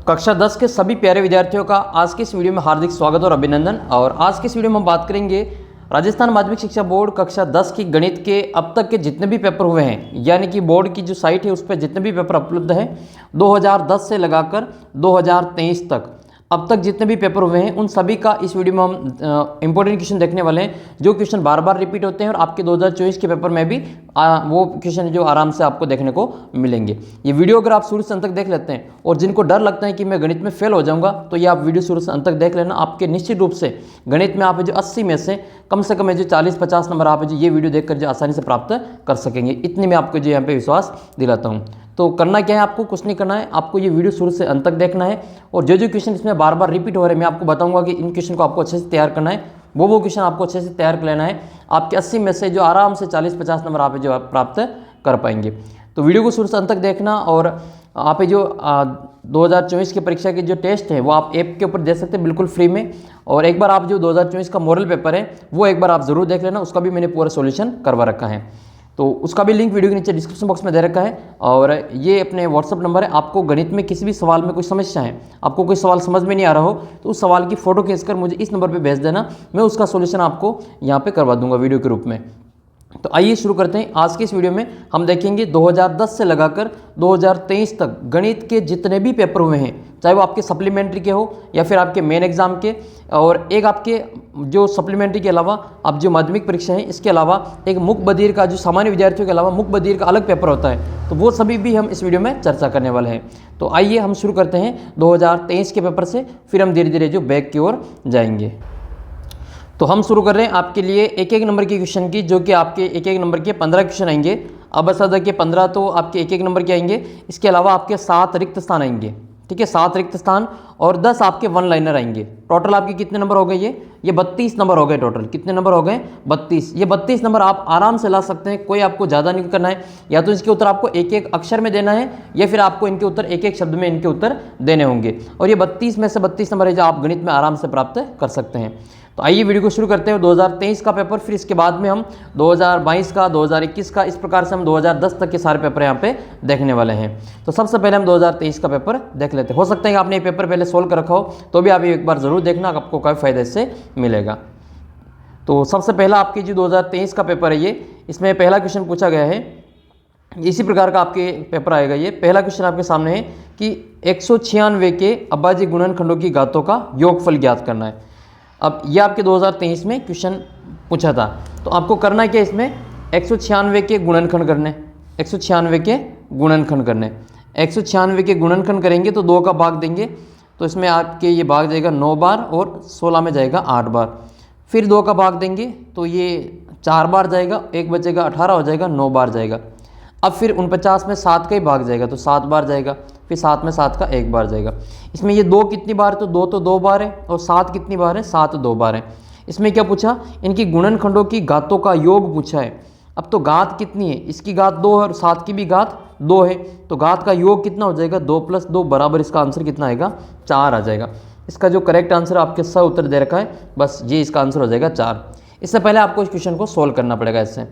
कक्षा 10 के सभी प्यारे विद्यार्थियों का आज के इस वीडियो में हार्दिक स्वागत और अभिनंदन। और आज के इस वीडियो में हम बात करेंगे राजस्थान माध्यमिक शिक्षा बोर्ड कक्षा 10 की गणित के अब तक के जितने भी पेपर हुए हैं, यानी कि बोर्ड की जो साइट है उस पर जितने भी पेपर उपलब्ध हैं 2010 से लगाकर 2023 तक अब तक जितने भी पेपर हुए हैं उन सभी का इस वीडियो में हम इंपॉर्टेंट क्वेश्चन देखने वाले हैं, जो क्वेश्चन बार बार रिपीट होते हैं और आपके 2024 के पेपर में भी वो क्वेश्चन जो आराम से आपको देखने को मिलेंगे। ये वीडियो अगर आप शुरू से अंत तक देख लेते हैं और जिनको डर लगता है कि मैं गणित में फेल हो जाऊंगा, तो ये आप वीडियो शुरू से अंत तक देख लेना। आपके निश्चित रूप से गणित में आप जो 80 में से कम जो 40-50 नंबर आप जो ये वीडियो देखकर जो आसानी से प्राप्त कर सकेंगे, इतनी मैं आपको जो यहाँ पे विश्वास दिलाता हूँ। तो करना क्या है, आपको कुछ नहीं करना है, आपको ये वीडियो शुरू से अंत तक देखना है और जो क्वेश्चन इसमें बार बार रिपीट हो रहे हैं मैं आपको बताऊंगा कि इन क्वेश्चन को आपको अच्छे से तैयार करना है, वो क्वेश्चन आपको अच्छे से तैयार कर लेना है। आपके 80 में से जो आराम से 40-50 नंबर आप जो प्राप्त कर पाएंगे। तो वीडियो को शुरू से अंत तक देखना और आप जो 2024 की परीक्षा के जो टेस्ट हैं वो आप ऐप के ऊपर दे सकते हैं बिल्कुल फ्री में। और एक बार आप जो 2024 का मॉडल पेपर है वो एक बार आप ज़रूर देख लेना, उसका भी मैंने पूरा सॉल्यूशन करवा रखा है, तो उसका भी लिंक वीडियो के नीचे डिस्क्रिप्शन बॉक्स में दे रखा है। और ये अपने व्हाट्सअप नंबर है। आपको गणित में किसी भी सवाल में कोई समस्या है, आपको कोई सवाल समझ में नहीं आ रहा हो, तो उस सवाल की फ़ोटो खींचकर मुझे इस नंबर पे भेज देना, मैं उसका सॉल्यूशन आपको यहाँ पे करवा दूंगा वीडियो के रूप में। तो आइए शुरू करते हैं। आज के इस वीडियो में हम देखेंगे 2010 से लगाकर 2023 तक गणित के जितने भी पेपर हुए हैं, चाहे वो आपके सप्लीमेंट्री के हो या फिर आपके मेन एग्जाम के, और एक आपके जो सप्लीमेंट्री के अलावा आप जो माध्यमिक परीक्षा है इसके अलावा एक मुख्य बधिर का जो सामान्य विद्यार्थियों के अलावा मुख्य बधिर का अलग पेपर होता है, तो वो सभी भी हम इस वीडियो में चर्चा करने वाले हैं। तो आइए हम शुरू करते हैं 2023 के पेपर से, फिर हम धीरे धीरे जो बैक की ओर जाएंगे। तो हम शुरू कर रहे हैं आपके लिए एक एक नंबर के क्वेश्चन की, जो कि आपके एक एक नंबर के 15 क्वेश्चन आएंगे। अब ऐसा के 15 तो आपके एक एक नंबर के आएंगे, इसके अलावा आपके 7 रिक्त स्थान आएंगे, ठीक है, 7 रिक्त स्थान और 10 आपके वन लाइनर आएंगे। टोटल आपके कितने नंबर हो गए, ये 32 नंबर हो गए। टोटल कितने नंबर हो गए, 32। ये 32 नंबर आप आराम से ला सकते हैं, कोई आपको ज़्यादा नहीं करना है। या तो इसके उत्तर आपको एक एक अक्षर में देना है या फिर आपको इनके उत्तर एक एक शब्द में इनके उत्तर देने होंगे, और ये 32 में से 32 नंबर है जो आप गणित में आराम से प्राप्त कर सकते हैं। तो आइए वीडियो को शुरू करते हैं। 2023 का पेपर, फिर इसके बाद में हम 2022 का, 2021 का, इस प्रकार से हम 2010 तक के सारे पेपर यहाँ पे देखने वाले हैं। तो सबसे पहले हम 2023 का पेपर देख लेते हैं। हो सकता है कि आपने ये पेपर पहले सोल्व कर रखा हो, तो भी आप एक बार ज़रूर देखना, आपको काफ़ी फायदा इससे मिलेगा। तो सबसे पहला आपकी जो 2023 का पेपर है ये, इसमें पहला क्वेश्चन पूछा गया है, इसी प्रकार का आपके पेपर आएगा। ये पहला क्वेश्चन आपके सामने है कि 196 के अभाज्य गुणनखंडों की घातों का योगफल ज्ञात करना है। अब ये आपके 2023 में क्वेश्चन पूछा था, तो आपको करना क्या, इसमें 196 के गुणनखंड करने, 196 के गुणनखंड करने। 196 के गुणनखंड करेंगे तो 2 का भाग देंगे, तो इसमें आपके ये भाग जाएगा 9 बार और 16 में जाएगा 8 बार। फिर 2 का भाग देंगे तो ये 4 बार जाएगा, एक बचेगा 18 हो जाएगा, 9 बार जाएगा। अब फिर 49 में 7 का ही भाग जाएगा तो 7 बार जाएगा, फिर 7 में 7 का 1 बार जाएगा। इसमें ये 2 कितनी बार, तो 2 तो 2 बार है, और 7 कितनी बार है, 7 2 बार है। इसमें क्या पूछा, इनकी गुणनखंडों की घातों का योग पूछा है। अब तो घात कितनी है, इसकी घात 2 है और 7 की भी घात 2 है, तो घात का योग कितना हो जाएगा, 2 + 2 बराबर इसका आंसर कितना आएगा, 4 आ जाएगा। इसका जो करेक्ट आंसर आपके सही उत्तर दे रखा है, बस ये इसका आंसर हो जाएगा 4। इससे पहले आपको इस क्वेश्चन को सोल्व करना पड़ेगा इससे,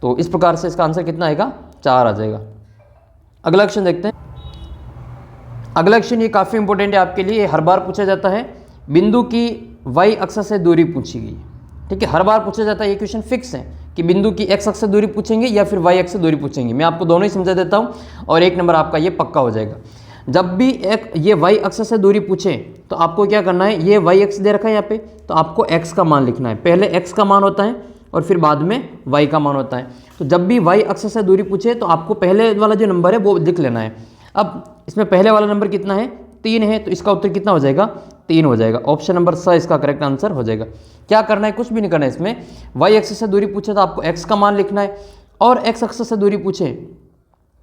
तो इस प्रकार से इसका आंसर कितना आएगा, 4 आ जाएगा। अगला क्वेश्चन देखते हैं। अगला क्वेश्चन ये काफ़ी इंपॉर्टेंट है आपके लिए, हर बार पूछा जाता है। बिंदु की y अक्ष से दूरी पूछी गई, ठीक है, हर बार पूछा जाता है। ये क्वेश्चन फिक्स है कि बिंदु की x अक्ष से दूरी पूछेंगे या फिर y अक्ष से दूरी पूछेंगे। मैं आपको दोनों ही समझा देता हूँ और 1 नंबर आपका ये पक्का हो जाएगा। जब भी ये y अक्ष से दूरी पूछे तो आपको क्या करना है, ये y अक्ष दे रखा है यहाँ पे, तो आपको x का मान लिखना है। पहले x का मान होता है और फिर बाद में y का मान होता है। तो जब भी y अक्ष से दूरी पूछे तो आपको पहले वाला जो नंबर है वो लिख लेना है। अब इसमें पहले वाला नंबर कितना है, 3 है, तो इसका उत्तर कितना हो जाएगा, 3 हो जाएगा। ऑप्शन नंबर स इसका करेक्ट आंसर हो जाएगा। क्या करना है, कुछ भी नहीं करना है। इसमें y अक्ष से दूरी पूछे तो आपको x का मान लिखना है, और x अक्ष से दूरी पूछे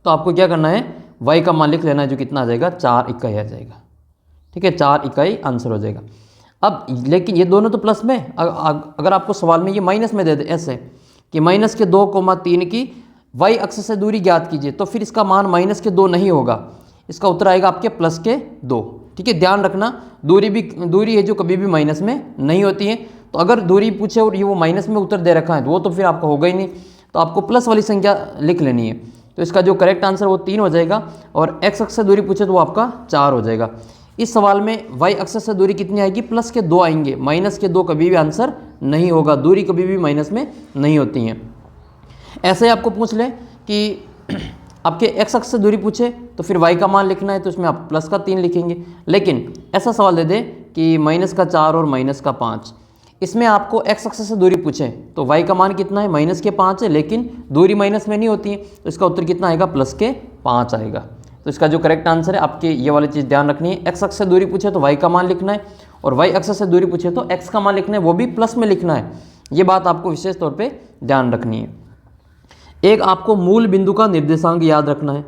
तो आपको क्या करना है, y का मान लिख लेना है, जो कितना आ जाएगा, 4 इकाई आ जाएगा, ठीक है, 4 इकाई आंसर हो जाएगा। अब लेकिन ये दोनों तो प्लस में, अगर आपको सवाल में ये माइनस में दे दे ऐसे कि -2,3 की y अक्ष से दूरी ज्ञात कीजिए, तो फिर इसका मान -2 नहीं होगा, इसका उत्तर आएगा आपके +2, ठीक है। ध्यान रखना, दूरी है जो कभी भी माइनस में नहीं होती है। तो अगर दूरी पूछे और ये वो माइनस में उत्तर दे रखा है तो वो तो फिर आपका होगा ही नहीं, तो आपको प्लस वाली संख्या लिख लेनी है। तो इसका जो करेक्ट आंसर वो 3 हो जाएगा। और एक्स अक्ष से दूरी पूछे तो वो आपका 4 हो जाएगा। इस सवाल में वाई अक्ष से दूरी कितनी आएगी, प्लस के 2 आएंगे, माइनस के 2 कभी भी आंसर नहीं होगा, दूरी कभी भी माइनस में नहीं होती हैं। ऐसे ही आपको पूछ ले कि आपके एक्स अक्ष से दूरी पूछे तो फिर वाई का मान लिखना है, तो इसमें आप प्लस का 3 लिखेंगे। लेकिन ऐसा सवाल दे दे कि माइनस का 4 और माइनस का 5, इसमें आपको एक्स अक्ष से दूरी पूछे तो वाई का मान कितना है, माइनस के 5 है, लेकिन दूरी माइनस में नहीं होती है, तो इसका उत्तर कितना आएगा, प्लस के 5 आएगा। तो इसका जो करेक्ट आंसर है, आपके ये वाली चीज़ ध्यान रखनी है, एक्स अक्ष से दूरी पूछे तो वाई का मान लिखना है, और वाई अक्ष से दूरी पूछे तो एक्स का मान लिखना है, वो भी प्लस में लिखना है। ये बात आपको विशेष तौर पर ध्यान रखनी है। एक आपको मूल बिंदु का निर्देशांक याद रखना है,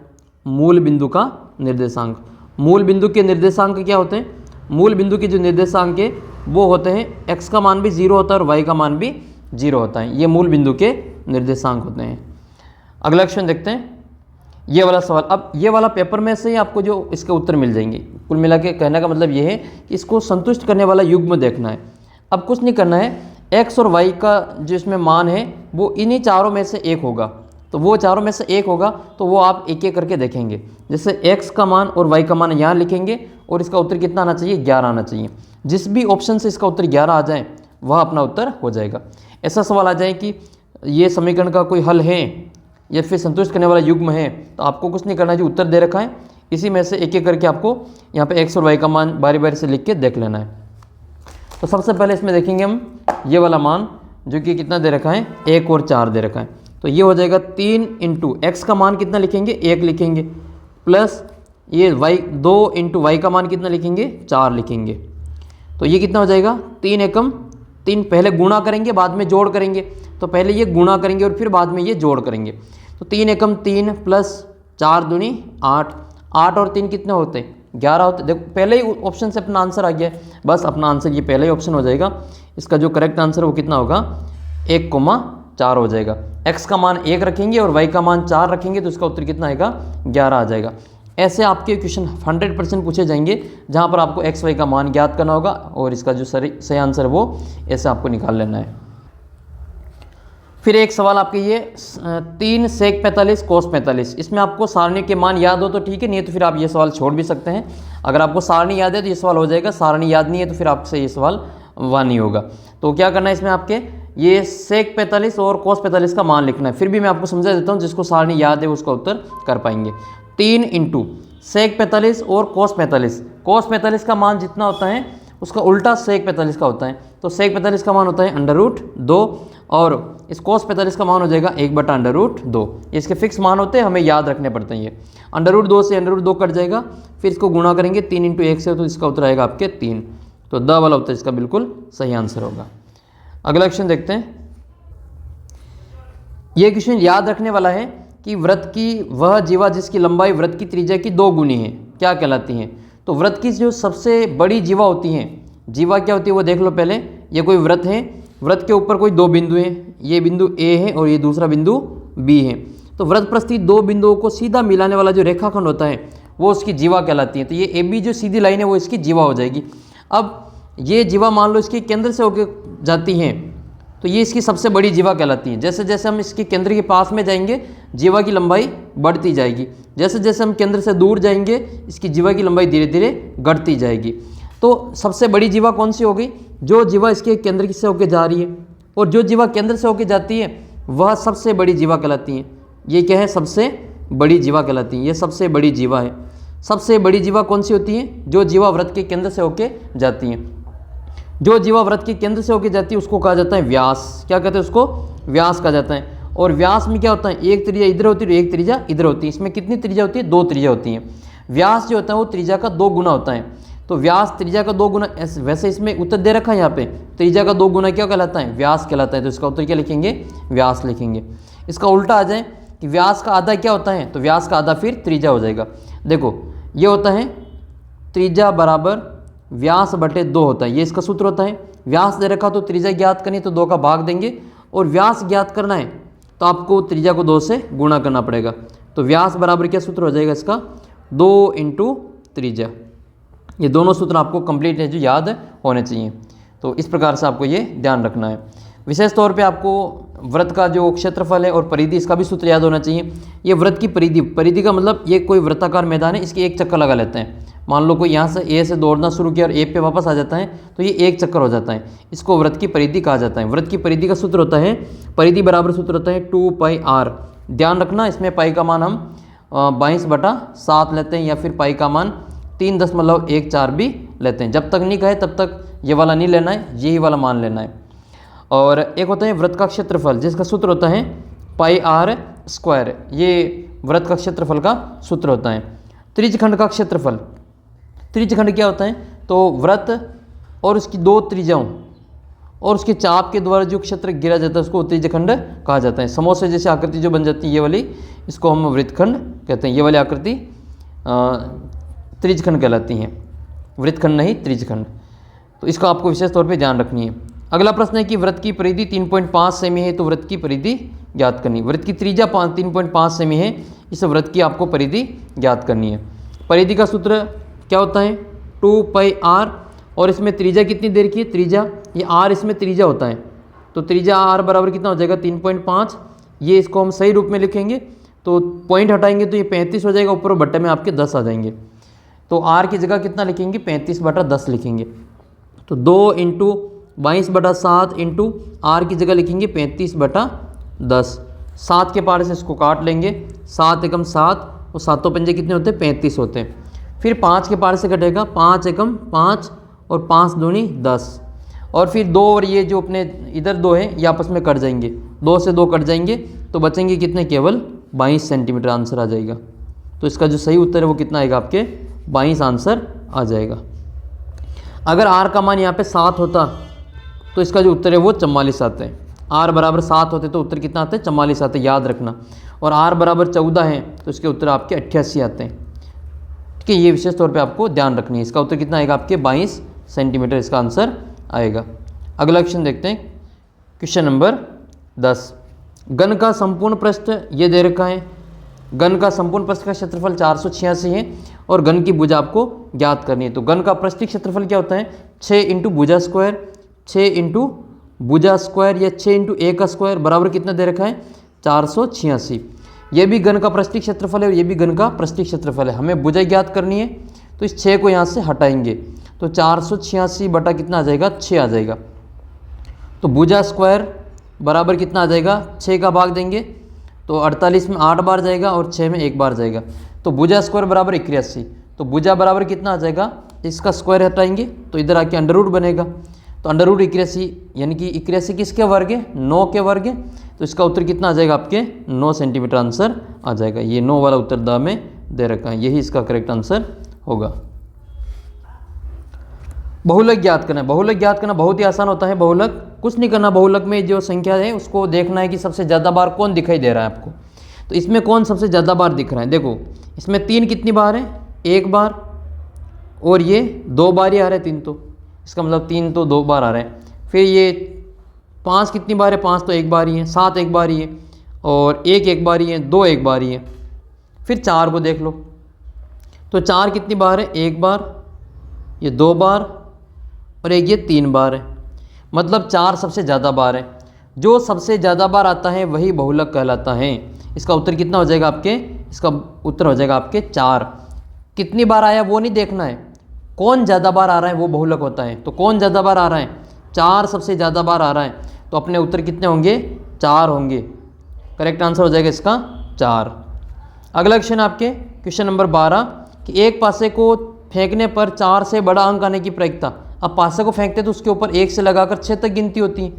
मूल बिंदु का निर्देशांक। मूल बिंदु के निर्देशांक क्या होते हैं, मूल बिंदु के जो निर्देशांक है वो होते हैं, एक्स का मान भी 0 होता है और वाई का मान भी 0 होता है, ये मूल बिंदु के निर्देशांक होते हैं। अगला क्वेश्चन देखते हैं, ये वाला सवाल। अब ये वाला पेपर में से ही आपको जो इसके उत्तर मिल जाएंगे। कुल मिला के कहने का मतलब ये है कि इसको संतुष्ट करने वाला युग्म देखना है। अब कुछ नहीं करना है, एक्स और वाई का जो इसमें मान है वो इन्हीं चारों में से एक होगा, तो वो चारों में से एक होगा, तो वो आप एक एक करके देखेंगे। जैसे x का मान और y का मान यहाँ लिखेंगे और इसका उत्तर कितना आना चाहिए, 11 आना चाहिए। जिस भी ऑप्शन से इसका उत्तर 11 आ जाए वह अपना उत्तर हो जाएगा। ऐसा सवाल आ जाए कि ये समीकरण का कोई हल है या फिर संतुष्ट करने वाला युग्म है, तो आपको कुछ नहीं करना है, जो उत्तर दे रखा है इसी में से एक एक करके आपको यहाँ पे x और y का मान बारी बारी से लिख के देख लेना है। तो सबसे पहले इसमें देखेंगे हम ये वाला मान जो कि कितना दे रखा है, 1 और 4 दे रखा है, तो ये हो जाएगा 3 इंटू एक्स का मान कितना लिखेंगे, 1 लिखेंगे, प्लस ये y 2 इंटू वाई का मान कितना लिखेंगे, 4 लिखेंगे। तो ये कितना हो जाएगा, 3 एकम 3, पहले गुणा करेंगे बाद में जोड़ करेंगे, तो पहले ये गुणा करेंगे और फिर बाद में ये जोड़ करेंगे। तो 3 एकम 3 प्लस 4 दूनी 8, 8 और 3 कितने होते हैं, 11 होते। देखो पहले ही ऑप्शन से अपना आंसर आ गया है, बस अपना आंसर ये पहले ही ऑप्शन हो जाएगा। इसका जो करेक्ट आंसर वो कितना होगा, 1,4 हो जाएगा। x का मान 1 रखेंगे और y का मान 4 रखेंगे, तो इसका उत्तर कितना आएगा, 11 आ जाएगा। ऐसे आपके क्वेश्चन 100% पूछे जाएंगे जहाँ पर आपको x y का मान ज्ञात करना होगा और इसका जो सही आंसर वो ऐसे आपको निकाल लेना है। फिर एक सवाल आपके ये 3 sec 45 cos 45, इसमें आपको सारणी के मान याद हो तो ठीक है, नहीं तो फिर आप ये सवाल छोड़ भी सकते हैं। अगर आपको सारणी याद है तो ये सवाल हो जाएगा, सारणी याद नहीं है तो फिर आपसे ये सवाल वहाँ नहीं होगा। तो क्या करना है, इसमें आपके ये sec 45 और cos 45 का मान लिखना है। फिर भी मैं आपको समझा देता हूँ, जिसको सारणी याद है उसका उत्तर कर पाएंगे। 3 इंटू sec 45 और cos 45, cos 45 का मान जितना होता है उसका उल्टा sec 45 का होता है, तो sec 45 का मान होता है √2 और इस cos 45 का मान हो जाएगा 1/√2। इसके फिक्स मान होते हैं, हमें याद रखने पड़ते हैं। ये √2 से √2 कट जाएगा, फिर इसको गुणा करेंगे 3 इंटू 1 से, तो इसका उत्तर आएगा आपके 3। तो द वाला उत्तर इसका बिल्कुल सही आंसर होगा। अगला क्वेश्चन देखते हैं। यह क्वेश्चन याद रखने वाला है कि वृत्त की वह जीवा जिसकी लंबाई वृत्त की त्रिज्या की 2 गुनी है क्या कहलाती हैं। तो वृत्त की जो सबसे बड़ी जीवा होती हैं, जीवा क्या होती है वो देख लो पहले। ये कोई वृत्त है, वृत्त के ऊपर कोई 2 बिंदु हैं, ये बिंदु A है और ये दूसरा बिंदु B है। तो वृत्त प्रस्थित 2 बिंदुओं को सीधा मिलाने वाला जो रेखाखंड होता है वो उसकी जीवा कहलाती है। तो ये AB जो सीधी लाइन है वो इसकी जीवा हो जाएगी। अब ये जीवा मान लो इसके केंद्र से होकर जाती हैं, तो ये इसकी सबसे बड़ी जीवा कहलाती है। जैसे जैसे हम इसके केंद्र के पास में जाएंगे जीवा की लंबाई बढ़ती जाएगी, जैसे जैसे हम केंद्र से दूर जाएंगे इसकी जीवा की लंबाई धीरे धीरे घटती जाएगी। तो सबसे बड़ी जीवा कौन सी हो गई, जो जीवा इसके केंद्र से होकर जा रही है, और जो जीवा केंद्र से होकर जाती है वह सबसे बड़ी जीवा कहलाती है। ये क्या है, सबसे बड़ी जीवा कहलाती है, ये सबसे बड़ी जीवा है। सबसे बड़ी जीवा कौन सी होती है, जो जीवा वृत्त के केंद्र से होकर जाती है। जो जीवा वृत्त के केंद्र से होकर जाती है उसको कहा जाता है व्यास। क्या कहते हैं उसको, व्यास कहा जाता है। और व्यास में क्या होता है, एक त्रिज्या इधर होती है और एक त्रिज्या इधर होती है। इसमें कितनी त्रिज्या होती है, 2 त्रिज्या होती हैं। व्यास जो होता है वो त्रिज्या का 2 गुना होता है। तो व्यास त्रिज्या का 2 गुना, वैसे इसमें उत्तर दे रखा है यहाँ पे, त्रिज्या का 2 गुना क्या कहलाता है, व्यास कहलाता है। तो इसका उत्तर क्या लिखेंगे, व्यास लिखेंगे। इसका उल्टा आ जाए कि व्यास का आधा क्या होता है, तो व्यास का आधा फिर त्रिज्या हो जाएगा। देखो ये होता है त्रिज्या बराबर व्यास बटे 2 होता है, ये इसका सूत्र होता है। व्यास दे रखा तो त्रिज्या ज्ञात करनी तो 2 का भाग देंगे, और व्यास ज्ञात करना है तो आपको त्रिज्या को 2 से गुणा करना पड़ेगा। तो व्यास बराबर क्या सूत्र हो जाएगा इसका, 2 इंटू त्रिज्या। ये दोनों सूत्र आपको कंप्लीट है जो याद होने चाहिए। तो इस प्रकार से आपको ये ध्यान रखना है। विशेष तौर पे आपको वृत्त का जो क्षेत्रफल है और परिधि, इसका भी सूत्र याद होना चाहिए। ये वृत्त की परिधि, परिधि का मतलब ये कोई वृत्ताकार मैदान है, इसके एक चक्कर लगा लेते हैं। मान लो कोई यहाँ से ए से दौड़ना शुरू किया और ए पे वापस आ जाता है, तो ये एक चक्कर हो जाता है, इसको वृत्त की परिधि कहा जाता है। वृत्त की परिधि का सूत्र होता है, परिधि बराबर सूत्र होता है 2πr। ध्यान रखना, इसमें पाई का मान हम 22/7 लेते हैं, या फिर पाई का मान 3.14 भी लेते हैं। जब तक नहीं कहे तब तक ये वाला नहीं लेना है, यही वाला मान लेना है। और एक होता है वृत्त का क्षेत्रफल, जिसका सूत्र होता है πr²। ये वृत्त का क्षेत्रफल का सूत्र होता है। त्रिज्यखंड का क्षेत्रफल, त्रिज्यखंड क्या होता है, तो वृत्त और उसकी दो त्रिज्याओं और उसके चाप के द्वारा जो क्षेत्र गिरा जाता है उसको त्रिज्यखंड कहा जाता है। समोसे जैसी आकृति जो बन जाती है ये वाली, इसको हम वृत्तखंड कहते हैं। ये वाली आकृति त्रिज्यखंड कहलाती हैं, वृत्तखंड नहीं त्रिज्यखंड। तो इसका आपको विशेष तौर पे ध्यान रखनी है। अगला प्रश्न है कि वृत्त की परिधि 3.5 सेमी है, तो वृत्त की परिधि ज्ञात करनी। वृत्त की त्रिज्या 3.5 सेमी है, इस वृत्त की आपको परिधि ज्ञात करनी है। परिधि का सूत्र क्या होता है, 2πr, और इसमें त्रिज्या कितनी देर की है, त्रिज्या ये r इसमें त्रिज्या होता है, तो त्रिज्या r बराबर कितना हो जाएगा 3.5। ये इसको हम सही रूप में लिखेंगे, तो पॉइंट हटाएंगे तो ये 35 हो जाएगा, ऊपर बट्टे में आपके 10 आ जाएंगे। तो r की जगह कितना लिखेंगे, 35/10 लिखेंगे। तो 2 × 22/7 × r की जगह लिखेंगे 35/10। 7 के पारे से इसको काट लेंगे, 7 एकम 7 और 7 पंजे कितने होते हैं, 35 होते हैं। फिर 5 के पारे से कटेगा, 5 एकम 5 और 5 दूनी 10, और फिर 2 और ये जो अपने इधर 2 हैं ये आपस में कट जाएंगे, 2 से 2 कट जाएंगे, तो बचेंगे कितने, केवल 22 सेंटीमीटर आंसर आ जाएगा। तो इसका जो सही उत्तर है वो कितना आएगा, आपके 22 आंसर आ जाएगा। अगर r का मान यहाँ पे 7 होता तो इसका जो उत्तर है वो 44 आता है। r बराबर 7 होते तो उत्तर कितना आता है, 44 आते, याद रखना। और r बराबर 14 है तो इसके उत्तर आपके 88 आते हैं। ठीक है, ये विशेष तौर पे आपको ध्यान रखनी है। इसका उत्तर कितना आएगा, आपके 22 सेंटीमीटर इसका आंसर आएगा। अगला क्वेश्चन देखते हैं, क्वेश्चन नंबर 10। घन का संपूर्ण पृष्ठ ये दे रखा है। घन का संपूर्ण पृष्ठ का क्षेत्रफल 486 है और घन की भुजा आपको ज्ञात करनी है। तो घन का पृष्ठीय क्षेत्रफल क्या होता है, 6 × भुजा स्क्वायर, 6 × भुजा स्क्वायर या 6 × a का स्क्वायर बराबर कितना दे रखा है, 486। ये भी घन का पृष्ठीय क्षेत्रफल है और ये भी घन का पृष्ठीय क्षेत्रफल है। हमें भुजा ज्ञात करनी है, तो इस 6 को यहाँ से हटाएंगे तो 486 बटा कितना आ जाएगा, 6 आ जाएगा। तो भुजा स्क्वायर बराबर कितना आ जाएगा, 6 का भाग देंगे तो 48 में 8 बार जाएगा और 6 में 1 बार जाएगा। तो भुजा स्क्वायर बराबर 81। तो भुजा बराबर कितना आ जाएगा, इसका स्क्वायर हटाएंगे तो इधर आके अंडर रूट बनेगा। तो अंडर रूट 81 यानी कि 81 किसके वर्ग है, 9 के वर्ग है। तो इसका उत्तर कितना आ जाएगा, आपके 9 सेंटीमीटर आंसर आ जाएगा। ये 9 वाला उत्तर द में दे रखा है, यही इसका करेक्ट आंसर होगा। बहुलक ज्ञात करना है। बहुलक ज्ञात करना बहुत ही आसान होता है। बहुलक कुछ नहीं करना, बहुलक में जो संख्या है उसको देखना है कि सबसे ज़्यादा बार कौन दिखाई दे रहा है आपको। तो इसमें कौन सबसे ज़्यादा बार दिख रहा है, देखो इसमें 3 कितनी बार है, 1 बार, और ये 2 बार ही आ रहा है 3, तो इसका मतलब 3 तो 2 बार आ रहा है। फिर ये 5 कितनी बार है, 5 तो 1 बार ही है, 7 1 बार ही है, और 1 1 बार ही है, 2 1 बार ही है। फिर 4 को देख लो, तो 4 कितनी बार है, 1 बार, ये 2 बार और एक ये 3 बार है। मतलब 4 सबसे ज़्यादा बार है। जो सबसे ज़्यादा बार आता है वही बहुलक कहलाता है। इसका उत्तर कितना हो जाएगा आपके, इसका उत्तर हो जाएगा आपके 4। कितनी बार आया वो नहीं देखना है, कौन ज़्यादा बार आ रहा है वो बहुलक होता है। तो कौन ज़्यादा बार आ रहा है, 4 सबसे ज़्यादा बार आ रहा है, तो अपने उत्तर कितने होंगे, 4 होंगे। करेक्ट आंसर हो जाएगा इसका 4। अगला क्वेश्चन आपके क्वेश्चन नंबर 12 कि एक पासे को फेंकने पर 4 से बड़ा अंक आने की प्रायिकता। अब पासे को फेंकते तो उसके ऊपर 1 से लगाकर 6 तक गिनती होती है,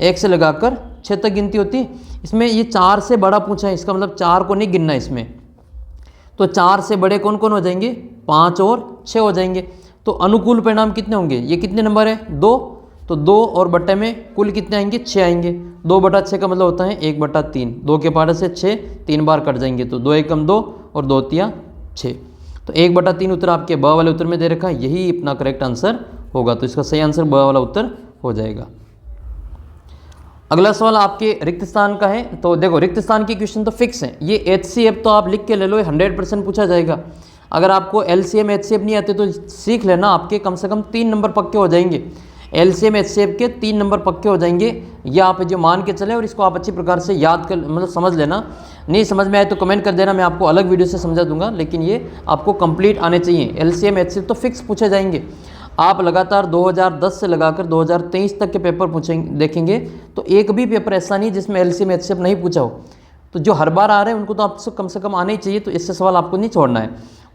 1 से लगाकर 6 तक गिनती होती है। इसमें ये 4 से बड़ा पूछा है, इसका मतलब 4 को नहीं गिनना इसमें। तो 4 से बड़े कौन कौन हो जाएंगे, 5 और 6 हो जाएंगे। तो अनुकूल परिणाम कितने होंगे, ये कितने नंबर है, 2। तो 2 और बट्टे में कुल कितने आएंगे, 6 आएंगे। 2/6 का मतलब होता है 1/3। 2 के पारे से 6 3 बार कट जाएंगे, तो 2 एकम 2 और 2 तिया 6। तो 1/3 उत्तर आपके ब वाले उत्तर में दे रखा है, यही अपना करेक्ट आंसर होगा। तो इसका सही आंसर ब वाला उत्तर हो जाएगा। अगला सवाल आपके रिक्त स्थान का है। तो देखो रिक्त स्थान की क्वेश्चन तो फिक्स है, ये HCF तो आप लिख के ले लो, 100% पूछा जाएगा। अगर आपको LCM HCF नहीं आते तो सीख लेना, आपके कम से कम 3 नंबर पक्के हो जाएंगे। एलसीएम एचसीएफ के 3 नंबर पक्के हो जाएंगे। ये आप जो मान के चले और इसको आप अच्छी प्रकार से याद कर मतलब समझ लेना। नहीं समझ में आए तो कमेंट कर देना, मैं आपको अलग वीडियो से समझा दूंगा, लेकिन ये आपको कंप्लीट आने चाहिए। एलसीएम एचसीएफ तो फिक्स पूछे जाएंगे। आप लगातार 2010 से लगाकर 2023 तक के पेपर पूछेंगे देखेंगे तो एक भी पेपर ऐसा नहीं जिसमें एलसीएम एचसीएफ नहीं पूछा हो। तो जो हर बार आ रहे हैं उनको तो आपसे कम से कम आने ही चाहिए, तो इससे सवाल आपको नहीं छोड़ना है।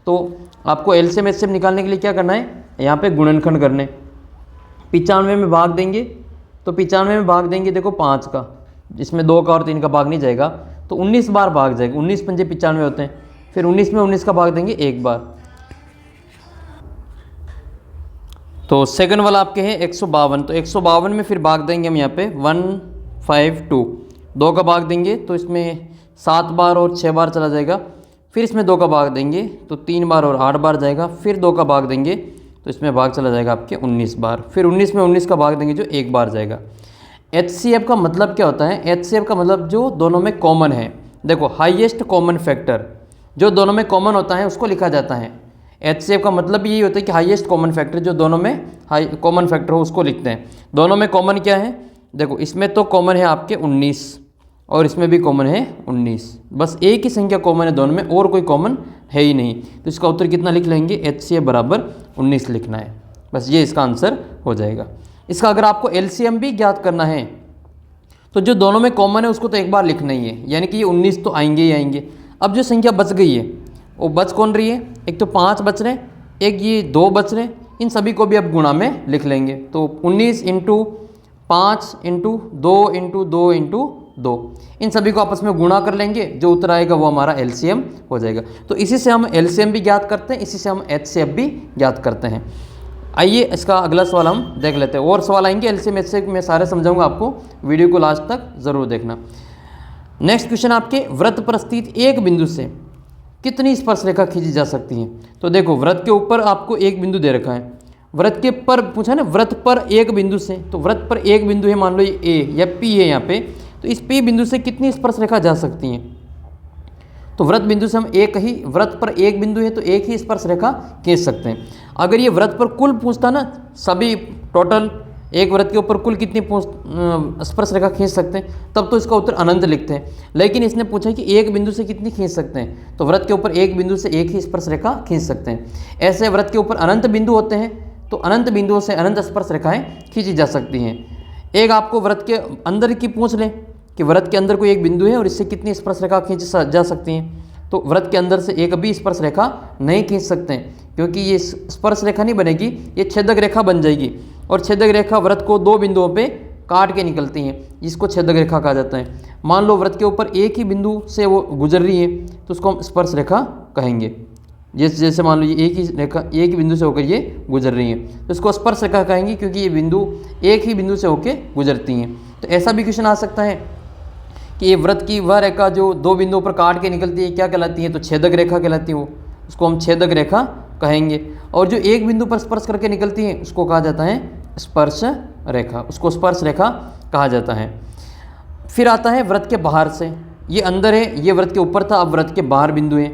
तो आपको एलसीएम एचसीएफ निकालने के लिए क्या करना है, यहाँ पे गुणनखंड करने। 95 में भाग देंगे तो 95 में भाग देंगे देखो 5 का, इसमें 2 का और 3 का भाग नहीं जाएगा, तो 19 बार भाग जाएगा। 19 पंजे 95 होते हैं, फिर 19 में 19 का भाग देंगे 1 बार। तो सेकंड वाला आपके हैं 152, तो 152 में फिर भाग देंगे हम यहाँ पे 152, 2 का भाग देंगे तो इसमें 7 बार और 6 बार चला जाएगा। फिर इसमें 2 का भाग देंगे तो 3 बार और 8 बार जाएगा। फिर 2 का भाग देंगे तो इसमें भाग चला जाएगा आपके 19 बार। फिर 19 में 19 का भाग देंगे जो 1 बार जाएगा। एचसीएफ का मतलब क्या होता है, एचसीएफ का मतलब जो दोनों में कॉमन है। देखो हाईएस्ट कॉमन फैक्टर जो दोनों में कॉमन होता है उसको लिखा जाता है। एचसीएफ का मतलब यही होता है कि हाईएस्ट कॉमन फैक्टर जो दोनों में हाई कॉमन फैक्टर हो उसको लिखते हैं। दोनों में कॉमन क्या है, देखो इसमें तो कॉमन है आपके 19 और इसमें भी कॉमन है 19, बस एक ही संख्या कॉमन है दोनों में और कोई कॉमन है ही नहीं। तो इसका उत्तर कितना लिख लेंगे, एचसीएफ बराबर 19 लिखना है, बस ये इसका आंसर हो जाएगा। इसका अगर आपको एलसीएम भी ज्ञात करना है तो जो दोनों में कॉमन है उसको तो एक बार लिखना ही है, यानी कि ये 19 तो आएंगे ही आएंगे। अब जो संख्या बच गई है वो बच कौन रही है, एक तो 5 बच रहे हैं, एक ये 2 बच रहे हैं, इन सभी को भी अब गुणा में लिख लेंगे। तो 19 इंटू 5 इंटू 2 इंटू 2 इंटू 2, इन सभी को आपस में गुणा कर लेंगे, जो उत्तर आएगा वो हमारा एलसीएम हो जाएगा। तो इसी से हम एलसीएम भी ज्ञात करते हैं, इसी से हम एचसीएफ भी ज्ञात करते हैं। आइए इसका अगला सवाल हम देख लेते हैं। और सवाल आएंगे एलसीएम एचसीएफ में सारे समझाऊंगा आपको, वीडियो को लास्ट तक ज़रूर देखना। नेक्स्ट क्वेश्चन आपके, वृत्त पर स्थित एक बिंदु से कितनी स्पर्श रेखा खींची जा सकती है। तो देखो वृत्त के ऊपर आपको एक बिंदु दे रखा है, वृत्त के पर पूछा ना, वृत्त पर एक बिंदु से, तो वृत्त पर एक बिंदु है, मान लो ये ए या पी है यहाँ पे, तो इस पी बिंदु से कितनी स्पर्श रेखा जा सकती हैं। तो वृत्त बिंदु से हम एक ही, वृत्त पर एक बिंदु है तो एक ही स्पर्श रेखा खींच सकते हैं। अगर ये वृत्त पर कुल पूछता ना, सभी टोटल एक वृत्त के ऊपर कुल कितनी स्पर्श रेखा खींच सकते हैं, तब तो इसका उत्तर अनंत लिखते हैं। लेकिन इसने पूछा कि एक बिंदु से कितनी खींच सकते हैं, तो वृत्त के ऊपर एक बिंदु से एक ही स्पर्श रेखा खींच सकते हैं। ऐसे वृत्त के ऊपर अनंत बिंदु होते हैं तो अनंत बिंदुओं से अनंत स्पर्श रेखाएं खींची जा सकती हैं। एक आपको वृत्त के अंदर की पूछ लें कि वृत्त के अंदर कोई एक बिंदु है और इससे कितनी स्पर्श रेखा खींची जा सकती हैं, तो वृत्त के अंदर से एक भी स्पर्श रेखा नहीं खींच सकते हैं, क्योंकि ये स्पर्श रेखा नहीं बनेगी, ये छेदक रेखा बन जाएगी। और छेदक रेखा वृत्त को 2 बिंदुओं पे काट के निकलती हैं, जिसको छेदक रेखा कहा जाता है। मान लो वृत्त के ऊपर एक ही बिंदु से वो गुजर रही है तो उसको हम स्पर्श रेखा कहेंगे। जैसे मान लो ये एक ही बिंदु से होकर ये गुजर रही है तो इसको स्पर्श रेखा कहेंगे, क्योंकि ये बिंदु एक ही बिंदु से होकर गुजरती हैं। तो ऐसा भी क्वेश्चन आ सकता है कि ये वृत्त की वह रेखा जो 2 बिंदुओं पर काट के निकलती है क्या कहलाती है, तो छेदक रेखा कहलाती है, वो उसको हम छेदक रेखा कहेंगे। और जो एक बिंदु पर स्पर्श करके निकलती है उसको कहा जाता है स्पर्श रेखा, उसको स्पर्श रेखा कहा जाता है। फिर आता है वृत्त के बाहर से, ये अंदर है, ये वृत्त के ऊपर था, अब वृत्त के बाहर बिंदु है,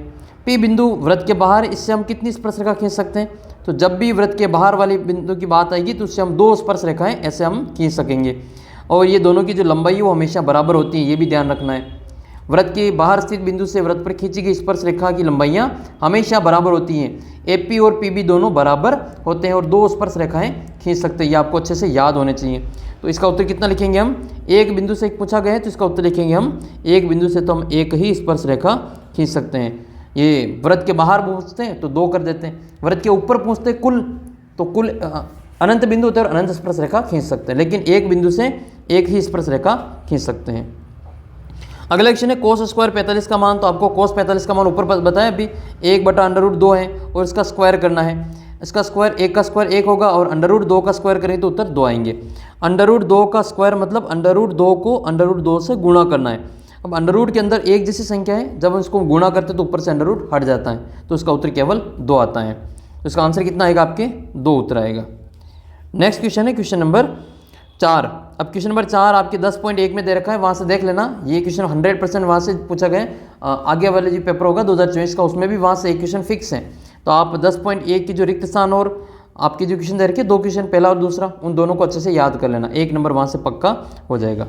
पी बिंदु वृत्त के बाहर, इससे हम कितनी स्पर्श रेखा खींच सकते हैं, तो जब भी वृत्त के बाहर वाली बिंदु की बात आएगी तो उससे हम 2 स्पर्श रेखाएं ऐसे हम खींच सकेंगे। और ये दोनों की जो लंबाई है वो हमेशा बराबर होती है, ये भी ध्यान रखना है। वृत्त के बाहर स्थित बिंदु से वृत्त पर खींची गई स्पर्श रेखा की लंबाइयाँ हमेशा बराबर होती हैं। एपी और पीबी दोनों बराबर होते हैं और 2 स्पर्श रेखाएं खींच सकते हैं, ये आपको अच्छे से याद होने चाहिए। तो इसका उत्तर कितना लिखेंगे हम, एक बिंदु से पूछा गया है तो इसका उत्तर लिखेंगे हम एक बिंदु से तो हम एक ही स्पर्श रेखा खींच सकते हैं। ये वृत्त के बाहर पूछते हैं तो 2 कर देते हैं, वृत्त के ऊपर पूछते हैं कुल, तो कुल अनंत बिंदु होते हैं और अनंत स्पर्श रेखा खींच सकते हैं, लेकिन एक बिंदु से एक ही स्पर्श रेखा खींच सकते हैं। अगला क्वेश्चन है कोस स्क्वायर 45 का मान, तो आपको कोस 45 का मान ऊपर बताया अभी 1/√2 है और इसका स्क्वायर करना है। इसका स्क्वायर 1 का स्क्वायर 1 होगा और √2 का स्क्वायर करेंगे तो उत्तर 2 आएंगे। √2 का स्क्वायर मतलब √2 को √2 से गुणा करना है। अब अंडर के अंदर एक जैसी संख्या है, जब हम इसको गुणा करते हैं तो ऊपर से अंडर हट जाता है, तो इसका उत्तर केवल 2 आता है। तो इसका आंसर कितना आएगा, आपके 2 उत्तर आएगा। नेक्स्ट क्वेश्चन है क्वेश्चन नंबर 4। अब क्वेश्चन नंबर 4 आपके 10.1 में दे रखा है, वहाँ से देख लेना। ये क्वेश्चन 100% वहाँ से पूछा गया। आगे वाले जो पेपर होगा 2024 का, उसमें भी वहाँ से एक क्वेश्चन फिक्स है। तो आप 10.1 की जो रिक्त स्थान और आपकी जो क्वेश्चन दे रखे 2 क्वेश्चन, पहला और दूसरा, उन दोनों को अच्छे से याद कर लेना, 1 नंबर वहाँ से पक्का हो जाएगा।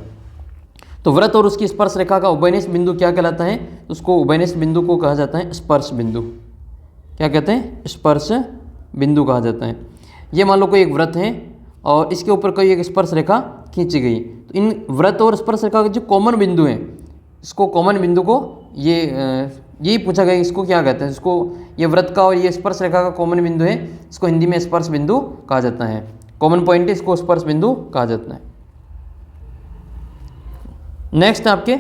तो वृत्त और उसकी स्पर्श रेखा का उभयनिष्ठ बिंदु क्या कहलाता है? उसको उभयनिष्ठ बिंदु को कहा जाता है स्पर्श बिंदु। क्या कहते हैं? स्पर्श बिंदु कहा जाता है। ये मान लो कोई एक वृत्त है और इसके ऊपर कोई एक स्पर्श रेखा खींची गई, तो इन वृत्त और स्पर्श रेखा के जो कॉमन बिंदु हैं, इसको कॉमन बिंदु को यही पूछा गया, इसको क्या कहते हैं? इसको, ये वृत्त का और ये स्पर्श रेखा का कॉमन बिंदु है, इसको हिंदी में स्पर्श बिंदु कहा जाता है। कॉमन पॉइंट है, इसको स्पर्श बिंदु कहा जाता है। नेक्स्ट आपके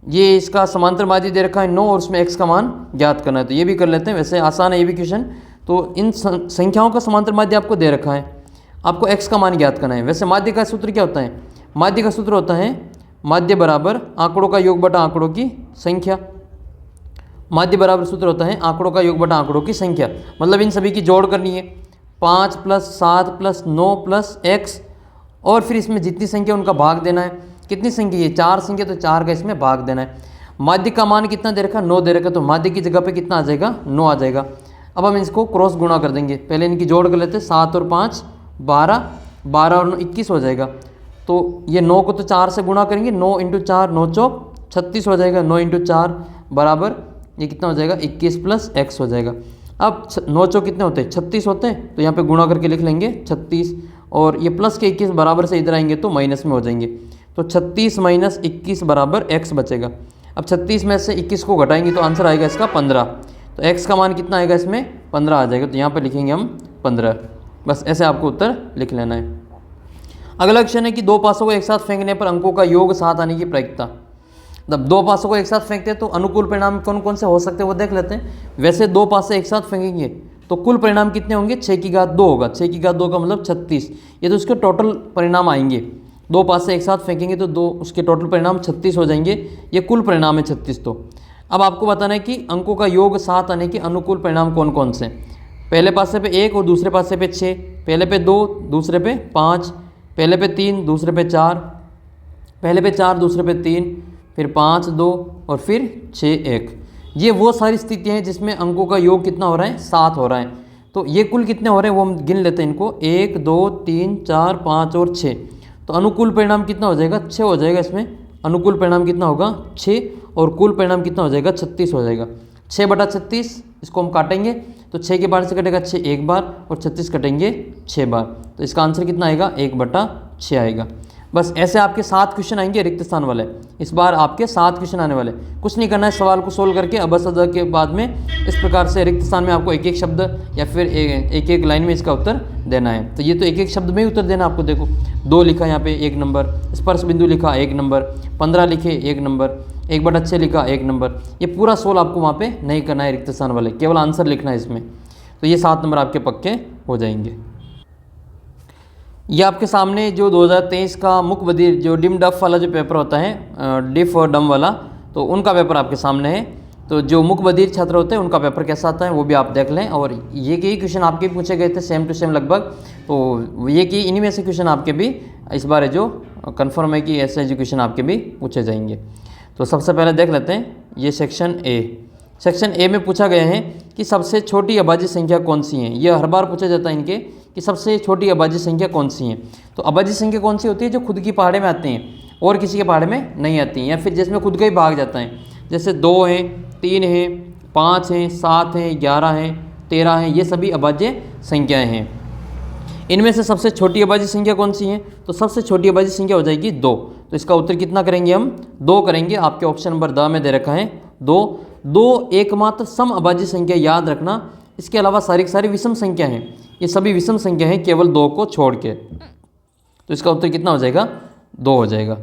ये इसका समांतर माध्य दे रखा है 9 और उसमें x का मान ज्ञात करना है, तो ये भी कर लेते हैं। वैसे आसान है ये भी क्वेश्चन। तो इन संख्याओं का समांतर माध्य आपको दे रखा है, आपको x का मान ज्ञात करना है। वैसे माध्य का सूत्र क्या होता है? माध्य का सूत्र होता है माध्य बराबर आंकड़ों का योग बटा आंकड़ों की संख्या। माध्य बराबर सूत्र होता है आंकड़ों का योग बटा आंकड़ों की संख्या, मतलब इन सभी की जोड़ करनी है, 5 + 7 + 9 + x, और फिर इसमें जितनी संख्या उनका भाग देना है। कितनी संख्या? ये 4 संख्या, तो 4 का इसमें भाग देना है। माध्य का मान कितना दे रखा? 9 दे रखा, तो माध्य की जगह पे कितना आ जाएगा? 9 आ जाएगा। अब हम इसको क्रॉस गुणा कर देंगे, पहले इनकी जोड़ कर लेते हैं, 7 और 5 12, 12 और 9 21 हो जाएगा। तो ये 9 को तो 4 से गुणा करेंगे, 9 × 4 9 चौक 36 हो जाएगा, 9 × 4 बराबर ये कितना हो जाएगा? 21 + x हो जाएगा। अब 9 चौक कितने होते हैं? 36 होते हैं, तो यहाँ पे गुणा करके लिख लेंगे 36, और ये प्लस के 21 बराबर से इधर आएंगे तो माइनस में हो जाएंगे, तो 36 - 21 बराबर x बचेगा। अब 36 में से 21 को घटाएंगे तो आंसर आएगा इसका 15, तो x का मान कितना आएगा? इसमें 15 आ जाएगा, तो यहाँ पे लिखेंगे हम 15। बस ऐसे आपको उत्तर लिख लेना है। अगला क्वेश्चन है कि 2 पासों को एक साथ फेंकने पर अंकों का योग 7 आने की प्रायिकता। जब 2 पासों को एक साथ फेंकते हैं तो अनुकूल परिणाम कौन कौन से हो सकते हैं वो देख लेते हैं। वैसे 2 पासे एक साथ फेंकेंगे तो कुल परिणाम कितने होंगे? 6 की घात 2 होगा, 6 की घात 2 का मतलब 36, ये तो उसके टोटल परिणाम आएंगे। 2 पासे एक साथ फेंकेंगे तो 2 उसके टोटल परिणाम 36 हो जाएंगे, ये कुल परिणाम है 36। तो अब आपको बताना है कि अंकों का योग 7 आने के अनुकूल परिणाम कौन कौन से। पहले पासे पे 1 और दूसरे पासे पे 6, पहले पे 2 दूसरे पे 5, पहले पे 3 दूसरे पे 4, पहले पे 4 दूसरे पे 3, फिर 5 2 और फिर 6 1। ये वो सारी स्थितियाँ हैं जिसमें अंकों का योग कितना हो रहा है? 7 हो रहा है। तो ये कुल कितने हो रहे हैं वो हम गिन लेते हैं इनको, 1 2 3 4 5 और 6। तो अनुकूल परिणाम कितना हो जाएगा? 6 हो जाएगा। इसमें अनुकूल परिणाम कितना होगा? 6, और कुल परिणाम कितना हो जाएगा? 36 हो जाएगा। 6/36 इसको हम काटेंगे तो 6 के बार से कटेगा 6 एक बार, और 36 कटेंगे 6 बार, तो इसका आंसर कितना आएगा? 1/6 आएगा। बस ऐसे आपके 7 क्वेश्चन आएंगे रिक्त स्थान वाले। इस बार आपके 7 क्वेश्चन आने वाले, कुछ नहीं करना है, सवाल को सोल्व करके अबस अदा के बाद में इस प्रकार से रिक्त स्थान में आपको एक एक शब्द या फिर एक एक लाइन में इसका उत्तर देना है। तो ये तो एक एक शब्द में ही उत्तर देना आपको। देखो 2 लिखा यहाँ पे 1 नंबर, स्पर्श बिंदु लिखा 1 नंबर, 15 लिखे 1 नंबर, 1/6 लिखा 1 नंबर। ये पूरा सोल्व आपको वहाँ पे नहीं करना है रिक्त स्थान वाले, केवल आंसर लिखना है इसमें। तो ये 7 नंबर आपके पक्के हो जाएंगे। ये आपके सामने जो 2023 का मुख्य बधिर जो डिम डफ वाला जो पेपर होता है, डिफ और डम वाला, तो उनका पेपर आपके सामने है। तो जो मुख्य बधिर छात्र होते हैं उनका पेपर कैसा आता है वो भी आप देख लें। और ये कई क्वेश्चन आपके पूछे गए थे सेम टू सेम लगभग, तो ये कि इन्हीं में से क्वेश्चन आपके भी इस बार जो कन्फर्म है कि ऐसे एजुकेशन आपके भी पूछे जाएंगे। तो सबसे पहले देख लेते हैं ये सेक्शन ए। सेक्शन ए में पूछा गया है कि सबसे छोटी अभाज्य संख्या कौन सी है। ये हर बार पूछा जाता है इनके कि सबसे छोटी अभाज्य संख्या कौन सी है। तो अभाज्य संख्या कौन सी होती है? जो खुद की पहाड़े में आती हैं और किसी के पहाड़े में नहीं आती हैं, या फिर जिसमें खुद का ही भाग जाता है। जैसे 2 हैं, 3 हैं, 5 हैं, 7 हैं, 11 हैं, 13 हैं, ये सभी अभाज्य संख्याएँ हैं। इनमें से सबसे छोटी अभाज्य संख्या कौन सी है? तो सबसे छोटी अभाज्य संख्या हो जाएगी 2। तो इसका उत्तर कितना करेंगे हम? 2 करेंगे। आपके ऑप्शन नंबर द में दे रखा है 2। 2 एकमात्र सम अभाज्य संख्या, याद रखना। इसके अलावा सारी विषम संख्या हैं, ये सभी विषम संख्या हैं केवल 2 को छोड़ के। तो इसका उत्तर कितना हो जाएगा? 2 हो जाएगा।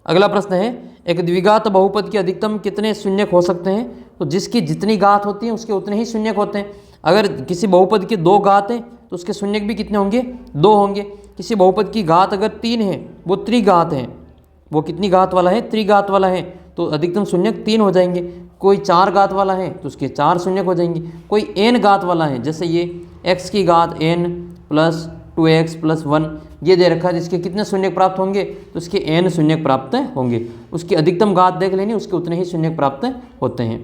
अगला प्रश्न है एक द्विघात बहुपद के अधिकतम कितने शून्यक हो सकते हैं? तो जिसकी जितनी घात होती है उसके उतने ही शून्यक होते हैं। अगर किसी बहुपद की 2 घात हैं तो उसके शून्यक भी कितने होंगे? 2 होंगे। किसी बहुपद की घात अगर 3 है, वो त्रिघात है, वो कितनी घात वाला है? त्रिघात वाला है, तो अधिकतम शून्यक 3 हो जाएंगे। कोई 4 घात वाला है तो उसके 4 शून्यक हो जाएंगे। कोई n घात वाला है, जैसे ये x की घात n + 2x + 1 ये दे रखा है, जिसके कितने शून्यक प्राप्त होंगे? तो उसके n शून्यक प्राप्त होंगे। उसकी अधिकतम घात देख लेनी, उसके उतने ही शून्यक प्राप्त होते हैं।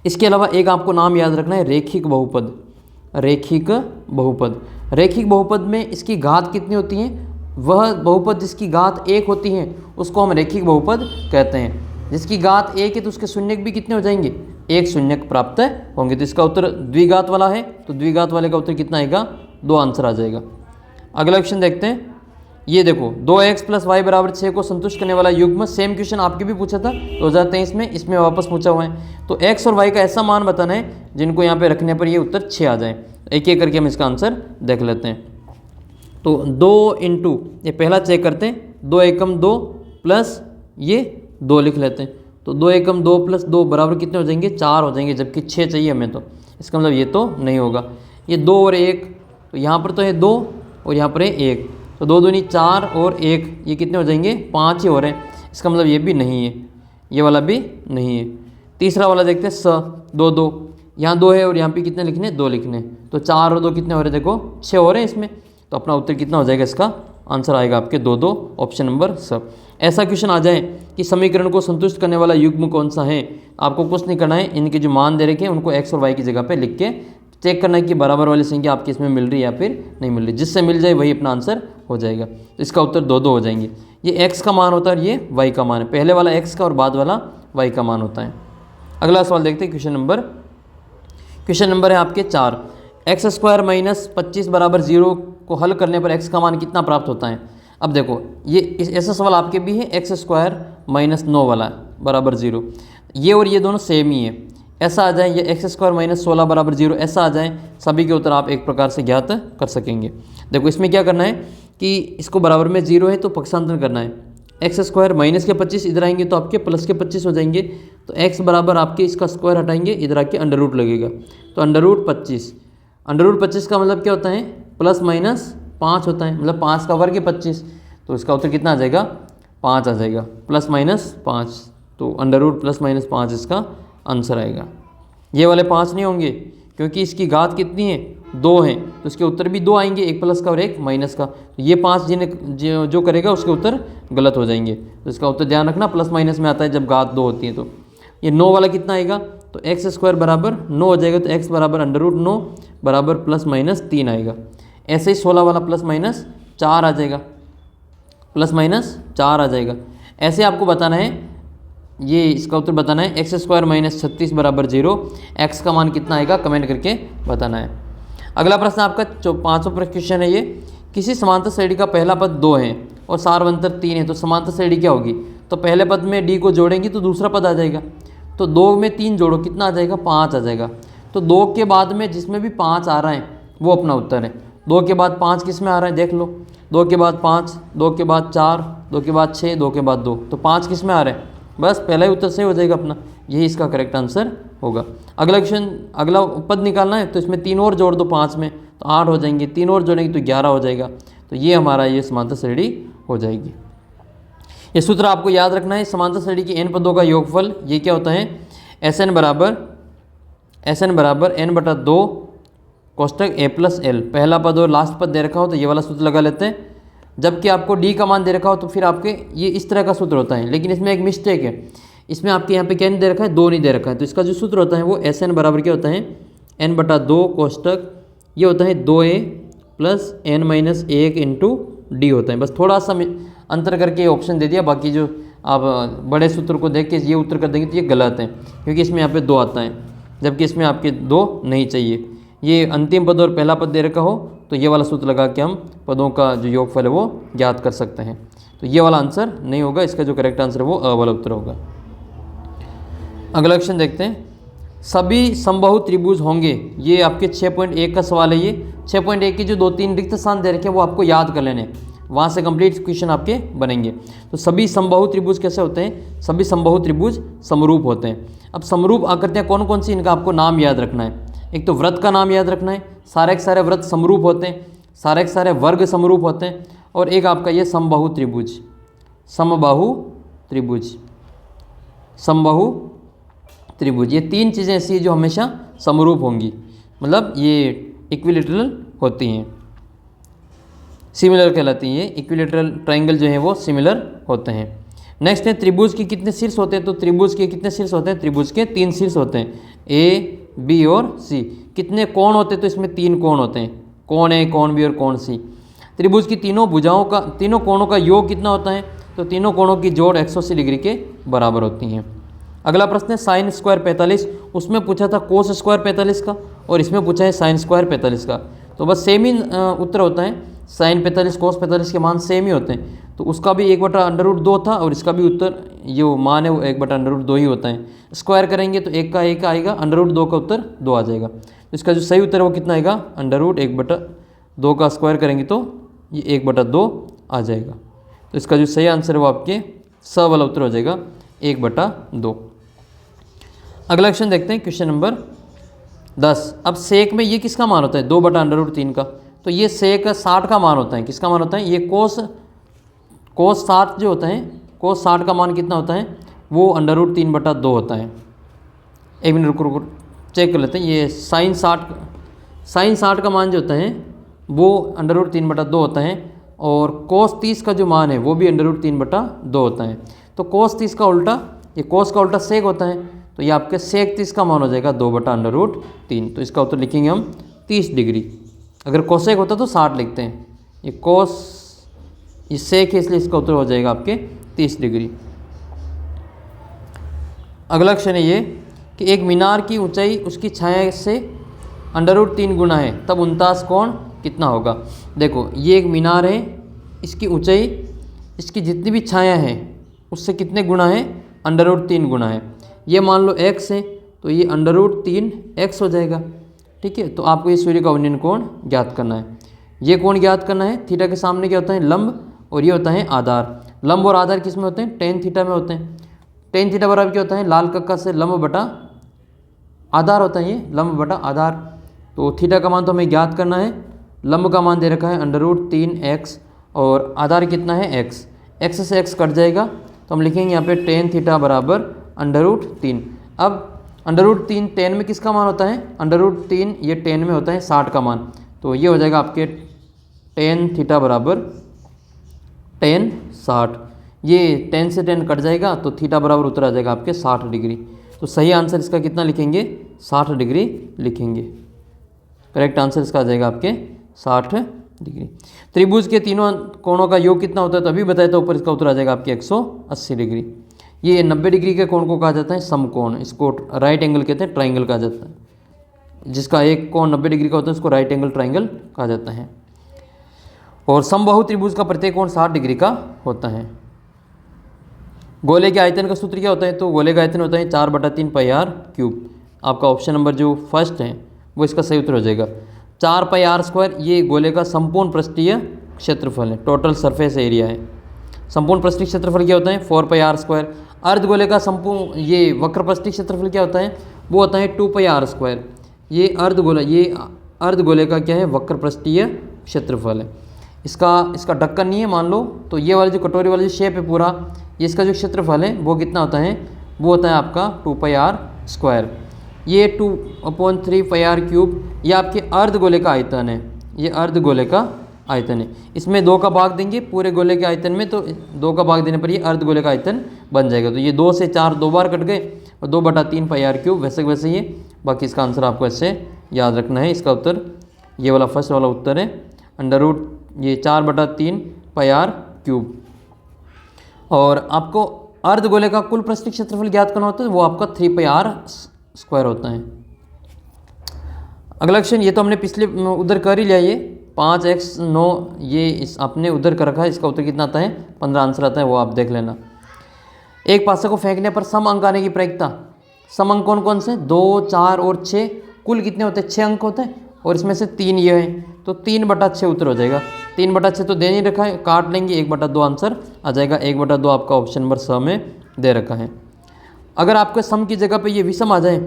इसके अलावा एक आपको नाम याद रखना है रेखिक बहुपद। रेखिक बहुपद। रेखिक बहुपद में इसकी घात कितनी होती है? वह बहुपद जिसकी घात 1 होती है उसको हम रेखिक बहुपद कहते हैं। जिसकी घात 1 है तो उसके शून्यक भी कितने हो जाएंगे? 1 शून्यक प्राप्त होंगे। तो इसका उत्तर द्विघात वाला है, तो द्विघात वाले का उत्तर कितना आएगा? 2 आंसर आ जाएगा। अगला क्वेश्चन देखते हैं। ये देखो 2x + y = 6 को संतुष्ट करने वाला युग्म। सेम क्वेश्चन आपके भी पूछा था 2023 में, इसमें वापस पूछा हुआ है। तो x और y का ऐसा मान बताना है जिनको यहाँ पे रखने पर ये उत्तर 6 आ जाए। एक एक करके हम इसका आंसर देख लेते हैं। तो 2 इंटू ये पहला चेक करते हैं, 2 एकम 2 प्लस ये 2 लिख लेते हैं। तो 2 एकम 2 + 2 बराबर कितने हो जाएंगे? 4 हो जाएंगे, जबकि 6 चाहिए हमें। तो इसका मतलब ये तो नहीं होगा। ये 2 और 1, तो यहाँ पर तो है 2 और यहाँ पर है 1, तो 2 दूनी 4 और 1, ये कितने हो जाएंगे? 5 ही हो रहे हैं। इसका मतलब ये भी नहीं है, ये वाला भी नहीं है। तीसरा वाला देखते हैं, स 2 2, यहाँ 2 है और यहाँ पे कितने लिखने? 2 लिखने। तो 4 और 2 कितने हो रहे हैं? देखो 6 हो रहे हैं इसमें। तो अपना उत्तर कितना हो जाएगा? इसका आंसर आएगा आपके 2 2, ऑप्शन नंबर स। ऐसा क्वेश्चन आ जाए कि समीकरण को संतुष्ट करने वाला युग्म कौन सा है, आपको कुछ नहीं करना है, इनके जो मान दे रखे हैं उनको x और y की जगह पे लिख के चेक करना है कि बराबर वाली संख्या आपकी इसमें मिल रही है या फिर नहीं मिल रही। जिससे मिल जाए वही अपना आंसर हो जाएगा। तो इसका उत्तर 2 2 हो जाएंगे। ये x का मान होता है और ये y का मान है। पहले वाला x का और बाद वाला y का मान होता है। अगला सवाल देखते हैं। क्वेश्चन नंबर है आपके 4। x² - 25 = 0 को हल करने पर x का मान कितना प्राप्त होता है? अब देखो ये ऐसा सवाल आपके भी है, x² - 9 वाला बराबर 0। ये और ये दोनों सेम ही है। ऐसा आ जाए, ये x² - 16 = 0, ऐसा आ जाए, सभी के उत्तर आप एक प्रकार से ज्ञात कर सकेंगे। देखो इसमें क्या करना है कि इसको बराबर में 0 है तो पक्षांतर करना है। x² माइनस के 25 इधर आएंगे तो आपके प्लस के 25 हो जाएंगे। तो x बराबर आपके इसका स्क्वायर हटाएंगे, इधर आके अंडर रूट लगेगा। तो √25, √25 का मतलब क्या होता है? ±5 होता है, मतलब 5 का वर्ग 25। तो इसका उत्तर कितना आ जाएगा? 5 आ जाएगा, ±5। तो √+-5 इसका आंसर आएगा। ये वाले 5 नहीं होंगे क्योंकि इसकी घात कितनी है? 2 है, तो इसके उत्तर भी 2 आएंगे, एक प्लस का और एक माइनस का। तो ये 5 जिन्हें जो करेगा उसके उत्तर गलत हो जाएंगे। तो इसका उत्तर ध्यान रखना, प्लस माइनस में आता है जब घात 2 होती है। तो ये 9 वाला कितना आएगा? तो x² बराबर 9 हो जाएगा, तो x बराबर √9 बराबर ±3 आएगा। ऐसे ही 16 वाला ±4 आ जाएगा, ±4 आ जाएगा। ऐसे आपको बताना है, ये इसका उत्तर बताना है। x² - 36 = 0, x का मान कितना आएगा कमेंट करके बताना है। अगला प्रश्न आपका 5वां क्वेश्चन है ये। किसी समांतर श्रेणी का पहला पद 2 है और सारवंतर 3 है, तो समांतर श्रेणी क्या होगी? तो पहले पद में d को जोड़ेंगे तो दूसरा पद आ जाएगा। तो 2 में 3 जोड़ो, कितना आ जाएगा? 5 आ जाएगा। तो 2 के बाद में जिसमें भी 5 आ रहा है वो अपना उत्तर है। 2 के बाद 5 किस में आ रहा है देख लो। 2 के बाद 5, 2 के बाद 4, 2 के बाद 6, 2 के बाद 2, तो 5 किस में आ रहा है? बस पहला ही उत्तर सही हो जाएगा अपना, यही इसका करेक्ट आंसर होगा। अगला क्वेश्चन, अगला पद निकालना है, तो इसमें 3 और जोड़ दो 5 में, तो 8 हो जाएंगे। 3 और जोड़ेंगे तो 11 हो जाएगा। तो ये हमारा ये समांतर श्रेणी हो जाएगी। ये सूत्र आपको याद रखना है। समांतर श्रेणी के n पदों का योगफल ये क्या होता है? SN बराबर n/2 कोष्टक a + l। पहला पद और लास्ट पद दे रखा हो तो ये वाला सूत्र लगा लेते हैं। जबकि आपको d का मान दे रखा हो तो फिर आपके ये इस तरह का सूत्र होता है। लेकिन इसमें एक मिस्टेक है, इसमें आपके यहाँ पे क्या नहीं दे रखा है? 2 नहीं दे रखा है। तो इसका जो सूत्र होता है वो SN बराबर क्या होता है? n/2 कोष्टक ये होता है 2a + n - 1 × d होता है। बस थोड़ा सा अंतर करके ऑप्शन दे दिया, बाकी जो आप बड़े सूत्र को देख के ये उत्तर कर देंगे तो ये गलत है, क्योंकि इसमें यहाँ पे 2 आता है जबकि इसमें आपके 2 नहीं चाहिए। ये अंतिम पद और पहला पद दे रखा हो तो ये वाला सूत्र लगा के हम पदों का जो योगफल है वो ज्ञात कर सकते हैं। तो ये वाला आंसर नहीं होगा, इसका जो करेक्ट आंसर है वो अ वाला उत्तर होगा। अगला क्वेश्चन देखते हैं। सभी समबाहु त्रिभुज होंगे, ये आपके 6.1 का सवाल है। ये 6.1 के जो 2-3 रिक्त स्थान दे रखे हैं वो आपको याद कर लेने, वहाँ से कंप्लीट क्वेश्चन आपके बनेंगे। तो सभी समबाहु त्रिभुज कैसे होते हैं? सभी समबाहु त्रिभुज समरूप होते हैं। अब समरूप आकृतियाँ कौन कौन सी, इनका आपको नाम याद रखना है। एक तो व्रत का नाम याद रखना है, सारे के सारे व्रत समरूप होते हैं, सारे के सारे वर्ग समरूप होते हैं। और एक आपका ये समबाहु त्रिभुज, समबाहु त्रिभुज, समबाहु त्रिभुज, ये 3 चीज़ें ऐसी जो हमेशा समरूप होंगी, मतलब ये इक्विलेटरल होती हैं, सिमिलर कहलाती हैं। ये इक्विलेटरल ट्रायंगल जो है वो सिमिलर होते हैं। नेक्स्ट है त्रिभुज के कितने शीर्ष होते हैं? तो त्रिभुज के कितने शीर्ष होते हैं? त्रिभुज के 3 शीर्ष होते हैं, A बी और सी। कितने कोण होते हैं? तो इसमें 3 कोण होते हैं, कोण ए, कोण बी और कोण सी। त्रिभुज की तीनों कोणों का योग कितना होता है? तो तीनों कोणों की जोड़ 180 डिग्री के बराबर होती हैं। अगला प्रश्न है साइन स्क्वायर 45। उसमें पूछा था कोस स्क्वायर 45 का और इसमें पूछा है साइन स्क्वायर 45 का। तो बस सेम ही उत्तर होता है, साइन 45 कोस 45 के मान सेम ही होते हैं। तो उसका भी 1/√2 था और इसका भी उत्तर जो मान है वो 1/√2 ही होता है। स्क्वायर करेंगे तो 1 का 1 आएगा, √2 का उत्तर 2 आ जाएगा। तो इसका जो सही उत्तर है वो कितना आएगा? √1/2 का स्क्वायर करेंगे तो ये 1/2 आ जाएगा। तो इसका जो सही आंसर है वो आपके स वाला उत्तर हो जाएगा 1/2। अगला क्वेश्चन देखते हैं, क्वेश्चन नंबर 10। अब सेक में ये किसका मान होता है? 2/√3 का। तो ये सेक 60 का मान होता है। किसका मान होता है? ये कोस 60 जो होता है, कोस 60 का मान कितना होता है? वो √3/2 होता है। एक मिनट रुको चेक कर लेते हैं। ये साइन 60 का मान जो होता है वो √3/2 होता है और कोस 30 का जो मान है वो भी √3/2 होता है। तो कोस 30 का उल्टा, ये कोस का उल्टा सेक होता है, तो ये आपके सेक 30 का मान हो जाएगा 2/√3। तो इसका उत्तर लिखेंगे हम 30 डिग्री। अगर कोसेक होता तो 60 लिखते हैं, ये सेक है इसलिए इसका उत्तर हो जाएगा आपके 30 डिग्री। अगला क्वेश्चन है ये कि एक मीनार की ऊंचाई उसकी छाया से √3 गुना है, तब 49 कोण कितना होगा? देखो ये एक मीनार है, इसकी ऊंचाई इसकी जितनी भी छाया है उससे कितने गुना है? √3 गुना है। ये मान लो x है तो ये √3x हो जाएगा। ठीक है, तो आपको ये सूर्य का अवनयन कोण ज्ञात करना है। ये कोण ज्ञात करना है। थीटा के सामने क्या होता है? लंब, और ये होता है आधार। लंब और आधार किस में होते हैं? टेन थीटा में होते हैं। टेन थीटा बराबर क्या होता है? लाल कक्का से लंब बटा आधार होता है, ये लंब बटा आधार। तो थीटा का मान तो हमें ज्ञात करना है। लंब का मान दे रखा है √3x और आधार कितना है? x। x से x कट जाएगा तो हम लिखेंगे यहाँ पे टेन थीटा बराबर √3। अब √3 टेन में किसका मान होता है? √3 ये टेन में होता है 60 का मान। तो ये हो जाएगा आपके टेन थीटा बराबर टेन 60। ये 10 से 10 कट जाएगा तो थीटा बराबर उत्तर आ जाएगा आपके 60 डिग्री। तो सही आंसर इसका कितना लिखेंगे? 60 डिग्री लिखेंगे। करेक्ट आंसर इसका आ जाएगा आपके 60 डिग्री। त्रिभुज के तीनों कोणों का योग कितना होता है? तो अभी बताया था ऊपर, इसका उत्तर आ जाएगा आपके 180 डिग्री। ये 90 डिग्री के कोण को कहा जाता है समकोण। इसको राइट एंगल कहते हैं, ट्राइंगल कहा जाता है। जिसका एक कोण 90 डिग्री का होता है उसको राइट एंगल ट्राइंगल कहा जाता है। और समबाहु त्रिभुज का प्रत्येक कोण 60 डिग्री का होता है। गोले के आयतन का सूत्र क्या होता है? तो गोले का आयतन होता है 4/3 πr³। आपका ऑप्शन नंबर जो फर्स्ट है वो इसका सही उत्तर हो जाएगा। 4 πr² ये गोले का संपूर्ण पृष्ठीय क्षेत्रफल है, टोटल सरफेस एरिया है। संपूर्ण पृष्ठीय क्षेत्रफल क्या होता है? 4 πr²। अर्धगोले का संपूर्ण ये वक्र पृष्ठीय क्षेत्रफल क्या होता है? वो होता है 2 πr²। ये अर्धगोले का क्या है? वक्र पृष्ठीय क्षेत्रफल है। इसका ढक्कन नहीं है मान लो, तो ये वाला जो कटोरी वाला जो शेप है पूरा, ये इसका जो क्षेत्रफल है वो कितना होता है? वो होता है आपका 2 πr²। ये 2/3 πr³ ये आपके अर्धगोले का आयतन है। ये अर्धगोले का आयतन है। इसमें 2 का भाग देंगे पूरे गोले के आयतन में, तो 2 का भाग देने पर ये अर्धगोले का आयतन बन जाएगा। तो ये 2 से 4 2 बार कट गए और 2/3 πr³ वैसे वैसे ये। बाकी इसका आंसर आपको ऐसे याद रखना है। इसका उत्तर ये वाला फर्स्ट वाला उत्तर है ये 4/3 πr³। और आपको अर्धगोले का कुल पृष्ठीय क्षेत्रफल ज्ञात करना होता है, वो आपका 3 πr² होता है। अगला क्वेश्चन, ये तो हमने पिछले उधर कर ही लिया, ये 5x 9 ये इस आपने उधर कर रखा है। इसका उत्तर कितना आता है? 15 आंसर आता है, वो आप देख लेना। एक पासे को फेंकने पर सम अंक आने की प्रायिकता। सम अंक कौन कौन से? 2 4 और 6। कुल कितने होते हैं? 6 अंक होते हैं और इसमें से 3 ये हैं, तो 3/6 उत्तर हो जाएगा। 3/6 तो दे नहीं रखा है, काट लेंगे, 1/2 आंसर आ जाएगा। 1/2 आपका ऑप्शन नंबर स में दे रखा है। अगर आपके सम की जगह पे ये विषम आ जाए,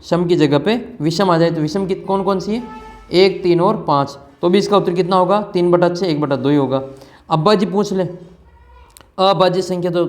सम की जगह पे विषम आ जाए, तो विषम की कौन कौन सी है? 1 3 और 5, तो भी इसका उत्तर कितना होगा? 3/6 1/2 ही होगा। अब्बा जी पूछ ले, अभाज्य संख्या तो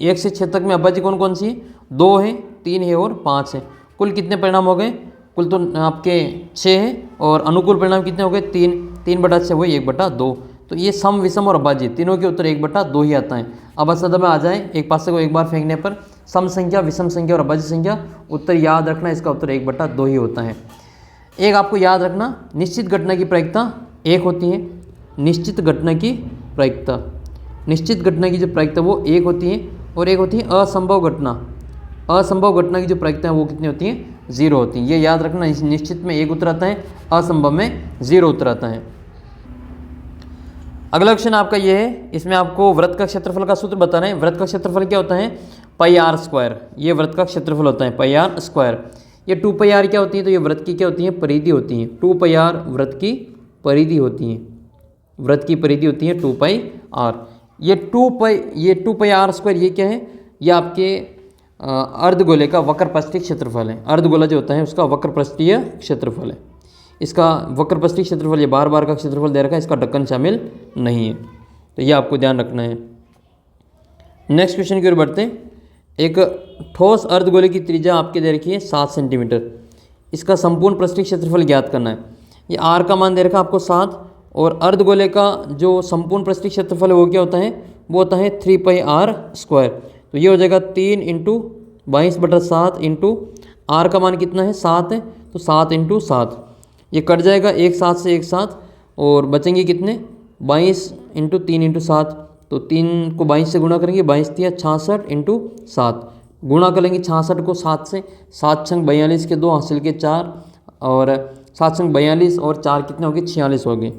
1 से 6 तक में अभाज्य कौन कौन सी है? 2 है, 3 है और 5 है। कुल कितने परिणाम हो गए? कुल तो आपके 6 है और अनुकूल परिणाम कितने हो गए? 3। 3/6 वही 1/2। तो ये सम विषम और अभाज्य तीनों के उत्तर 1/2 ही आता है। अब असद में आ जाए, एक पासे को एक बार फेंकने पर सम संख्या, विषम संख्या और अभाज्य संख्या। उत्तर याद रखना, इसका उत्तर 1/2 ही होता है। एक आपको याद रखना, निश्चित घटना की प्रायिकता 1 होती है। निश्चित घटना की प्रायिकता, निश्चित घटना की जो प्रायिकता वो 1 होती है, और एक होती है असंभव घटना। असंभव घटना की जो प्रायिकता है वो कितनी होती है? 0 होती है। ये याद रखना, निश्चित में 1 उत्तर आता है, असंभव में 0 उत्तर आता है। अगला क्वेश्चन आपका ये है, इसमें आपको वृत्त का क्षेत्रफल का सूत्र बताना है। वृत्त का क्षेत्रफल क्या होता है? πr²। ये वृत्त का क्षेत्रफल होता है πr²। ये 2πr क्या होती है? तो ये वृत्त की क्या होती है? परिधि होती है। 2πr वृत्त की परिधि होती है। वृत्त की परिधि होती है 2πr। ये 2πr² ये क्या है? ये आपके अर्धगोले का वक्रपृष्ठीय क्षेत्रफल है। अर्धगोला जो होता है उसका वक्रपृष्ठीय क्षेत्रफल है। इसका वक्रपृष्ठीय क्षेत्रफल, ये बार का क्षेत्रफल दे रखा है, इसका ढक्कन शामिल नहीं है, तो ये आपको ध्यान रखना है। नेक्स्ट क्वेश्चन की ओर बढ़ते हैं। एक ठोस अर्धगोले की त्रिज्या आपके दे रखी है 7 सेंटीमीटर। इसका संपूर्ण पृष्ठीय क्षेत्रफल ज्ञात करना है। ये r का मान दे रखा है आपको 7, और अर्धगोले का जो संपूर्ण पृष्ठीय क्षेत्रफल है वो क्या होता है? वो होता है 3πr²। तो ये हो जाएगा 3 × 22/7 इंटू r का मान कितना है? 7 है, तो 7 × 7। ये कट जाएगा, एक 7 से एक 7, और बचेंगे कितने? 22 × 3 × 7। तो 3 को 22 से गुणा करेंगे, 22 × 66 × 7। गुणा करेंगे 66 को 7 से, 7 छंग 42 के 2 हासिल के 4, और 7 छंग 42 और 4 कितने हो गए? 46 हो गए।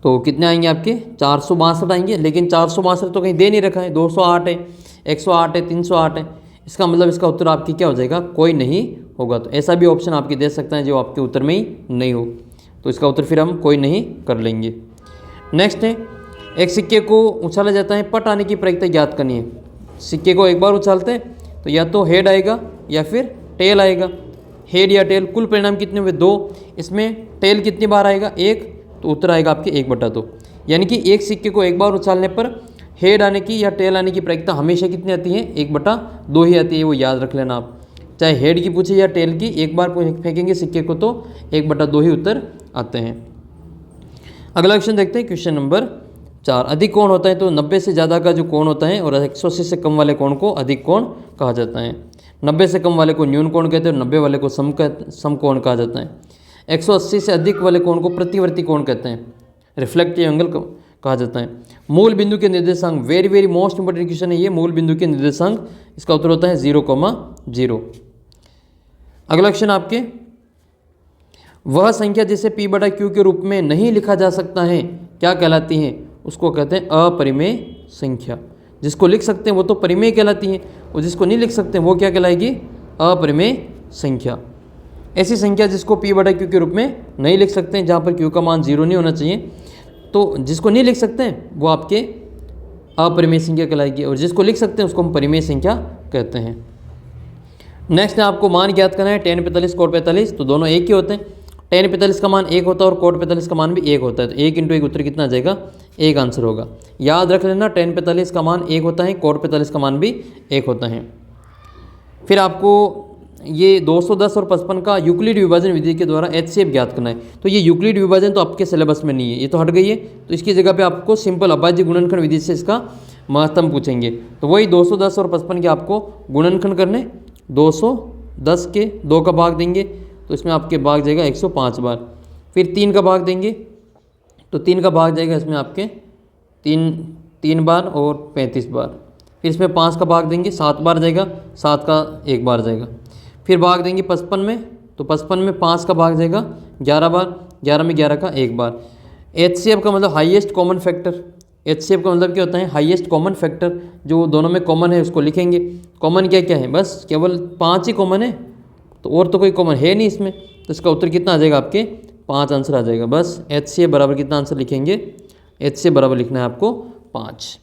तो कितने आएंगे आपके? 462 आएंगे। लेकिन 462 तो कहीं दे नहीं रखा है, 208 है, 108 है, 308 है। इसका मतलब इसका उत्तर आपकी क्या हो जाएगा? कोई नहीं होगा। तो ऐसा भी ऑप्शन आपके दे सकते हैं जो आपके उत्तर में ही नहीं हो, तो इसका उत्तर फिर हम कोई नहीं कर लेंगे। नेक्स्ट है, एक सिक्के को उछाला जाता है, पट आने की प्रायिकता ज्ञात करनी है। सिक्के को एक बार उछालते हैं तो या तो हेड आएगा या फिर टेल आएगा। हेड या टेल, कुल परिणाम कितने हुए? 2। इसमें टेल कितनी बार आएगा? 1, तो उत्तर आएगा आपके 1/2। यानी कि एक सिक्के को एक बार उछालने पर हेड आने की या टेल आने की प्रायिकता हमेशा कितनी आती है? 1/2 ही आती है। वो याद रख लेना आप, चाहे हेड की पूछे या टेल की, एक बार फेंकेंगे सिक्के को तो 1/2 ही उत्तर आते हैं। अगला क्वेश्चन देखते हैं, क्वेश्चन नंबर 4। अधिक कोण होता है तो 90 से ज़्यादा का जो कोण होता है और 180 से कम वाले कोण को अधिक कोण कहा जाता है। 90 से कम वाले को न्यून कोण कहते हैं और 90 वाले को सम कोण कहा जाता है। 180 से अधिक वाले कोण को प्रतिवर्ती कोण कहते हैं, रिफ्लेक्टिव एंगल कहा जाता है। मूल बिंदु के निर्देशांक, वेरी मोस्ट इंपोर्टेंट क्वेश्चन है ये, मूल बिंदु के निर्देशांक। इसका उत्तर होता है 0,0। अगला क्वेश्चन आपके, वह संख्या जिसे p/q के रूप में नहीं लिखा जा सकता है क्या कहलाती है? उसको कहते हैं अपरिमेय संख्या। जिसको लिख सकते हैं वो तो परिमेय कहलाती है, और जिसको नहीं लिख सकते वो क्या कहलाएगी? अपरिमेय संख्या। ऐसी संख्या जिसको p/q के रूप में नहीं लिख सकते हैं, जहाँ पर q का मान 0 नहीं होना चाहिए, तो जिसको नहीं लिख सकते हैं वो आपके अपरिमेय संख्या कहलाएगी, और जिसको लिख सकते हैं उसको हम परिमेय संख्या कहते हैं। नेक्स्ट है, आपको मान ज्ञात करना है tan 45 cot 45, तो दोनों एक ही होते हैं। tan 45 का मान 1 होता है और cot 45 का मान भी 1 होता है, तो 1 × 1 उत्तर कितना आ जाएगा? 1 आंसर होगा। याद रख लेना, tan 45 का मान 1 होता है, cot 45 का मान भी 1 होता है। फिर आपको ये 210 और 55 का यूक्लिड विभाजन विधि के द्वारा HCF ज्ञात करना है। तो ये यूक्लिड विभाजन तो आपके सिलेबस में नहीं है, ये तो हट गई है, तो इसकी जगह पे आपको सिंपल अभाज्य गुणनखंड विधि से इसका महत्तम पूछेंगे। तो वही 210 और 55 के आपको गुणनखंड करने, 210 के 2 का भाग देंगे तो इसमें आपके भाग जाएगा 105 बार। फिर 3 का भाग देंगे तो 3 का भाग जाएगा इसमें आपके 3 बार और 35 बार। फिर इसमें 5 का भाग देंगे, 7 बार जाएगा, 7 का 1 बार जाएगा। फिर भाग देंगे 55 में, तो 55 में 5 का भाग जाएगा 11 बार, 11 में 11 का 1 बार। HCF का मतलब हाईएस्ट कॉमन फैक्टर। HCF का मतलब क्या होता है? Highest common factor. जो दोनों में कॉमन है उसको लिखेंगे। कॉमन क्या क्या है? बस केवल 5 ही कॉमन है, तो और तो कोई कॉमन है नहीं इसमें, तो इसका उत्तर कितना आ जाएगा? आपके 5 आंसर आ जाएगा। बस HCF बराबर कितना आंसर लिखेंगे? HCF बराबर लिखना है आपको 5।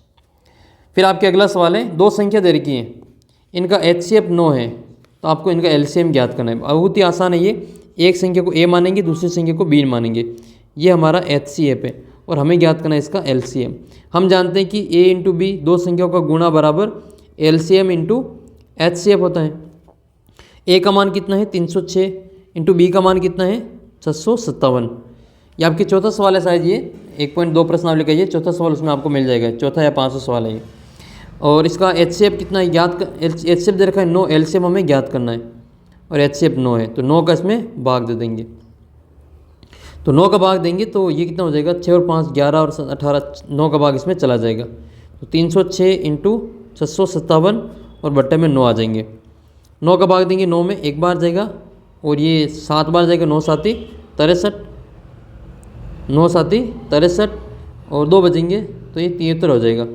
फिर आपके अगला सवाल है, 2 संख्या दे रखी है, इनका HCF 9 है, तो आपको इनका LCM ज्ञात करना है। बहुत ही आसान है ये। एक संख्या को A मानेंगे, दूसरी संख्या को B मानेंगे। ये हमारा HCF है और हमें ज्ञात करना है इसका LCM। हम जानते हैं कि A × B 2 संख्याओं का गुणा बराबर LCM × HCF होता है। A का मान कितना है? 306 × B का मान कितना है? 657। ये आपके चौथा सवाल है शायद, ये 1.2 प्रश्न आप लिखाइए, चौथा सवाल उसमें आपको मिल जाएगा, चौथा या 5वां सवाल है ये। और इसका HCF कितना है ज्ञात HCF दे रखा है 9, LCM हमें ज्ञात करना है और HCF 9 है, तो 9 का इसमें भाग दे देंगे। तो 9 का भाग देंगे तो ये कितना हो जाएगा, 6 और 5 11 और 18, 9 का भाग इसमें चला जाएगा। तो 306 इंटू 657 और बट्टे में 9 आ जाएंगे। 9 का भाग देंगे 9 में एक बार जाएगा और ये 7 बार जाएगा, 9 साती 63, 9 साती 63 और 2 बचेंगे तो ये 73 हो जाएगा।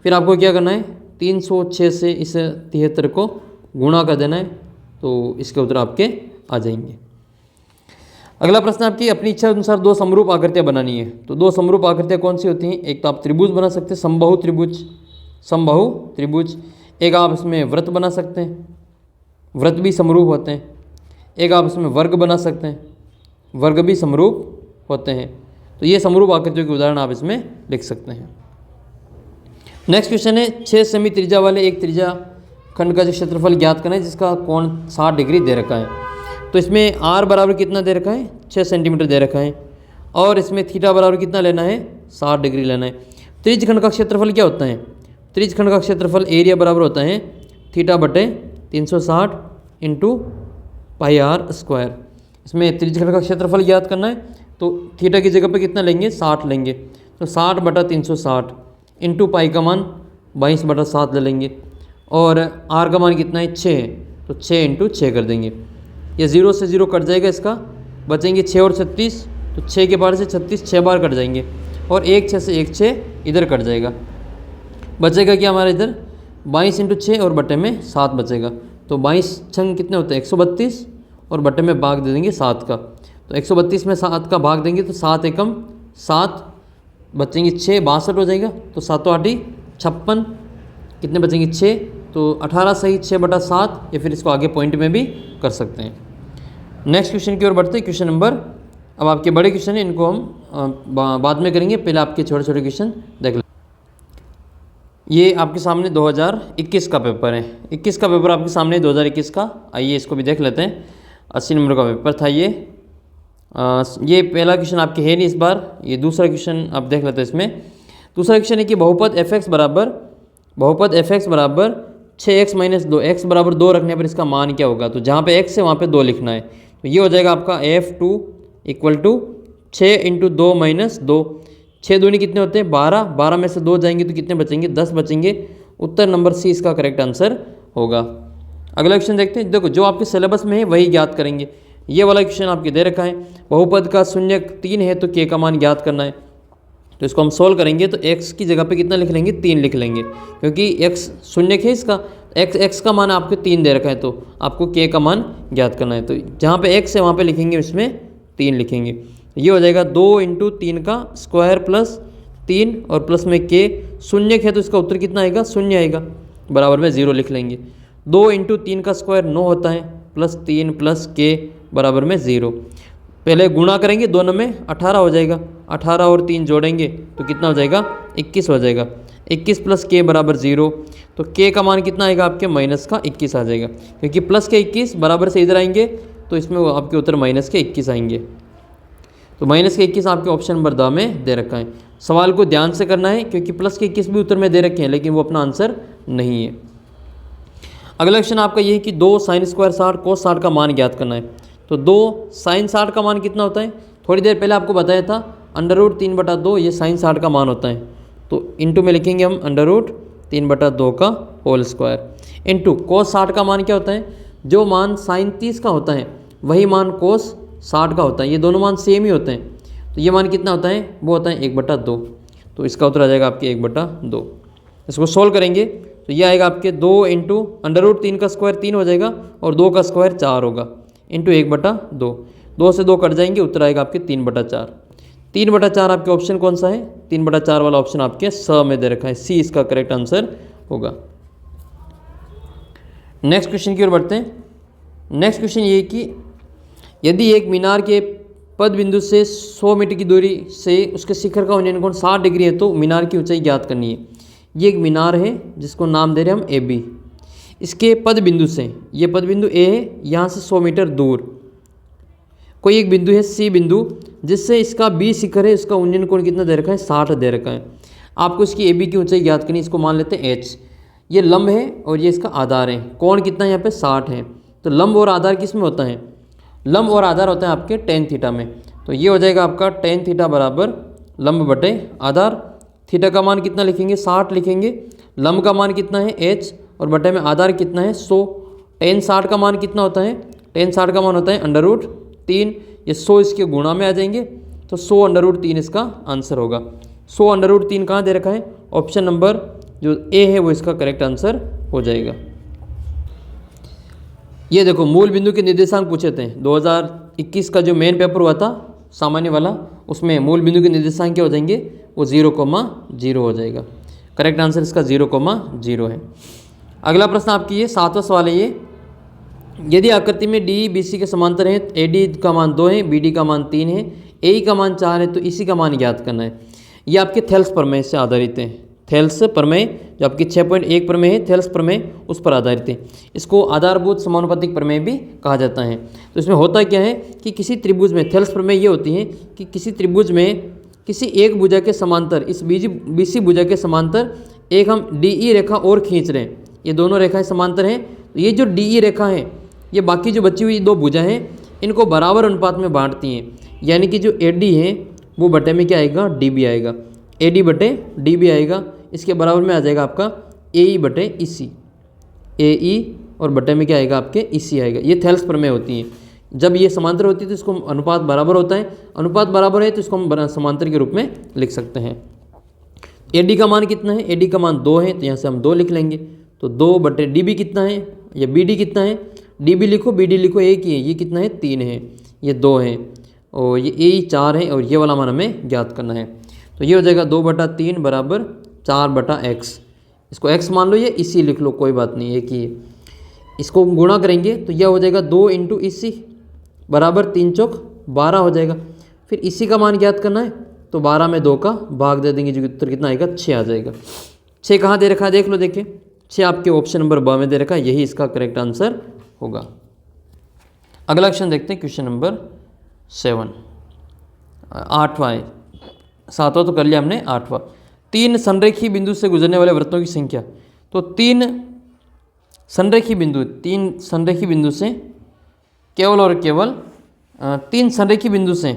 फिर आपको क्या करना है, 306 से इस 73 को गुणा कर देना है, तो इसके उत्तर आपके आ जाएंगे। अगला प्रश्न आपकी अपनी इच्छा अनुसार 2 समरूप आकृतियाँ बनानी है। तो 2 समरूप आकृतियाँ कौन सी होती हैं, एक तो आप त्रिभुज बना सकते हैं, समबाहु त्रिभुज। एक आप इसमें वृत्त बना सकते हैं, वृत्त भी समरूप होते हैं। एक आप इसमें वर्ग बना सकते हैं, वर्ग भी समरूप होते हैं। तो ये समरूप आकृतियों के उदाहरण आप इसमें लिख सकते हैं। नेक्स्ट क्वेश्चन है 6 सेमी त्रिज्या वाले एक त्रिज्या खंड का जो क्षेत्रफल ज्ञात करना है जिसका कोण 60 डिग्री दे रखा है। तो इसमें r बराबर कितना दे रखा है, 6 सेंटीमीटर दे रखा है और इसमें थीटा बराबर कितना लेना है, 60 डिग्री लेना है। त्रिज्य खंड का क्षेत्रफल क्या होता है, त्रिज्य खंड का क्षेत्रफल एरिया बराबर होता है थीटा बटे 360 इंटू पाई r स्क्वायर। इसमें त्रिज्य खंड का क्षेत्रफल ज्ञात करना है तो थीटा की जगह पे कितना लेंगे, 60 लेंगे। तो 60 बटा 360 इंटू पाई का मान 22 बटा 7 ले लेंगे और r का मान कितना है, 6 है, तो 6 इंटू 6 कर देंगे। ये 0 से 0 कट जाएगा, इसका बचेंगे 6 और 36, तो 6 के बार से 36 6 बार कट जाएंगे और 1 6 से 1 6 इधर कट जाएगा। बचेगा क्या हमारा इधर 22 इंटू 6 और बटे में 7 बचेगा। तो 22 छंग कितने होते हैं, 132 और बटे में भाग दे देंगे 7 का। तो 132 में 7 का भाग देंगे तो 7 एकम 7, बचेंगे 6 62 हो जाएगा। तो 7 8 56, कितने बचेंगे 6, तो 18 सही 6 बटा 7, या फिर इसको आगे पॉइंट में भी कर सकते हैं। नेक्स्ट क्वेश्चन की ओर बढ़ते हैं। क्वेश्चन नंबर, अब आपके बड़े क्वेश्चन है, इनको हम बाद में करेंगे, पहले आपके छोटे छोटे क्वेश्चन देख लें। ये आपके सामने 2021 का पेपर है, 21 का पेपर आपके सामने 2021 का। आइए इसको भी देख लेते हैं। 80 नंबर का पेपर था ये पहला क्वेश्चन आपके है नहीं इस बार, ये दूसरा क्वेश्चन आप देख लेते हैं। इसमें दूसरा क्वेश्चन है कि बहुपद f(x) बराबर 6x - 2, x बराबर 2 रखने पर इसका मान क्या होगा। तो जहाँ पे x है वहाँ पे 2 लिखना है, तो ये हो जाएगा आपका f2 = 6 इंटू 2 - 2। 6 दूनी कितने होते हैं, 12, 12 में से 2 जाएंगे तो कितने बचेंगे, 10 बचेंगे। उत्तर नंबर सी इसका करेक्ट आंसर होगा। अगला क्वेश्चन देखते हैं। देखो जो आपके सिलेबस में है वही ज्ञात करेंगे। ये वाला क्वेश्चन आपके दे रखा है, बहुपद का शून्यक 3 है तो k का मान ज्ञात करना है। तो इसको हम सोल्व करेंगे तो x की जगह पे कितना लिख लेंगे, 3 लिख लेंगे, क्योंकि x शून्यक है, इसका x का मान आपको 3 दे रखा है तो आपको k का मान ज्ञात करना है। तो जहाँ पे x है वहाँ पे लिखेंगे, इसमें 3 लिखेंगे। ये हो जाएगा 2 इंटू 3 का स्क्वायर प्लस 3 और प्लस में k। शून्यक है तो इसका उत्तर कितना आएगा, 0 आएगा, बराबर में 0 लिख लेंगे। 2 इंटू 3 का स्क्वायर 9 होता है, प्लस 3 प्लस k बराबर में 0। पहले गुणा करेंगे, दोनों में 18 हो जाएगा, 18 और 3 जोड़ेंगे तो कितना हो जाएगा, 21 हो जाएगा। 21 प्लस k बराबर 0, तो k का मान कितना आएगा आपके, माइनस का 21 आ जाएगा, क्योंकि प्लस के 21 बराबर से इधर आएंगे तो इसमें वो आपके उत्तर माइनस के 21 आएंगे। तो माइनस के 21 आपके ऑप्शन नंबर 2 में दे रखा है। सवाल को ध्यान से करना है क्योंकि प्लस के 21 भी उत्तर में दे रखे हैं, लेकिन वो अपना आंसर नहीं है। अगला क्वेश्चन आपका ये है कि 2 sin² 60 cos 60 का मान ज्ञात करना है। तो 2 sin 60 का मान कितना होता है, थोड़ी देर पहले आपको बताया था, √3/2 ये sin 60 का मान होता है। तो इंटू में लिखेंगे हम √3/2 का होल स्क्वायर इंटू cos 60 का मान क्या होता है, जो मान sin 30 का होता है वही मान cos 60 का होता है। ये दोनों मान सेम ही होते हैं, तो ये मान कितना होता है, वो होता है 1/2। तो इसका उत्तर आ जाएगा आपके 1/2। इसको सोल्व करेंगे तो ये आएगा आपके 2 इंटू √3 का स्क्वायर 3 हो जाएगा और 2 का स्क्वायर 4 होगा, इंटू 1/2। 2 से 2 कट जाएंगे, उत्तर आएगा आपके 3/4। 3/4 आपके ऑप्शन कौन सा है, 3/4 वाला ऑप्शन आपके स में दे रखा है, सी इसका करेक्ट आंसर होगा। नेक्स्ट क्वेश्चन की ओर बढ़ते हैं। नेक्स्ट क्वेश्चन ये कि यदि एक मीनार के पद बिंदु से 100 मीटर की दूरी से उसके शिखर का उन्नयन कोण 60 डिग्री है तो मीनार की ऊंचाई ज्ञात करनी है। ये एक मीनार है जिसको नाम दे रहे हैं हम AB। इसके पद बिंदु से, ये पद बिंदु A है, यहाँ से 100 मीटर दूर कोई एक बिंदु है C बिंदु, जिससे इसका B शिखर है, उसका उन्नयन कोण कितना दे रखा है, 60 दे रखा है। आपको इसकी AB की ऊंचाई ज्ञात करनी है, इसको मान लेते हैं H। ये लंब है और ये इसका आधार है। कोण कितना है यहाँ पे 60 है। तो लंब और आधार किस में होता है? लंब और आधार होता है आपके tan थीटा में। तो ये हो जाएगा आपका tan थीटा बराबर लंब बटे आधार। थीटा का मान कितना लिखेंगे? 60 लिखेंगे। लंब का मान कितना है? h और बटे में आधार कितना है? 100। tan 60 का मान कितना होता है? tan 60 का मान होता है √3। ये 100 इसके गुणा में आ जाएंगे तो 100 √3 इसका आंसर होगा। 100 √3 कहाँ दे रखा है? ऑप्शन नंबर जो ए है वो इसका करेक्ट आंसर हो जाएगा। ये देखो मूल बिंदु के निर्देशांक पूछे थे 2021 का जो मेन पेपर हुआ था सामान्य वाला, उसमें मूल बिंदु के निर्देशांक क्या हो जाएंगे? वो 0,0 हो जाएगा। करेक्ट आंसर इसका 0,0 है। अगला प्रश्न आपकी ये 7वां सवाल है ये, यदि आकृति में डी बी सी के समांतर है, ए डी का मान 2 है, बी डी का मान 3 है, ए ई का मान 4 है, तो इसी का मान ज्ञात करना है। ये आपके थेल्स प्रमेय से आधारित है। थेल्स प्रमेय जो आपकी 6.1 प्रमेय है, थेल्स प्रमेय उस पर आधारित है। इसको आधारभूत समानुपातिक प्रमेय भी कहा जाता है। तो इसमें होता क्या है कि किसी त्रिभुज में, थेल्स प्रमेय ये होती है कि किसी त्रिभुज में किसी एक भुजा के समांतर, इस बी सी भुजा के समांतर एक हम डी ई रेखा और खींच रहे हैं। ये दोनों रेखाएं समांतर हैं। तो ये जो डी ई रेखा है ये बाकी जो बची हुई 2 भुजा हैं इनको बराबर अनुपात में बांटती हैं। यानी कि जो ए डी है वो बटे में क्या आएगा? डी बी आएगा। ए डी बटे डी बी आएगा। इसके बराबर में आ जाएगा आपका ए ई बटे ई सी। ए ई और बटे में क्या आएगा? आपके ई सी आएगा। ये थेल्स प्रमेय होती हैं। जब ये समांतर होती है तो इसको अनुपात बराबर होता है। अनुपात बराबर है तो इसको हम समांतर के रूप में लिख सकते हैं। ए डी का मान कितना है? ए डी का मान 2 है तो यहाँ से हम 2 लिख लेंगे। तो 2 बटे डी बी कितना है या बी डी कितना है? डी बी लिखो, बी डी लिखो, एक ही है। ये कितना है? 3 है, ये 2 है और ये ए 4 है और ये वाला मान हमें ज्ञात करना है। तो ये हो जाएगा 2/3 बराबर 4/x। इसको x मान लो, ये इसी लिख लो, कोई बात नहीं, एक ही है। इसको गुणा करेंगे तो यह हो जाएगा 2 × इसी बराबर 3 चौक 12 हो जाएगा। फिर इसी का मान ज्ञात करना है तो 12 में 2 का भाग दे देंगे, जो उत्तर कितना आएगा? 6 आ जाएगा। 6 कहाँ दे रखा है? देख लो, देखिए 6 आपके ऑप्शन नंबर ब में दे रखा है। यही इसका करेक्ट आंसर होगा। अगला क्वेश्चन देखते हैं, क्वेश्चन नंबर 7, 8वां है। 7वां तो कर लिया हमने, 8वां। 3 संरेखी बिंदु से गुजरने वाले वृत्तों की संख्या। तो 3 संरेखी बिंदु से केवल और केवल 3 संरेखी बिंदु से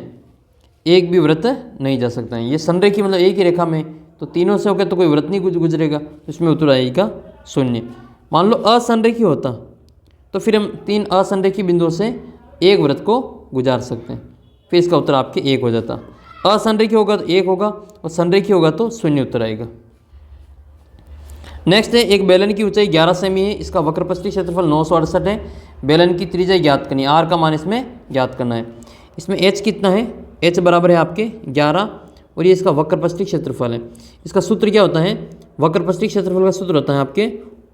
एक भी वृत्त नहीं जा सकता है। ये संरेखी मतलब एक ही रेखा में, तो तीनों से होकर तो कोई वृत्त नहीं गुजरेगा, तो इसमें उत्तर आएगा 0। मान लो असंरेखी होता तो फिर हम 3 असंरेखी बिंदुओं से एक वृत्त को गुजार सकते हैं, फिर इसका उत्तर आपके 1 हो जाता। असंरेखी होगा तो 1 होगा और संरेखी होगा तो 0 उत्तर आएगा। नेक्स्ट है, एक बेलन की ऊंचाई 11 सेमी है, इसका वक्रपृष्ठीय क्षेत्रफल 968 है। बेलन की त्रिज्या ज्ञात करनी है, आर का मान इसमें ज्ञात करना है। इसमें एच कितना है? एच बराबर है आपके 11 और ये इसका वक्रपृष्ठीय क्षेत्रफल है। इसका सूत्र क्या होता है? वक्रपृष्ठीय क्षेत्रफल का सूत्र होता है आपके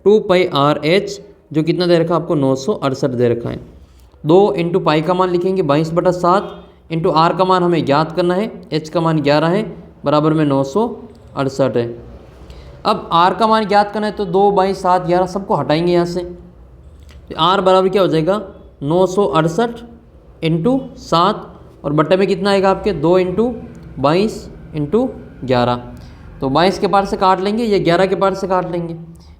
2πr/h, जो कितना दे रखा है आपको? 968 दे रखा है। 2 × पाई का मान लिखेंगे 22/7 इंटू आर का मान हमें ज्ञात करना है। एच का मान 11 है, बराबर में 968 है। अब आर का मान ज्ञात करना है तो 2/7 11 सबको हटाएंगे यहाँ से, तो आर बराबर क्या हो जाएगा? 968 × 7 और बट्टे में कितना आएगा आपके? 2 × 22 × 11। तो 22 के पार से काट लेंगे, ये 11 के पार से काट लेंगे।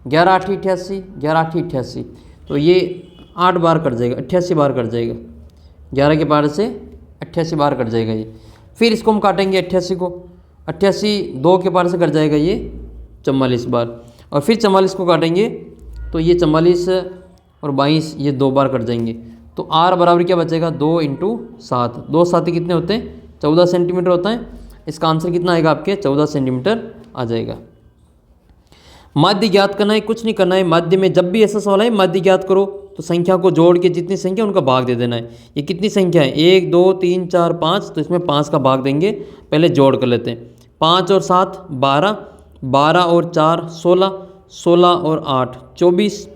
11 × 8 = 88, 11 × 8 = 88, तो ये 8 बार कट जाएगा, 88 बार कट जाएगा। 11 के पार से 88 बार कट जाएगा ये। फिर इसको हम काटेंगे 88 को, 88 2 के पार से कट जाएगा ये 44 बार, और फिर 44 को काटेंगे तो ये 44 और 22 ये 2 बार कट जाएंगे। तो आर बराबर क्या बचेगा? 2 × 7, 2 7 कितने होते हैं? 14 सेंटीमीटर होता है। इसका आंसर कितना आएगा आपके? 14 सेंटीमीटर आ जाएगा। माध्य ज्ञात करना है, कुछ नहीं करना है। माध्य में जब भी ऐसा सवाल है माध्य ज्ञात करो तो संख्या को जोड़ के जितनी संख्या उनका भाग दे देना है। ये कितनी संख्या है? 1 2 3 4 5, तो इसमें 5 का भाग देंगे। पहले जोड़ कर लेते हैं। 5 और 7 12, 12 और 4 16, 16 और 8 24,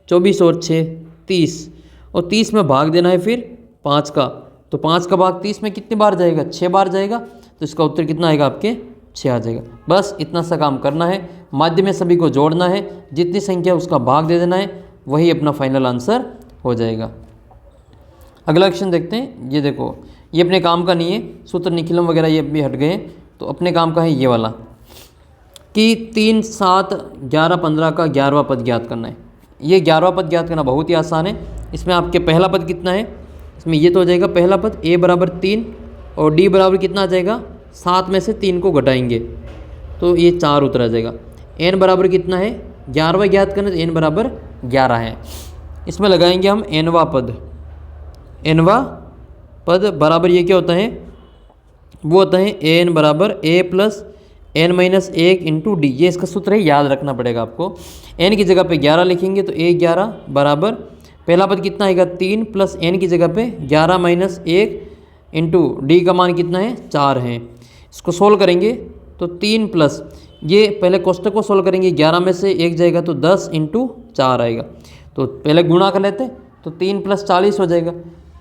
24 और 6 30, और 30 में भाग देना है फिर 5 का। तो 5 का भाग 30 में कितनी बार जाएगा? 6 बार जाएगा। तो इसका उत्तर कितना आएगा आपके? 6 आ जाएगा। बस इतना सा काम करना है, माध्य में सभी को जोड़ना है, जितनी संख्या उसका भाग दे देना है, वही अपना फाइनल आंसर हो जाएगा। अगला क्वेश्चन देखते हैं। ये देखो, ये अपने काम का नहीं है, सूत्र निखिलम वगैरह ये भी हट गए, तो अपने काम का है ये वाला। कि 3, 7, 11, 15 का 11वां पद ज्ञात करना है। ये 11वां पद ज्ञात करना बहुत ही आसान है। इसमें आपके पहला पद कितना है, इसमें ये तो हो जाएगा पहला पद a बराबर 3 और d बराबर कितना आ जाएगा, 7 में से 3 को घटाएंगे तो ये 4 उत्तर आ जाएगा। n बराबर कितना है, 11वां ज्ञात करना तो n बराबर 11 है। इसमें लगाएंगे हम nवां पद बराबर ये क्या होता है, वो होता है an बराबर a plus n minus 1 into D. ये इसका सूत्र है, याद रखना पड़ेगा आपको। n की जगह पे 11 लिखेंगे तो a 11 बराबर पहला पद कितना आएगा 3 प्लस n की जगह पे 11 माइनस 1 इंटू डी का मान कितना है 4 है। इसको सोल्व करेंगे तो 3 प्लस ये पहले कोष्टक को सोल्व करेंगे, 11 में से 1 जाएगा तो 10 इंटू 4 आएगा। तो पहले गुणा कर लेते हैं तो 3 प्लस 40 हो जाएगा।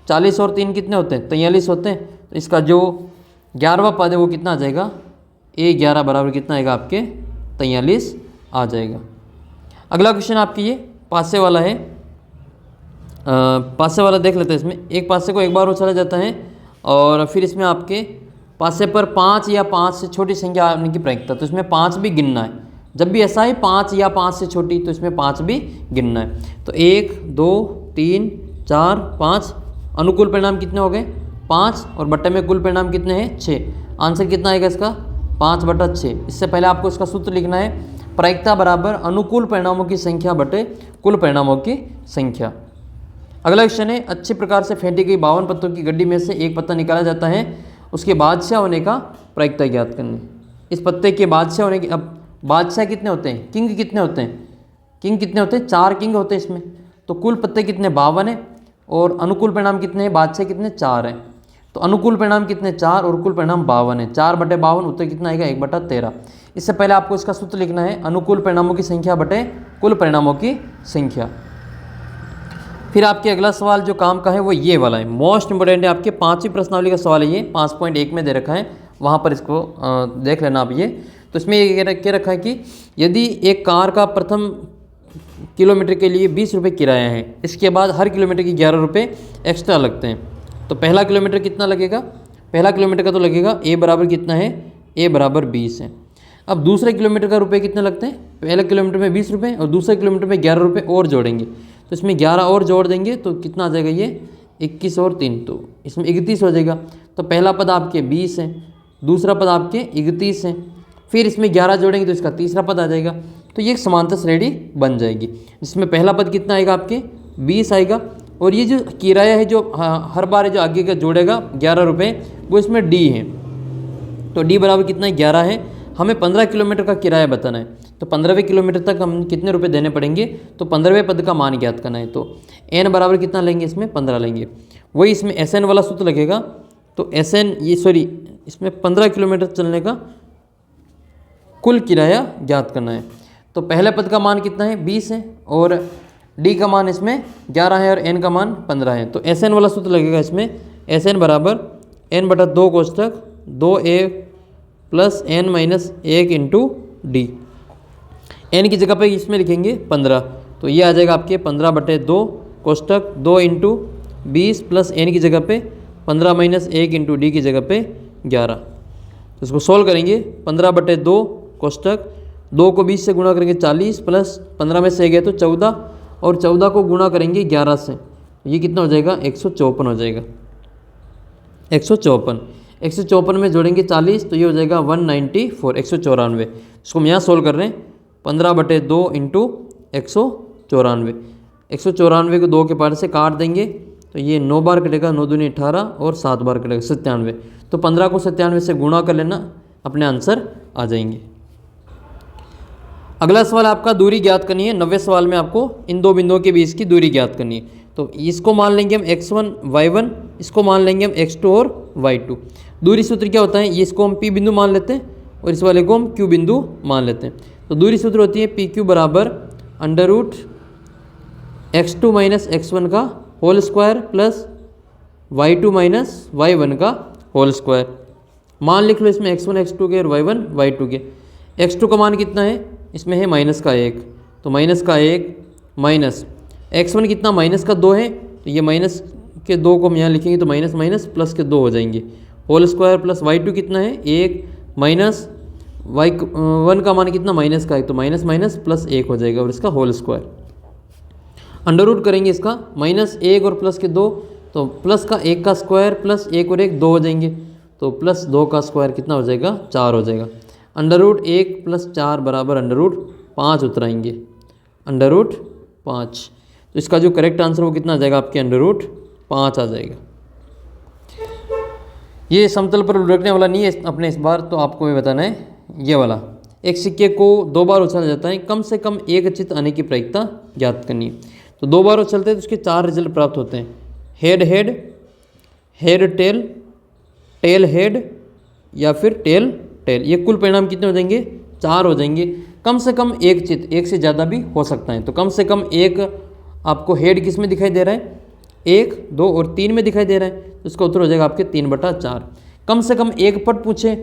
40 और 3 कितने होते हैं, 43 होते हैं। तो इसका जो 11वां पद है वो कितना आ जाएगा, a 11 बराबर कितना आएगा आपके 43 आ जाएगा। अगला क्वेश्चन आपके ये पासे वाला है। पासे वाला देख लेते हैं। इसमें एक पासे को एक बार वो चला जाता है और फिर इसमें आपके पासे पर 5 या 5 से छोटी संख्या आने की प्रायिकता, तो इसमें 5 भी गिनना है। जब भी ऐसा है 5 या 5 से छोटी तो इसमें 5 भी गिनना है। तो 1, 2, 3, 4, 5 अनुकूल परिणाम कितने हो गए 5 और बट्टे में कुल परिणाम कितने हैं 6। आंसर कितना आएगा इसका 5/6। इससे पहले आपको इसका सूत्र लिखना है, प्रायिकता बराबर अनुकूल परिणामों की संख्या बटे कुल परिणामों की संख्या। अगला क्वेश्चन है, अच्छी प्रकार से फेंटी गई 52 पत्तों की गड्डी में से एक पत्ता निकाला जाता है, उसके बादशाह होने का प्रायिकता ज्ञात करनी। इस पत्ते के बादशाह होने की, अब बादशाह कितने होते हैं, किंग कितने होते हैं, किंग कितने होते हैं 4 किंग होते हैं इसमें। तो कुल पत्ते कितने 52 है और अनुकूल परिणाम कितने हैं, बादशाह कितने 4 हैं। तो अनुकूल परिणाम कितने 4 और कुल परिणाम 52 है। 4/52 उत्तर कितना आएगा 1/13। इससे पहले आपको इसका सूत्र लिखना है, अनुकूल परिणामों की संख्या बटे कुल परिणामों की संख्या। फिर आपके अगला सवाल जो काम का है वो ये वाला है, मोस्ट इंपोर्टेंट है। आपके 5वीं प्रश्नावली का सवाल है ये, 5.1 में दे रखा है, वहाँ पर इसको देख लेना आप ये। तो इसमें ये क्या रखा है कि यदि एक कार का प्रथम किलोमीटर के लिए 20 रुपये किराया है, इसके बाद हर किलोमीटर की 11 रुपये एक्स्ट्रा लगते हैं, तो पहला किलोमीटर कितना लगेगा, पहला किलोमीटर का तो लगेगा a बराबर कितना है, a बराबर 20 है। अब दूसरे किलोमीटर का रुपये कितने लगते हैं, पहले किलोमीटर में 20 रुपये और दूसरे किलोमीटर में 11 रुपये और जोड़ेंगे, तो इसमें 11 और जोड़ देंगे तो कितना आ जाएगा ये 21 और 3, तो इसमें 31 हो जाएगा। तो पहला पद आपके 20 है, दूसरा पद आपके 31 है, फिर इसमें 11 जोड़ेंगे तो इसका तीसरा पद आ जाएगा। तो ये एक समांतर श्रेणी बन जाएगी। इसमें पहला पद कितना आएगा आपके 20 आएगा और ये जो किराया है जो हर बार जो आगे का जोड़ेगा 11 रुपये, वो इसमें d है। तो d बराबर कितना है 11 है। हमें 15 किलोमीटर का किराया बताना है, तो 15वें किलोमीटर तक हम कितने रुपए देने पड़ेंगे, तो 15वें पद का मान ज्ञात करना है। तो n बराबर कितना लेंगे, इसमें 15 लेंगे। वही इसमें SN वाला सूत्र लगेगा। तो SN इसमें 15 किलोमीटर चलने का कुल किराया ज्ञात करना है। तो पहले पद का मान कितना है 20 है और d का मान इसमें 11 है और n का मान 15 है। तो SN वाला सूत्र लगेगा इसमें, SN बराबर n/2 कोष्टक 2a plus n minus 1 into D. n की जगह पे इसमें लिखेंगे 15, तो ये आ जाएगा आपके 15/2 कोष्टक 2 इंटू 20 प्लस n की जगह पे 15 माइनस 1 इंटू डी की जगह पे 11। तो इसको सोल्व करेंगे, 15/2 कोष्टक 2 को 20 से गुणा करेंगे 40 प्लस 15 में से गए तो 14 और 14 को गुणा करेंगे 11 से, ये कितना हो जाएगा 154 हो जाएगा। 154 में जोड़ेंगे 40 तो ये हो जाएगा 194, 194। इसको हम यहाँ सोल्व कर रहे हैं, 15/2 इंटू 194। 194 को 2 के पार से काट देंगे तो ये 9 बार कटेगा, 9 दूनी 18 और 7 बार कटेगा 97। तो 15 को 97 से गुणा कर लेना, अपने आंसर आ जाएंगे। अगला सवाल आपका दूरी ज्ञात करनी है। 90वें सवाल में आपको इन दो बिंदुओं के बीच की दूरी ज्ञात करनी है। तो इसको मान लेंगे हम x1 y1, इसको मान लेंगे हम x2 और y2। दूरी सूत्र क्या होता है, ये इसको हम p बिंदु मान लेते हैं और इस वाले को हम q बिंदु मान लेते हैं। तो दूरी सूत्र होती है PQ बराबर √x2 माइनस x1 का whole square plus y2 minus y1 का होल स्क्वायर। मान लिख लो इसमें x1 x2 के और y1 y2 के। x2 का मान कितना है, इसमें है -1, तो -1 माइनस x1 कितना -2 है, तो ये माइनस के 2 को हम यहाँ लिखेंगे तो माइनस माइनस प्लस के 2 हो जाएंगे। होल स्क्वायर प्लस y2 कितना है 1 माइनस वाई 1 का मान कितना माइनस का है, तो माइनस माइनस प्लस 1 हो जाएगा और इसका होल स्क्वायर। अंडर रूट करेंगे इसका -1 और प्लस के 2, तो प्लस का 1 का स्क्वायर प्लस 1 और 1 2 हो जाएंगे, तो प्लस 2 का स्क्वायर कितना हो जाएगा, 4 हो जाएगा। अंडर रूट 1 प्लस 4 बराबर अंडर रूट 5 उतराएंगे, अंडर रूट 5। तो इसका जो करेक्ट आंसर वो कितना आ जाएगा आपके, अंडर रूट 5 आ जाएगा। ये समतल पर लुढ़कने वाला नहीं है अपने इस बार, तो आपको ये बताना है ये वाला। एक सिक्के को 2 बार उछाला जाता है, कम से कम एक चित आने की प्रायिकता ज्ञात करनी है। तो 2 बार उछलते हैं तो उसके 4 रिजल्ट प्राप्त होते हैं, head head, head tail, tail head या फिर टेल टेल। ये कुल परिणाम कितने हो जाएंगे, 4 हो जाएंगे। कम से कम एक चित, एक से ज़्यादा भी हो सकता है, तो कम से कम एक आपको हेड किस में दिखाई दे रहा है, 1, 2 और 3 में दिखाई दे रहा है, तो इसका उत्तर हो जाएगा आपके 3/4। कम से कम एक पट पूछे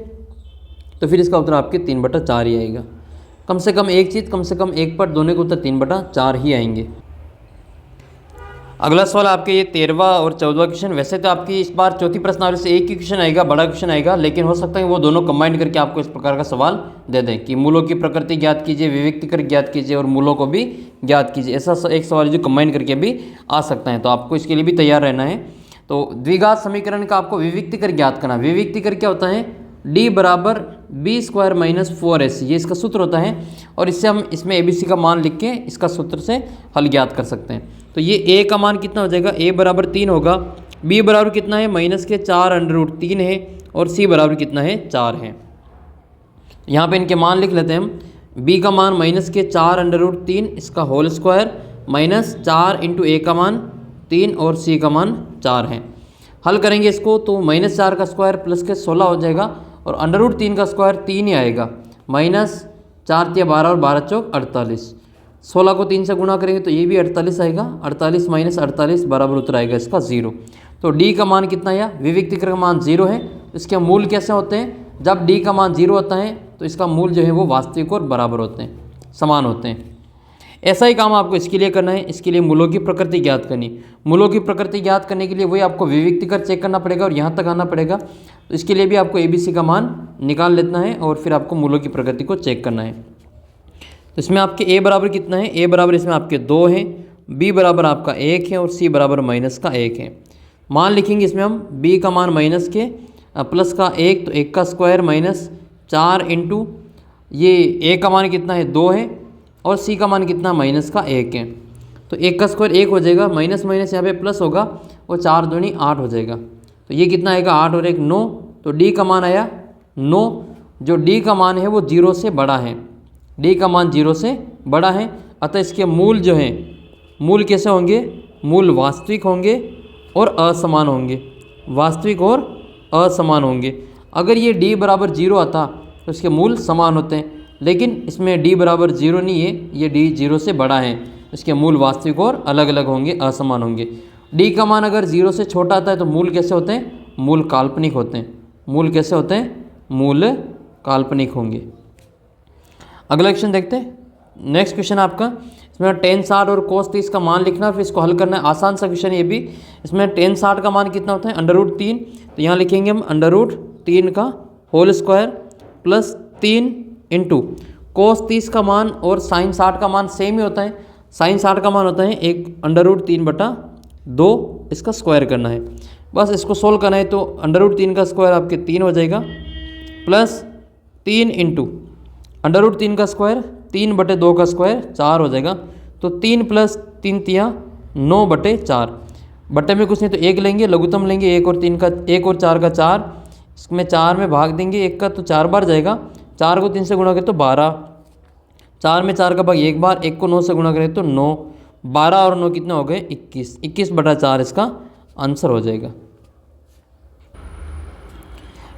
तो फिर इसका उत्तर आपके 3/4 ही आएगा। कम से कम एक चीज, कम से कम एक पट, दोनों के उत्तर 3/4 ही आएंगे। अगला सवाल आपके ये 13वां और 14वां क्वेश्चन। वैसे तो आपकी इस बार चौथी प्रश्नावली से एक ही क्वेश्चन आएगा, बड़ा क्वेश्चन आएगा, लेकिन हो सकता है वो दोनों कंबाइन करके आपको इस प्रकार का सवाल दे दें कि मूलों की प्रकृति ज्ञात कीजिए, विविक्तिकर ज्ञात कीजिए और मूलों को भी ज्ञात कीजिए। ऐसा एक सवाल जो कंबाइन करके भी आ सकता है, तो आपको इसके लिए भी तैयार रहना है। तो द्विघात समीकरण का आपको विविक्तिकर ज्ञात करना। विविक्तिकर क्या होता है, d बराबर बी स्क्वायर माइनस 4ac, ये इसका सूत्र होता है, और इससे हम इसमें abc का मान लिख के इसका सूत्र से हल ज्ञात कर सकते हैं। तो ये a का मान कितना हो जाएगा, a बराबर 3 होगा, b बराबर कितना है, -4√3 है, और c बराबर कितना है, 4 है। यहाँ पे इनके मान लिख लेते हैं हम। b का मान -4√3, इसका होल स्क्वायर, -4 × a का मान 3 और c का मान 4 है। हल करेंगे इसको तो -4 का स्क्वायर प्लस के 16 हो जाएगा, और √3 का स्क्वायर 3 ही आएगा, -4 × 12 और 12 चौक 48। 16 को 3 से गुणा करेंगे तो ये भी 48 आएगा, 48 - 48 बराबर उत्तर आएगा इसका 0। तो d का मान कितना आया, विविक्तिकर का मान 0 है। इसके मूल कैसे होते हैं, जब d का मान 0 होता है तो इसका मूल जो है वो वास्तविक और बराबर होते हैं, समान होते हैं। ऐसा ही काम आपको इसके लिए करना है। इसके लिए मूलों की प्रकृति ज्ञात करनी। मूलों की प्रकृति ज्ञात करने के लिए वही आपको विविक्तिकर चेक करना पड़ेगा और यहाँ तक आना पड़ेगा। तो इसके लिए भी आपको abc का मान निकाल लेना है और फिर आपको मूलों की प्रकृति को चेक करना है। तो इसमें आपके a बराबर कितना है, a बराबर इसमें आपके 2 है, b बराबर आपका 1 है और c बराबर -1 है। मान लिखेंगे इसमें हम b का मान माइनस के प्लस का 1, तो 1 का स्क्वायर -4 × ये a का मान कितना है, 2 है, और c का मान कितना, -1 है। तो 1 का स्क्वायर 1 हो जाएगा, माइनस माइनस यहाँ पे प्लस होगा, और 4 दूनी 8 हो जाएगा। तो ये कितना आएगा, 8 और 1 9। तो d का मान आया 9। जो d का मान है वो 0 से बड़ा है, d का मान 0 से बड़ा है, अतः इसके मूल जो हैं, मूल कैसे होंगे, मूल वास्तविक होंगे और असमान होंगे, वास्तविक और असमान होंगे। अगर ये d बराबर 0 आता तो इसके मूल समान होते हैं, लेकिन इसमें d बराबर 0 नहीं है, ये d 0 से बड़ा है, इसके मूल वास्तविक और अलग अलग होंगे, असमान होंगे। d का मान अगर 0 से छोटा आता है तो मूल कैसे होते हैं, मूल काल्पनिक होते हैं। मूल कैसे होते हैं, मूल काल्पनिक होंगे। अगला क्वेश्चन देखते हैं। नेक्स्ट क्वेश्चन आपका, इसमें tan 60 और cos 30 का मान लिखना, फिर इसको हल करना है। आसान सा क्वेश्चन ये भी। इसमें tan 60 का मान कितना होता है, √3, तो यहाँ लिखेंगे हम √3 का होल स्क्वायर प्लस 3 × cos 30 का मान और sin 60 का मान सेम ही होता है। sin 60 का मान होता है एक √3/2, इसका स्क्वायर करना है। बस इसको सोल्व करना है, तो √3 का स्क्वायर आपके 3 हो जाएगा, प्लस 3 × √3 का स्क्वायर 3/2 का स्क्वायर 4 हो जाएगा। तो 3 + 3 × 9/4, बटे में कुछ नहीं तो 1 लेंगे, लघुत्तम लेंगे 1 और 3 का, 1 और 4 का 4, इसमें 4 में भाग देंगे 1 का, तो 4 बार जाएगा, 4 को 3 से गुणा करें तो 12, 4 में 4 का भाग 1 बार, 1 को 9 से गुणा करें तो 9, 12 और 9 कितना हो गए 21, 21/4 इसका आंसर हो जाएगा।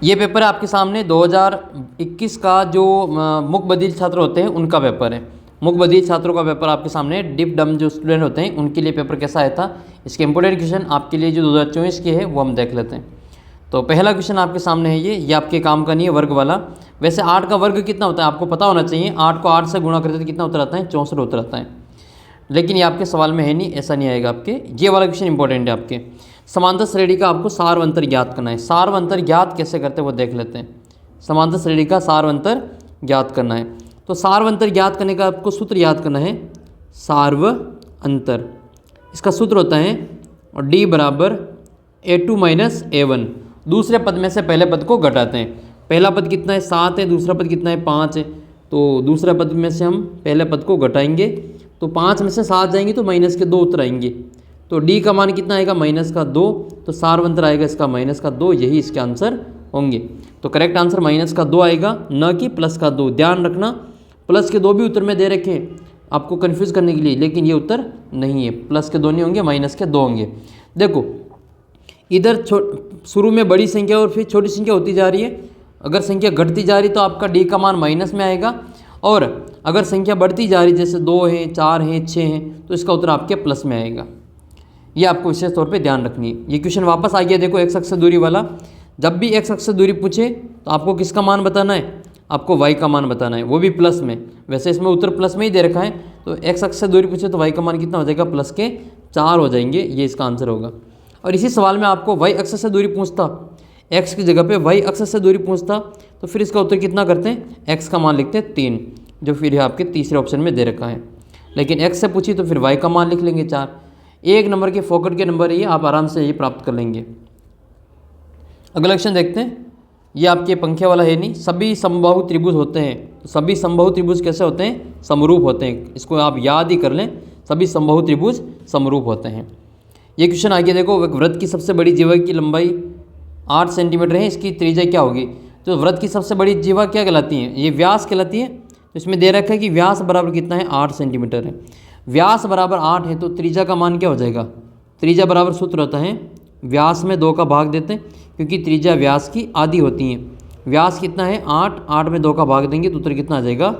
ये पेपर है आपके सामने 2021 का, जो मुख्य बधिर छात्र होते हैं उनका पेपर है। मुख्य बधिर छात्रों का पेपर आपके सामने, डिप डम जो स्टूडेंट होते हैं उनके लिए पेपर कैसा आया था, इसके इंपोर्टेंट क्वेश्चन आपके लिए जो 2024 के है वो हम देख लेते हैं। तो पहला क्वेश्चन आपके सामने है ये आपके काम का नहीं है, वर्ग वाला। वैसे 8 का वर्ग कितना होता है आपको पता होना चाहिए। 8 को 8 से गुणा करते तो कितना उत्तर आता है, 64 उत्तर आता है, लेकिन ये आपके सवाल में है नहीं, ऐसा नहीं आएगा आपके। ये वाला क्वेश्चन इंपॉर्टेंट है आपके। समांतर श्रेणी का आपको सार्वंतर ज्ञात करना है। सार्वंतर ज्ञात कैसे करते हैं वो देख लेते हैं। समांतर श्रेणी का सार्वंतर ज्ञात करना है। तो सार्व अंतर ज्ञात करने का आपको सूत्र याद करना है, सार्व अंतर। इसका सूत्र होता है D बराबर A2 माइनस A1। दूसरे पद में से पहले पद को घटाते हैं। पहला पद कितना है 7 है, दूसरा पद कितना है 5 है। तो दूसरे पद में से हम पहले पद को घटाएंगे तो 5 में से 7 जाएंगे तो माइनस के 2 उत्तर आएंगे। तो D का मान कितना आएगा -2, तो सार्व अंतर आएगा इसका -2। यही इसके आंसर होंगे। तो करेक्ट आंसर -2 आएगा, न कि +2। ध्यान रखना +2 भी उत्तर में दे रखे हैं आपको कन्फ्यूज़ करने के लिए, लेकिन ये उत्तर नहीं है। +2 नहीं होंगे, -2 होंगे। देखो इधर शुरू में बड़ी संख्या और फिर छोटी संख्या होती जा रही है। अगर संख्या घटती जा रही तो आपका D का मान माइनस में आएगा, और अगर संख्या बढ़ती जा रही जैसे 2 है, 4 है, 6 है, तो इसका उत्तर आपके प्लस में आएगा। ये आपको विशेष तौर पे ध्यान रखनी है। ये क्वेश्चन वापस आ गया, देखो x अक्ष से दूरी वाला। जब भी x अक्ष से दूरी पूछे तो आपको किसका मान बताना है, आपको y का मान बताना है, वो भी प्लस में। वैसे इसमें उत्तर प्लस में ही दे रखा है, तो x अक्ष से दूरी पूछे तो y का मान कितना हो जाएगा, +4 हो जाएंगे। ये इसका आंसर होगा। और इसी सवाल में आपको y अक्ष से दूरी पूछता, x की जगह पे y अक्ष से दूरी पूछता, तो फिर इसका उत्तर कितना करते हैं, x का मान लिखते हैं 3, जो फिर आपके तीसरे ऑप्शन में दे रखा है। लेकिन x से पूछी तो फिर y का मान लिख लेंगे 4। 1 नंबर के फोकट के नंबर ये आप आराम से ये प्राप्त कर लेंगे। अगला क्वेश्चन देखते हैं। ये आपके पंखे वाला है नहीं, सभी समबाहु त्रिभुज होते हैं। तो सभी समबाहु त्रिभुज कैसे होते हैं, समरूप होते हैं। इसको आप याद ही कर लें, सभी समबाहु त्रिभुज समरूप होते हैं। ये क्वेश्चन आगे देखो, वृत्त की सबसे बड़ी जीवा की लंबाई 8 सेंटीमीटर है, इसकी त्रिज्या क्या होगी। तो वृत्त की सबसे बड़ी जीवा क्या कहलाती है, ये व्यास कहलाती है। तो इसमें दे रखा है कि व्यास बराबर कितना है, 8 सेंटीमीटर है। व्यास बराबर 8 है तो त्रिज्या का मान क्या हो जाएगा, त्रिज्या बराबर सूत्र होता है व्यास में 2 का भाग देते हैं, क्योंकि त्रिज्या व्यास की आधी होती है। व्यास कितना है 8, 8 में 2 का भाग देंगे तो उत्तर कितना आ जाएगा,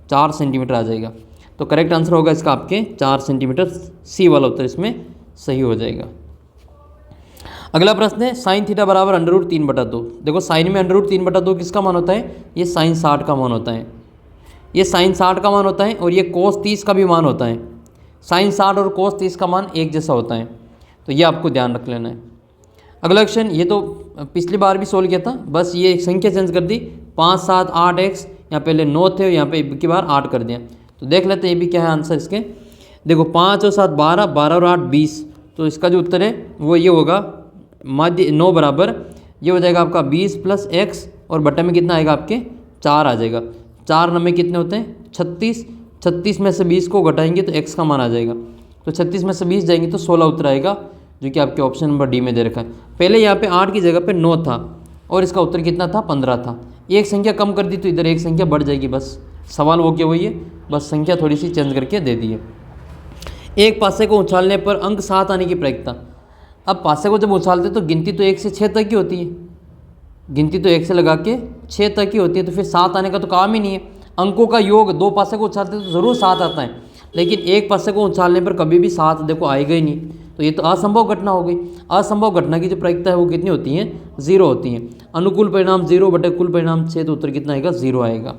4 सेंटीमीटर आ जाएगा। तो करेक्ट आंसर होगा इसका आपके 4 सेंटीमीटर। सी वाला उत्तर इसमें सही हो जाएगा। अगला प्रश्न है साइन थीटा बराबर √3/2। देखो साइन में √3/2 किसका मान होता है, ये साइन 60 का मान होता है। ये साइन 60 का मान होता है, और ये कोस 30 का भी मान होता है। साइन 60 और कोस 30 का मान एक जैसा होता है, तो ये आपको ध्यान रख लेना है। अगला क्वेश्चन, ये तो पिछली बार भी सोल्व किया था, बस ये एक संख्या चेंज कर दी। 5, 7, 8x, यहाँ पहले 9 थे, यहाँ पे की बार 8 कर दिया। तो देख लेते हैं ये भी क्या है आंसर इसके। देखो 5 और 7 12, 12 और 8 20, तो इसका जो उत्तर है वो ये होगा, माध्य 9 बराबर ये हो जाएगा आपका 20 + x, और बटे में कितना आएगा आपके 4 आ जाएगा। 4 नंबर कितने होते हैं 36, 36 में से 20 को घटाएंगे तो x का मान आ जाएगा। तो 36 में से 20 जाएंगे तो 16 उत्तर आएगा, जो कि आपके ऑप्शन नंबर डी में दे रखा है। पहले यहाँ पे 8 की जगह पे 9 था, और इसका उत्तर कितना था 15 था। एक संख्या कम कर दी तो इधर एक संख्या बढ़ जाएगी, बस सवाल वो क्या वही है, बस संख्या थोड़ी सी चेंज करके दे दी है। एक पासे को उछालने पर अंक 7 आने की प्रायिकता। अब पासे को जब उछालते तो गिनती तो 1 से 6 तक की होती है, गिनती तो 1 से लगा के 6 तक की होती है, तो फिर 7 आने का तो काम ही नहीं है। अंकों का योग 2 पासे को उछालते तो ज़रूर 7 आता है, लेकिन एक पासे को उछालने पर कभी भी 7 देखो आएगा ही नहीं। तो ये तो असंभव घटना हो गई। असंभव घटना की जो प्रायिकता है वो कितनी होती है, 0 होती है। अनुकूल परिणाम 0 बटे कुल परिणाम 6, तो उत्तर कितना आएगा 0 आएगा।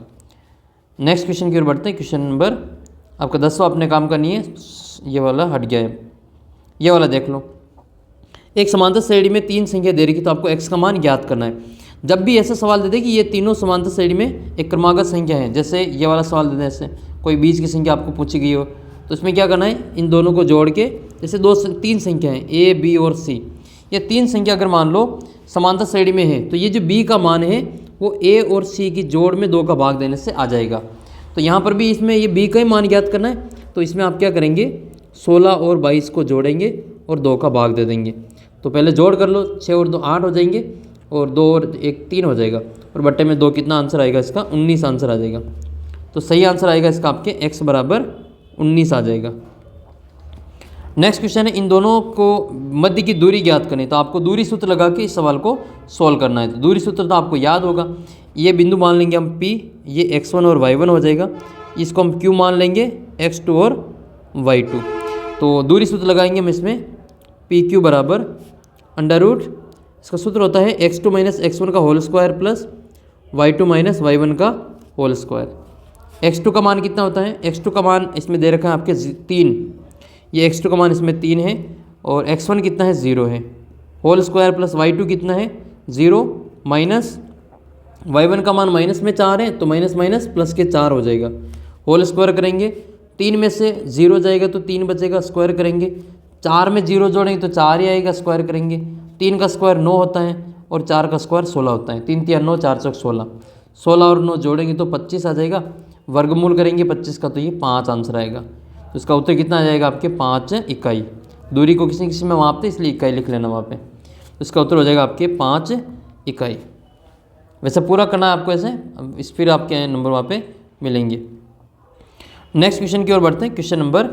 नेक्स्ट क्वेश्चन की ओर बढ़ते हैं। क्वेश्चन नंबर आपका 10वां अपने काम करनी है, ये वाला हट गया है, ये वाला देख लो। एक समांतर श्रेणी में 3 संख्या दे रखी, तो आपको x का मान ज्ञात करना है। जब भी ऐसा सवाल दे दे कि ये तीनों समांतर श्रेणी में एक क्रमागत संख्या है, जैसे ये वाला सवाल दे दे, ऐसे कोई बीच की संख्या आपको पूछी गई हो, तो इसमें क्या करना है, इन दोनों को जोड़ के, जैसे 3 संख्या है a, b और c, ये 3 संख्या अगर मान लो समांतर श्रेणी में है, तो ये जो b का मान है वो a और c की जोड़ में 2 का भाग देने से आ जाएगा। तो यहाँ पर भी इसमें ये b का ही मान ज्ञात करना है, तो इसमें आप क्या करेंगे, 16 और 22 को जोड़ेंगे और 2 का भाग दे देंगे। तो पहले जोड़ कर लो, 6 और 2 8 हो जाएंगे, और 2 और 1 3 हो जाएगा, और बट्टे में 2 कितना आंसर आएगा इसका, 19 आंसर आ जाएगा। तो सही आंसर आएगा इसका आपके x बराबर 19 आ जाएगा। नेक्स्ट क्वेश्चन है, इन दोनों को मध्य की दूरी ज्ञात करनी, तो आपको दूरी सूत्र लगा के इस सवाल को सोल्व करना है। तो दूरी सूत्र तो आपको याद होगा, ये बिंदु मान लेंगे हम P, ये x1 और y1 हो जाएगा, इसको हम Q मान लेंगे x2 और y2। तो दूरी सूत्र लगाएंगे हम इसमें, PQ बराबर √ इसका सूत्र होता है x2 - x1 का whole square plus y2 - y1 का होल स्क्वायर। x2 का मान कितना होता है, x2 का मान इसमें दे रखा है आपके 3, ये x2 का मान इसमें 3 है, और x1 कितना है 0 है, होल स्क्वायर प्लस y2 कितना है 0 माइनस y1 का मान माइनस में 4 है तो माइनस माइनस प्लस के 4 हो जाएगा। होल स्क्वायर करेंगे, 3 में से 0 जाएगा तो 3 बचेगा, स्क्वायर करेंगे, 4 में 0 जोड़ेंगे तो 4 ही आएगा, स्क्वायर करेंगे। 3 का स्क्वायर 9 होता है और 4 का स्क्वायर 16 होता है। 3 3 9, 4 चौक 16, 16 और 9 जोड़ेंगे तो 25 आ जाएगा। वर्गमूल करेंगे 25 का तो ये 5 आंसर आएगा। तो इसका उत्तर कितना आ जाएगा आपके 5 इकाई। दूरी को किसी किसी में मापते इसलिए इकाई लिख लेना वहाँ पे। तो इसका उत्तर हो जाएगा आपके 5 इकाई। वैसे पूरा करना है आपको ऐसे, इस फिर आपके नंबर वहाँ पे मिलेंगे। नेक्स्ट क्वेश्चन की ओर बढ़ते हैं। क्वेश्चन नंबर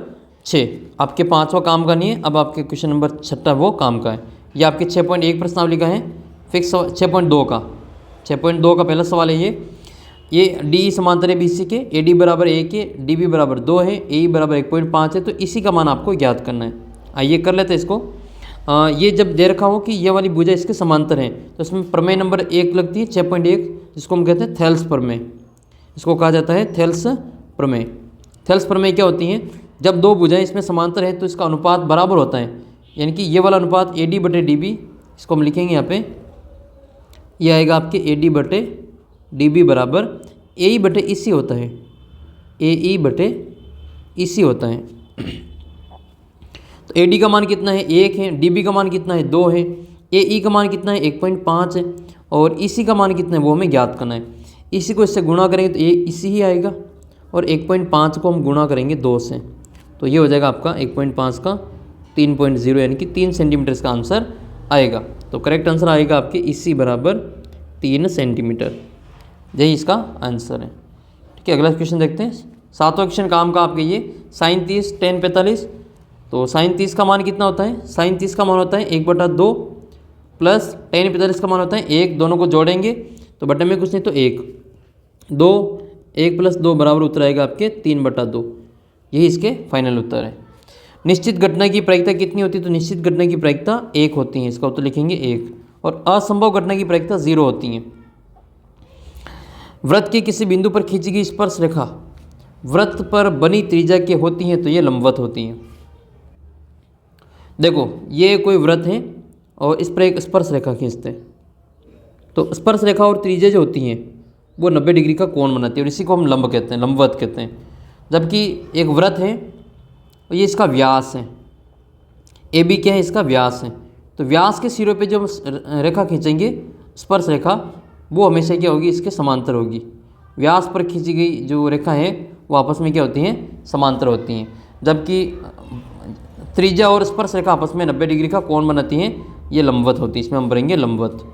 6 आपके 5वां काम का नहीं है, अब आपके क्वेश्चन नंबर 6 वो काम का है। ये आपके 6.1 प्रश्नावली का है, फिक्स 6.2 का 6.2 का पहला सवाल है ये डी समांतर है BC के, AD बराबर 1 है, DB बराबर 2 है, AE बराबर 1.5 है। तो इसी का मान आपको ज्ञात करना है। आइए कर लेते हैं इसको। ये जब दे रखा हो कि ये वाली भुजा इसके समांतर है तो इसमें प्रमेय नंबर 1 लगती है 6.1, जिसको हम कहते हैं थेल्स प्रमेय। इसको कहा जाता है थेल्स प्रमेय। थेल्स प्रमेय क्या होती हैं? जब दो भुजाएं इसमें समांतर है तो इसका अनुपात बराबर होता है, यानी कि ये वाला अनुपात AD/DB, इसको हम लिखेंगे यहाँ पे, ये आएगा आपके AD/DB बराबर AE/EC होता है, AE/EC होता है। तो AD का मान कितना है 1 है, DB का मान कितना है 2 है, AE का मान कितना है 1.5 है और EC का मान कितना है वो हमें ज्ञात करना है। इसी को इससे गुणा करेंगे तो EC ही आएगा और 1.5 को हम गुणा करेंगे 2 से, तो ये हो जाएगा आपका 1.5 का 3.0, यानी कि 3 सेंटीमीटर इसका आंसर आएगा। तो करेक्ट आंसर आएगा आपके EC बराबर 3 सेंटीमीटर, यही इसका आंसर है। ठीक है, अगला क्वेश्चन देखते हैं। 7वां क्वेश्चन काम का आपके ये sin 30 tan 45। तो sin 30 का मान कितना होता है? sin 30 का मान होता है 1/2 प्लस tan 45 का मान होता है 1। दोनों को जोड़ेंगे तो बटे में कुछ नहीं तो 1, 2, 1 + 2 बराबर उत्तर आएगा आपके 3/2। यही इसके फाइनल उत्तर है। निश्चित घटना की प्रायिकता कितनी होती है? तो निश्चित घटना की प्रायिकता 1 होती है, इसका उत्तर लिखेंगे 1। और असंभव घटना की प्रायिकता 0 होती है। वृत्त के किसी बिंदु पर खींची गई स्पर्श रेखा वृत्त पर बनी त्रिज्या के होती हैं तो ये लंबवत होती हैं। देखो ये कोई वृत्त है और इस पर एक स्पर्श रेखा खींचते हैं, तो स्पर्श रेखा और त्रिज्या जो होती हैं वो 90 डिग्री का कोण बनाती है और इसी को हम लंब कहते हैं, लंबवत कहते हैं। जबकि एक वृत्त है और ये इसका व्यास है, AB क्या है? इसका व्यास है। तो व्यास के सिरों पे जो हम रेखा खींचेंगे स्पर्श रेखा, वो हमेशा क्या होगी? इसके समांतर होगी। व्यास पर खींची गई जो रेखा है वो आपस में क्या होती हैं? समांतर होती हैं। जबकि त्रिज्या और स्पर्श रेखा आपस में 90 डिग्री का कोण बनाती हैं, ये लंबवत होती है। इसमें हम भरेंगे लंबवत।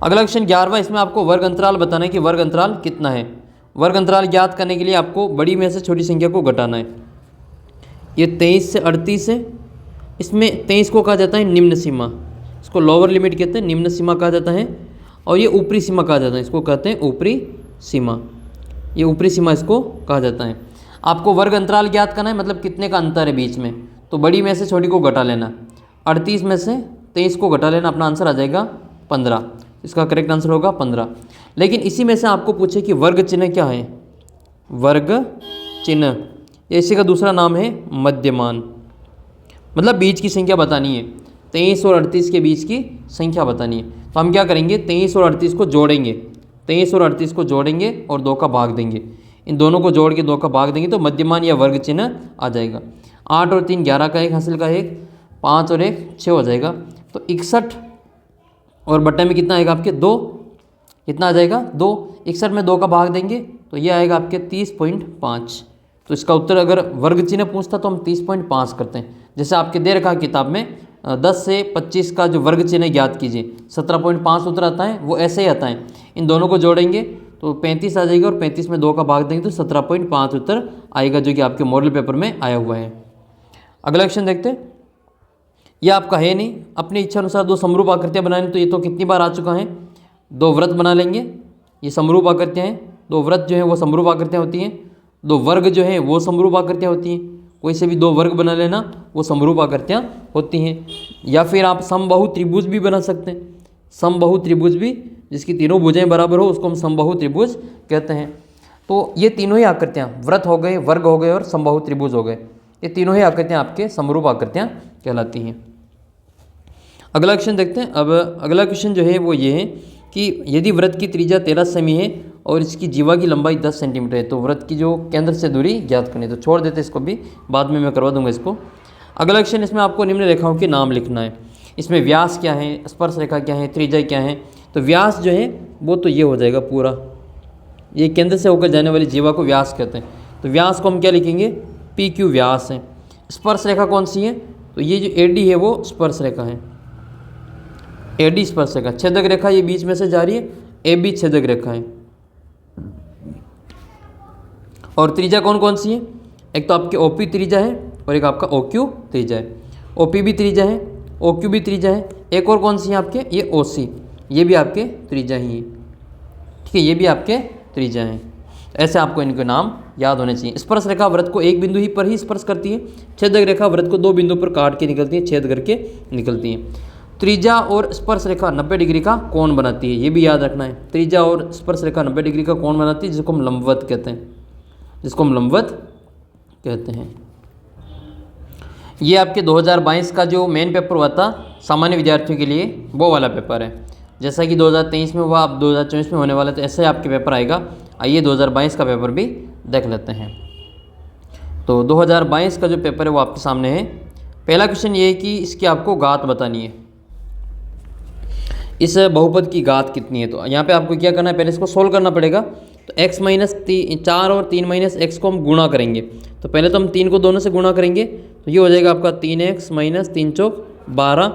अगला क्वेश्चन 11वां, इसमें आपको वर्ग अंतराल बताना है कि वर्ग अंतराल कितना है। वर्ग अंतराल ज्ञात करने के लिए आपको बड़ी में से छोटी संख्या को घटाना है। ये 23 से 38 है, इसमें 23 को कहा जाता है निम्न सीमा, इसको लोअर लिमिट कहते हैं, निम्न सीमा कहा जाता है। और ये ऊपरी सीमा कहा जाता है, इसको कहते हैं ऊपरी सीमा, ये ऊपरी सीमा इसको कहा जाता है। आपको वर्ग अंतराल ज्ञात करना है, मतलब कितने का अंतर है बीच में, तो बड़ी में से छोटी को घटा लेना। 38 में से 23 को घटा लेना, अपना आंसर आ जाएगा 15। इसका करेक्ट आंसर होगा 15। लेकिन इसी में से आपको पूछे कि वर्ग चिन्ह क्या है? वर्ग चिन्ह इसी का दूसरा नाम है मध्यमान, मतलब बीच की संख्या बतानी है। 23 और 38 के बीच की संख्या बतानी है। तो हम क्या करेंगे? 23 और 38 को जोड़ेंगे, 23 और 38 को जोड़ेंगे और 2 का भाग देंगे। इन दोनों को जोड़ के 2 का भाग देंगे तो मध्यमान या वर्ग चिन्ह आ जाएगा। 8 और 3 11 का 1 हासिल का 1, 5 और 1 6 हो जाएगा। तो 61 और बट्टे में कितना आएगा आपके 2, कितना आ जाएगा 2। 61 में 2 का भाग देंगे तो ये आएगा आपके 30.5। तो इसका उत्तर अगर वर्ग चिन्ह पूछता तो हम 30.5 करते हैं। जैसे आपके दे रखा किताब में 10 से 25 का जो वर्ग चिन्ह ज्ञात कीजिए, 17.5 उत्तर आता है, वो ऐसे ही आता है। इन दोनों को जोड़ेंगे तो 35 आ जाएगा और 35 में 2 का भाग देंगे तो 17.5 उत्तर आएगा, जो कि आपके मॉडल पेपर में आया हुआ है। अगला क्वेश्चन देखते हैं। ये आपका है नहीं, अपनी इच्छा अनुसार 2 समरूप आकृतियाँ बनानी, तो ये तो कितनी बार आ चुका है। 2 वृत्त बना लेंगे, ये समरूप आकृतियाँ हैं। 2 वृत्त जो है वो समरूप आकृतियाँ होती हैं। 2 वर्ग जो है वो समरूप आकृतियाँ होती हैं। कोई से भी 2 वर्ग बना लेना, वो समरूप आकृतियाँ होती हैं। या फिर आप समबाहु त्रिभुज भी बना सकते हैं। समबाहु त्रिभुज भी, जिसकी तीनों भुजाएं बराबर हो, उसको हम समबाहु त्रिभुज कहते हैं। तो ये तीनों ही आकृतियाँ, वृत्त हो गए, वर्ग हो गए और समबाहु त्रिभुज हो गए, ये तीनों ही आकृतियाँ आपके समरूप आकृतियाँ कहलाती हैं। अगला क्वेश्चन देखते हैं। अब अगला क्वेश्चन जो है वो ये है कि यदि वृत्त की त्रिज्या 13 सेमी है और इसकी जीवा की लंबाई 10 सेंटीमीटर है तो वृत्त की जो केंद्र से दूरी ज्ञात करनी है। तो छोड़ देते इसको भी, बाद में मैं करवा दूंगा इसको। अगला क्वेश्चन, इसमें आपको निम्न रेखाओं के नाम लिखना है। इसमें व्यास क्या है, स्पर्श रेखा क्या है, त्रिज्या क्या है। तो व्यास जो है वो तो ये हो जाएगा पूरा, ये केंद्र से होकर जाने वाली जीवा को व्यास कहते हैं। तो व्यास को हम क्या लिखेंगे, पी क्यू व्यास है। स्पर्श रेखा कौन सी है, तो ये जो एडी है वो स्पर्श रेखा है, एडी स्पर्श रेखा। छेदक रेखा ये बीच में से जा रही है, ए बी छेदक रेखा है। और त्रिज्या कौन कौन सी है, एक तो आपके ओपी त्रिज्या है और एक आपका ओक्यू त्रिज्या है। ओपी भी त्रिज्या है, ओक्यू भी त्रिज्या है। एक और कौन सी है आपके, ये ओसी, ये भी आपके त्रिज्या ही है, ठीक है, ये भी आपके त्रिज्या हैं। ऐसे आपको इनके नाम याद होने चाहिए। स्पर्श रेखा वृत्त को एक बिंदु ही पर ही स्पर्श करती है। छेदक रेखा वृत्त को 2 बिंदु पर काट के निकलती है, छेद करके निकलती है। त्रिज्या और स्पर्श रेखा 90 डिग्री का कोण बनाती है, ये भी याद रखना है। त्रिज्या और स्पर्श रेखा 90 डिग्री का कोण बनाती है, जिसको हम लंबवत कहते हैं, जिसको हम लंबवत कहते हैं। ये आपके 2022 का जो मेन पेपर हुआ था सामान्य विद्यार्थियों के लिए, वो वाला पेपर है। जैसा कि 2023 में हुआ, अब 2024 में होने वाला, तो ऐसे आपके पेपर आएगा। आइए 2022 का पेपर भी देख लेते हैं। तो 2022 का जो पेपर है वो आपके सामने है। पहला क्वेश्चन ये है कि इसकी आपको घात बतानी है, इस बहुपद की घात कितनी है। तो यहाँ पे आपको क्या करना है, पहले इसको सोल्व करना पड़ेगा। तो x माइनस 4 और 3 माइनस एक्स को हम गुणा करेंगे। तो पहले तो हम 3 को दोनों से गुणा करेंगे, तो ये हो जाएगा आपका 3x माइनस 3 चौक 12।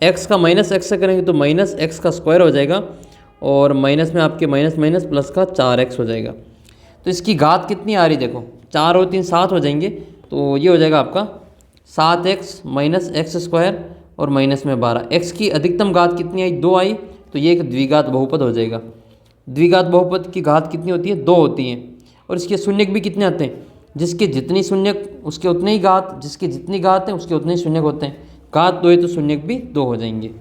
x का माइनस x से करेंगे तो माइनस x का स्क्वायर हो जाएगा, और माइनस में आपके माइनस माइनस प्लस का 4x हो जाएगा। तो इसकी घात कितनी आ रही, देखो 4 और 3 7 हो जाएंगे, तो ये हो जाएगा आपका 7x माइनस एक्स स्क्वायर और माइनस में 12। x की अधिकतम घात कितनी आई, 2 आई, तो ये एक द्विघात बहुपद हो जाएगा। द्विघात बहुपद की घात कितनी होती है, 2 होती हैं। और इसके शून्यक भी कितने आते हैं, जिसके जितनी शून्यक उसके उतने ही घात, जिसकी जितनी घात है उसके उतने ही शून्यक होते हैं। घात 2 है तो शून्यक भी 2 हो जाएंगे।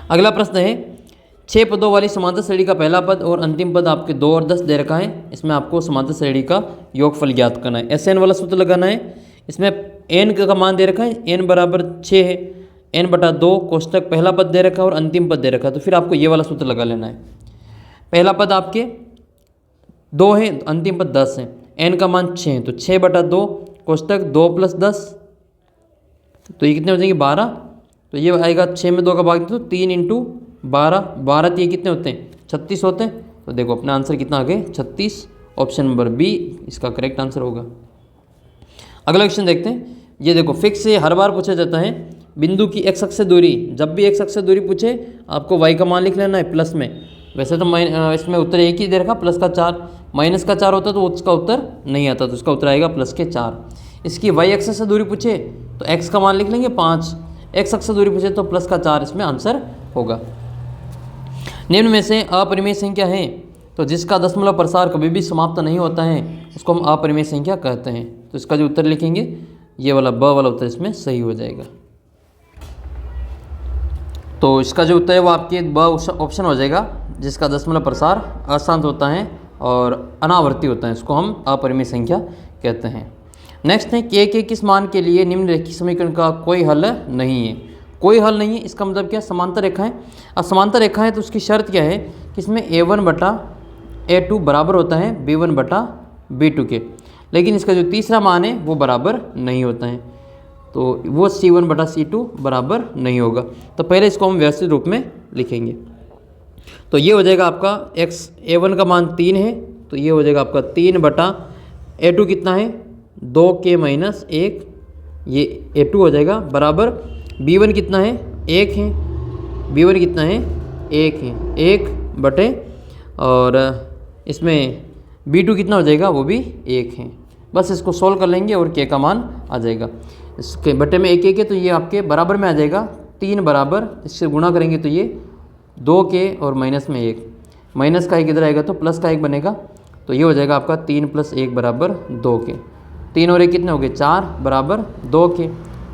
अगला प्रश्न है, 6 पदों वाली समांतर श्रेणी का पहला पद और अंतिम पद आपके 2 और 10 दे रखा है। इसमें आपको समांतर श्रेणी का योगफल ज्ञात करना है, SN वाला सूत्र लगाना है। इसमें n का मान दे रखा है, n बराबर 6 है, n/2 कोष्टक पहला पद दे रखा है और अंतिम पद दे रखा है। तो फिर आपको ये वाला सूत्र लगा लेना है। पहला पद आपके 2 है, अंतिम पद 10 है, n का मान 6 है, तो 6/2 कोष्टक 2 + 10, तो ये कितने हो जाएंगे 12। तो ये आएगा 6 में 2 का भाग, तो 3 × 12, 12 ये कितने होते हैं 36 होते हैं। तो देखो अपना आंसर कितना आ गया 36, ऑप्शन नंबर बी इसका करेक्ट आंसर होगा। अगला क्वेश्चन देखते हैं। ये देखो फिक्स से हर बार पूछा जाता है, बिंदु की x अक्ष से दूरी, जब भी x अक्ष से दूरी पूछे आपको y का मान लिख लेना है प्लस में। वैसे तो इसमें उत्तर एक ही दे रखा प्लस का 4, माइनस का 4 होता तो उसका उत्तर नहीं आता, तो उसका उत्तर आएगा प्लस के 4। इसकी y अक्ष से दूरी पूछे तो x का मान लिख लेंगे 5, x अक्ष से दूरी पूछे तो प्लस का 4 इसमें आंसर होगा। निम्न में से अपरिमेय संख्या है तो जिसका दशमलव प्रसार कभी भी समाप्त नहीं होता है उसको हम अपरिमेय संख्या कहते हैं। तो इसका जो उत्तर लिखेंगे ये वाला ब वाला उत्तर इसमें सही हो जाएगा। तो इसका जो उत्तर है वो आपके ब ऑप्शन हो जाएगा, जिसका दशमलव प्रसार अशांत होता है और अनावर्ती होता है, इसको हम अपरिमेय संख्या कहते हैं। नेक्स्ट है के किस मान के लिए निम्नलिखित समीकरण का कोई हल नहीं है। कोई हल नहीं है इसका मतलब क्या, समांतर रेखा है। अब समांतर रेखा है तो उसकी शर्त क्या है कि इसमें a1/a2 बराबर होता है b1/b2 के, लेकिन इसका जो तीसरा मान है वो बराबर नहीं होता है, तो वो c1/c2 बराबर नहीं होगा। तो पहले इसको हम व्यवस्थित रूप में लिखेंगे। तो ये हो जाएगा आपका a1 का मान 3 है, तो ये हो जाएगा आपका 3/a2 कितना है 2k-1, ये a2 हो जाएगा बराबर b1 कितना है 1 है, b1 कितना है 1 है, 1 और इसमें b2 कितना हो जाएगा वो भी 1 है। बस इसको सोल्व कर लेंगे और k का मान आ जाएगा। इसके बटे में 1 है तो ये आपके बराबर में आ जाएगा 3 बराबर, इससे गुणा करेंगे तो ये 2k और माइनस में 1, माइनस का 1 इधर आएगा तो प्लस का 1 बनेगा, तो ये हो जाएगा आपका 3 + 1 बराबर 2k। 3 और 1 कितने हो गए 4 बराबर 2k।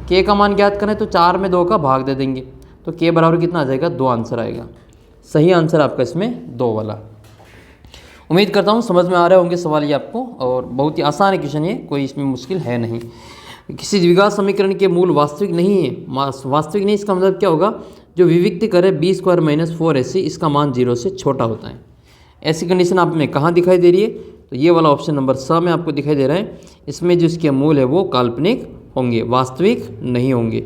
k का मान ज्ञात करें तो 4 में 2 का भाग दे देंगे, तो k बराबर कितना आ जाएगा 2 आंसर आएगा। सही आंसर आपका इसमें 2 वाला। उम्मीद करता हूँ समझ में आ रहे होंगे सवाल ये आपको, और बहुत ही आसान है क्वेश्चन ये, कोई इसमें मुश्किल है नहीं। किसी द्विघात समीकरण के मूल वास्तविक नहीं है, वास्तविक नहीं इसका मतलब क्या होगा, जो विविक्तिकर है b² - 4ac, इसका मान 0 से छोटा होता है। ऐसी कंडीशन आप में कहाँ दिखाई दे रही है? तो ये वाला ऑप्शन नंबर स में आपको दिखाई दे रहा है। इसमें जो इसके मूल है वो काल्पनिक होंगे, वास्तविक नहीं होंगे।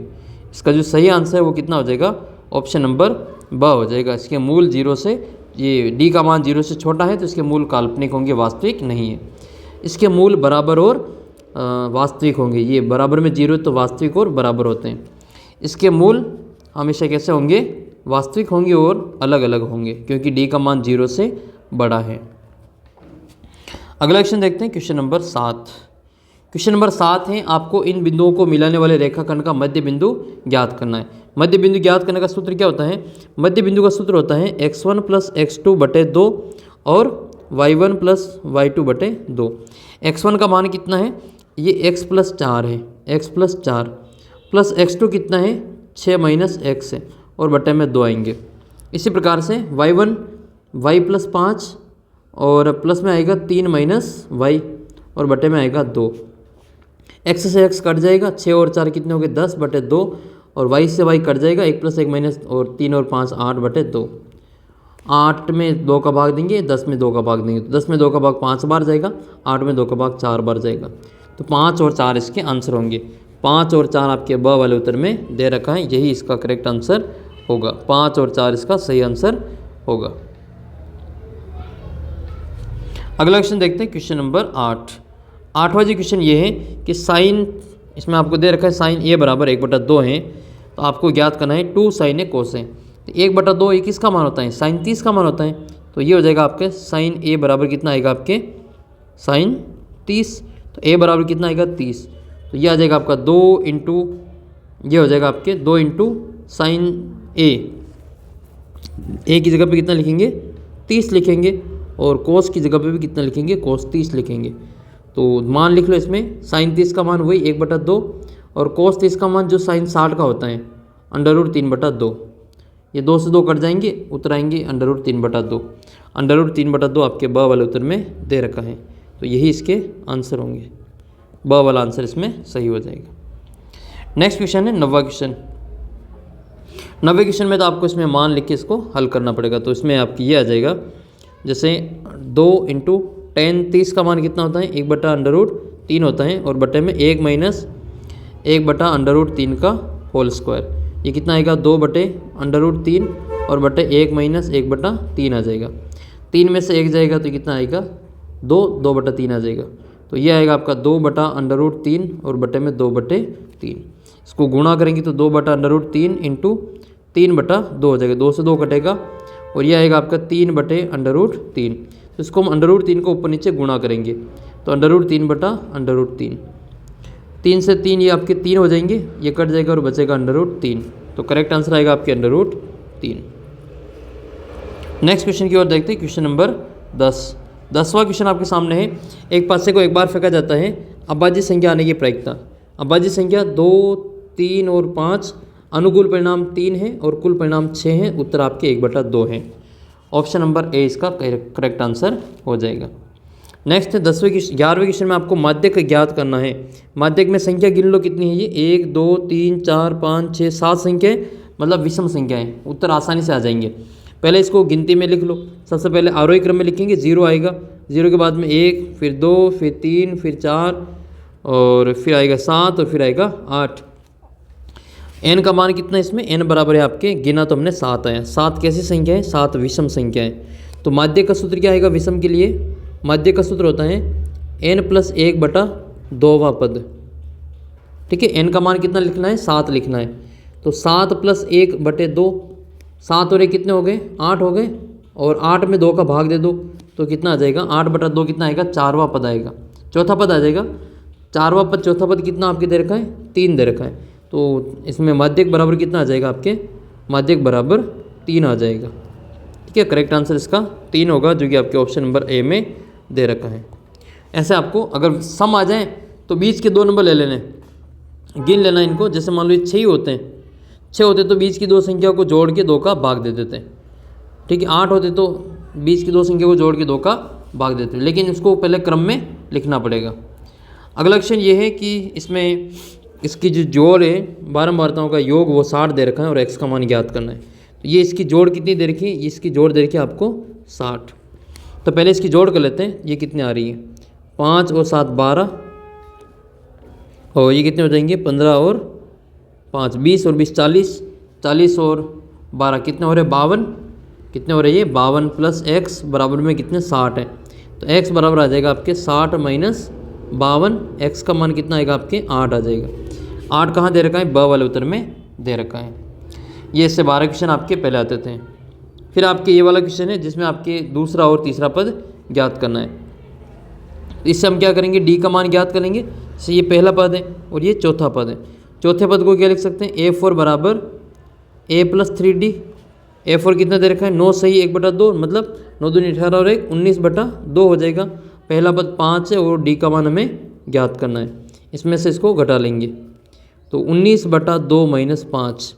इसका जो सही आंसर है वो कितना हो जाएगा? ऑप्शन नंबर ब हो जाएगा। इसके मूल 0 से, ये डी का मान 0 से छोटा है तो इसके मूल काल्पनिक होंगे, वास्तविक नहीं है। इसके मूल बराबर और वास्तविक होंगे। ये बराबर में 0 तो वास्तविक और बराबर होते हैं। इसके मूल हमेशा कैसे होंगे? वास्तविक होंगे और अलग अलग होंगे, क्योंकि डी का मान 0 से बड़ा है। अगला क्वेश्चन देखते हैं, क्वेश्चन नंबर 7। क्वेश्चन नंबर 7 है, आपको इन बिंदुओं को मिलाने वाले रेखाखंड का मध्य बिंदु ज्ञात करना है। मध्य बिंदु ज्ञात करने का सूत्र क्या होता है? मध्य बिंदु का सूत्र होता है x1 + x2/2 और y1 + y2/2। x1 का मान कितना है? ये x + 4 है, x + 4 प्लस x2 कितना है? 6 - x है और बटे में 2 आएंगे। इसी प्रकार से y1 y + 5 और प्लस में आएगा 3 - y और बटे में आएगा 2। x से x कट जाएगा, 6 और 4 कितने हो गए? 10/2 और y से y कट जाएगा, 1 + 1 - और 3 और 5 8/2। 8 में 2 का भाग देंगे, 10 में 2 का भाग देंगे, तो 10 में 2 का भाग 5 बार जाएगा, 8 में 2 का भाग 4 बार जाएगा। तो 5 और 4 इसके आंसर होंगे। 5 और 4 आपके ब वाले उत्तर में दे रखा है, यही इसका करेक्ट आंसर होगा। 5 और 4 इसका सही आंसर होगा। अगला क्वेश्चन देखते हैं, क्वेश्चन नंबर 8। 8वां जी क्वेश्चन ये है कि साइन, इसमें आपको दे रखा है साइन a बराबर 1/2 है, तो आपको ज्ञात करना है 2 sin a cos a। तो 1/2 ये किसका मान होता है? साइन 30 का मान होता है। तो ये हो जाएगा आपके साइन a बराबर कितना आएगा? आपके साइन 30। तो a बराबर कितना आएगा? 30। तो ये आ जाएगा आपका 2 इंटू, ये हो जाएगा आपके 2 इंटू साइन a की जगह पे कितना लिखेंगे? 30 लिखेंगे, और कोस की जगह पे भी कितना लिखेंगे? कोस 30 लिखेंगे। तो मान लिख लो इसमें, साइन 30 का मान वही 1/2 और कोस 30 का मान जो साइन 60 का होता है √3/2। ये 2 से 2 कट जाएंगे, उतर आएंगे √3/2। √3/2 आपके ब वाले उत्तर में दे रखा है, तो यही इसके आंसर होंगे। ब वाला आंसर इसमें सही हो जाएगा। नेक्स्ट क्वेश्चन है 9वां क्वेश्चन। 9वें क्वेश्चन में तो आपको इसमें मान लिख के इसको हल करना पड़ेगा। तो इसमें आपकी ये आ जाएगा, जैसे 2 इंटू tan 30 का मान कितना होता है? 1/√3 होता है, और बटे में 1 - 1/√3 का होल स्क्वायर। ये कितना आएगा? 2/√3 और बटे 1 - 1/3 आ जाएगा। 3 में से 1 जाएगा तो कितना आएगा? 2, 2/3 आ जाएगा। तो ये आएगा आपका 2/√3 और बटे में 2/3। इसको गुणा करेंगे तो 2/√3 इंटू 3/2 हो जाएगा, 2 से 2 कटेगा, और ये आएगा आपका 3/√3। तो इसको हम √3 को ऊपर नीचे गुणा करेंगे तो √3/√3। 3 से 3 ये आपके 3 हो जाएंगे, ये कट जाएगा और बचेगा √3। तो करेक्ट आंसर आएगा आपके √3। नेक्स्ट क्वेश्चन की ओर देखते हैं, क्वेश्चन नंबर 10। 10वां क्वेश्चन आपके सामने है। एक पासे को एक बार फेंका जाता है, अभाज्य संख्या आने की प्रायिकता। अभाज्य संख्या 2, 3 और 5, अनुकूल परिणाम 3 है और कुल परिणाम 6 है। उत्तर आपके 1/2 है। ऑप्शन नंबर ए इसका करेक्ट आंसर हो जाएगा। नेक्स्ट है 11वें क्वेश्चन में आपको माध्यक ज्ञात करना है। माध्यक में संख्या गिन लो कितनी है? ये 1, 2, 3, 4, 5, 6, 7 संख्या है, मतलब विषम संख्या है। उत्तर आसानी से आ जाएंगे। पहले इसको गिनती में लिख लो। सबसे पहले आरोही क्रम में लिखेंगे, 0 आएगा, 0 के बाद में 1, फिर 2, फिर 3, फिर 4 और फिर आएगा 7 और फिर आएगा 8। n का मान कितना है इसमें? n बराबर है आपके, गिना तो हमने 7 आया। 7 कैसी संख्या है? 7 विषम संख्या है। तो माध्यक का सूत्र क्या आएगा विषम के लिए? माध्यक का सूत्र होता है n + 1/2वां पद। ठीक है, n का मान कितना लिखना है? 7 लिखना है। तो 7 + 1/2, 7 और 1 कितने हो गए? 8 हो गए, और 8 में 2 का भाग दे दो तो कितना आ जाएगा? 8/2 कितना आएगा? 4वां पद आएगा, चौथा पद आ जाएगा। 4वां पद, चौथा पद कितना आपके दे रखा है? 3 दे रखा है। तो इसमें माध्यक बराबर कितना आ जाएगा आपके? माध्यक बराबर 3 आ जाएगा। ठीक है, करेक्ट आंसर इसका 3 होगा, जो कि आपके ऑप्शन नंबर ए में दे रखा है। ऐसे आपको अगर सम आ जाए तो बीच के 2 नंबर ले लेने, गिन लेना इनको। जैसे मान लो ये 6 ही होते हैं, 6 होते तो बीच की 2 संख्या को जोड़ के 2 का भाग दे देते हैं। ठीक है, 8 होते तो बीच की 2 संख्या को जोड़ के 2 का भाग देते हैं, लेकिन इसको पहले क्रम में लिखना पड़ेगा। अगला क्वेश्चन ये है कि इसमें इसकी जो जोड़ है बारंबारताओं का योग वो 60 दे रखा है और x का मान ज्ञात करना है। तो ये इसकी जोड़ कितनी दे रखी है, इसकी जोड़ दे रखी है आपको 60। तो पहले इसकी जोड़ कर लेते हैं, ये कितनी आ रही है 5 और 7 12, और ये कितने हो जाएंगे 15 और 5 20 और 20 40, 40 और 12 कितने हो रहे 52, कितने हो रहे ये 52 प्लस x बराबर में कितने 60 है। तो x बराबर आ जाएगा आपके 60 माइनस 52, x का मान कितना आएगा आपके 8 आ जाएगा। 8 कहाँ दे रखा है, ब वाले उत्तर में दे रखा है। ये इससे 12 क्वेश्चन आपके पहले आते थे। फिर आपके ये वाला क्वेश्चन है जिसमें आपके दूसरा और तीसरा पद ज्ञात करना है। इससे हम क्या करेंगे, डी का मान ज्ञात करेंगे। जैसे ये पहला पद है और ये चौथा पद है। चौथे पद को क्या लिख सकते हैं, a4 बराबर a प्लस 3d। a4 कितना दे रखा है 9 सही 1/2, मतलब 9 दूनी 18 और 1 19/2 हो जाएगा। पहला पद 5 है और डी का मान हमें ज्ञात करना है। इसमें से इसको घटा लेंगे तो 19/2 माइनस 5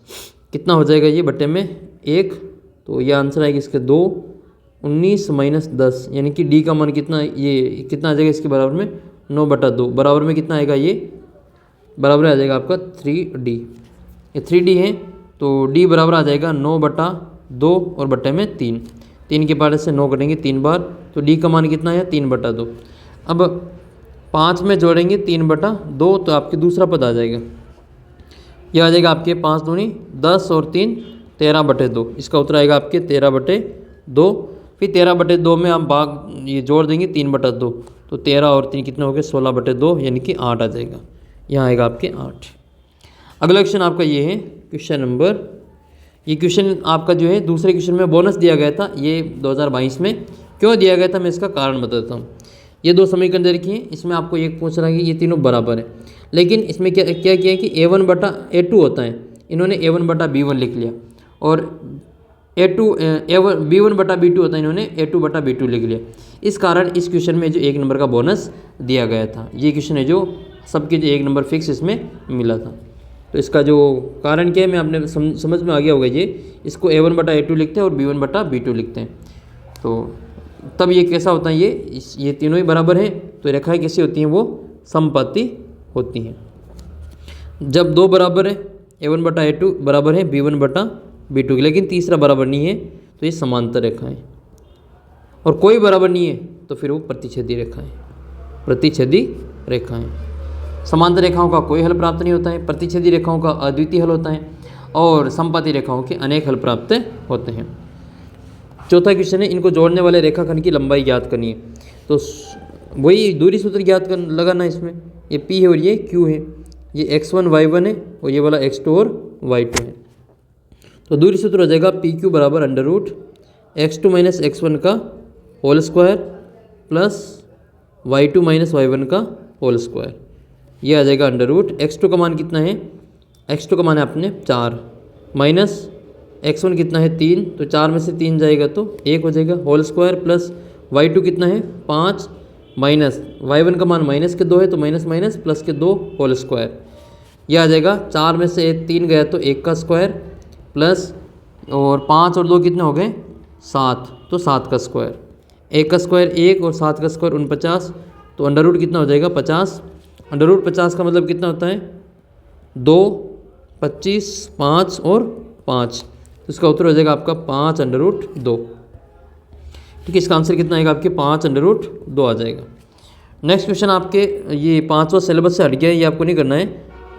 कितना हो जाएगा, ये बटे में 1। तो ये आंसर आएगा इसके 2। 19 माइनस 10 यानी कि डी का मान कितना, ये कितना आ जाएगा इसके बराबर में 9/2, बराबर में कितना आएगा, ये बराबर आ जाएगा आपका 3d। ये 3d है तो d बराबर आ जाएगा 9/2 और बटे में 3। 3 के पारे से 9 कटेंगे 3 बार, तो d का मान कितना है 3/2। अब 5 में जोड़ेंगे 3/2 तो आपके दूसरा पद आ जाएगा। यह आ जाएगा आपके 5 दूनी 10 और 3 13/2। इसका उत्तर आएगा आपके 13/2। फिर 13/2 में आप भाग ये जोड़ देंगे 3/2, तो 13 और 3 कितने हो गए 16/2 यानी कि 8 आ जाएगा। यहाँ आएगा आपके 8। अगला क्वेश्चन आपका ये है क्वेश्चन नंबर, ये क्वेश्चन आपका जो है दूसरे क्वेश्चन में बोनस दिया गया था, ये 2022 में क्यों दिया गया था मैं इसका कारण बताता हूँ। ये दो समीकरण दे रखी हैं, इसमें आपको एक पूछ रहा है कि ये तीनों बराबर है, लेकिन इसमें क्या क्या किया है कि a1/a2 होता है, इन्होंने a1/b1 लिख लिया, और b1/b2 होता है, इन्होंने a2/b2 लिख लिया। इस कारण इस क्वेश्चन में जो 1 नंबर का बोनस दिया गया था, ये क्वेश्चन है जो सबके जो 1 नंबर फिक्स इसमें मिला था। तो इसका जो कारण क्या है मैं आपने समझ में आ गया होगा। ये इसको a1/a2 लिखते हैं और b1/b2 लिखते हैं। तो तब ये कैसा होता है, ये तीनों ही बराबर हैं, तो रेखाएं कैसी होती हैं, वो समपाती होती हैं। जब दो बराबर है a1/a2 बराबर है b1/b2, लेकिन तीसरा बराबर नहीं है तो ये समांतर रेखाएं, और कोई बराबर नहीं है तो फिर वो प्रतिच्छेदी रेखाएं। प्रतिच्छेदी रेखाएं, समांतर रेखाओं का कोई हल प्राप्त नहीं होता है, प्रतिच्छेदी रेखाओं का अद्वितीय हल होता है, और समपाती रेखाओं के अनेक हल प्राप्त होते हैं। चौथा क्वेश्चन है, इनको जोड़ने वाले रेखाखंड की लंबाई ज्ञात करनी है। तो वही दूरी सूत्र ज्ञात कर लगाना है। इसमें ये p है और ये q है, ये x1 y1 है और ये वाला x2 और y2 है। तो दूरी सूत्र हो जाएगा pq बराबर √x2 माइनस x1 का whole square plus y2 minus y1 का होल स्क्वायर। ये आ जाएगा √x2 का मान कितना है, x2 का मान है अपने 4 माइनस x1 कितना है 3, तो 4 में से 3 जाएगा तो 1 हो जाएगा, होल स्क्वायर प्लस y2 कितना है 5 माइनस y1 का मान -2 है तो माइनस माइनस प्लस के 2 होल स्क्वायर। यह आ जाएगा 4 में से 3 गया तो 1 का स्क्वायर प्लस और 5 और 2 कितने हो गए 7, तो 7 का स्क्वायर। 1 का स्क्वायर 1 और 7 का स्क्वायर 49, तो अंडर कितना हो जाएगा 50। अंडर 50 का मतलब कितना होता है 2, 25, 5 और 5, तो इसका उत्तर हो जाएगा आपका 5√2। ठीक है, इसका आंसर कितना आएगा आपके 5√2 आ जाएगा। नेक्स्ट क्वेश्चन आपके ये 5वां सिलेबस से हट गया है, ये आपको नहीं करना है।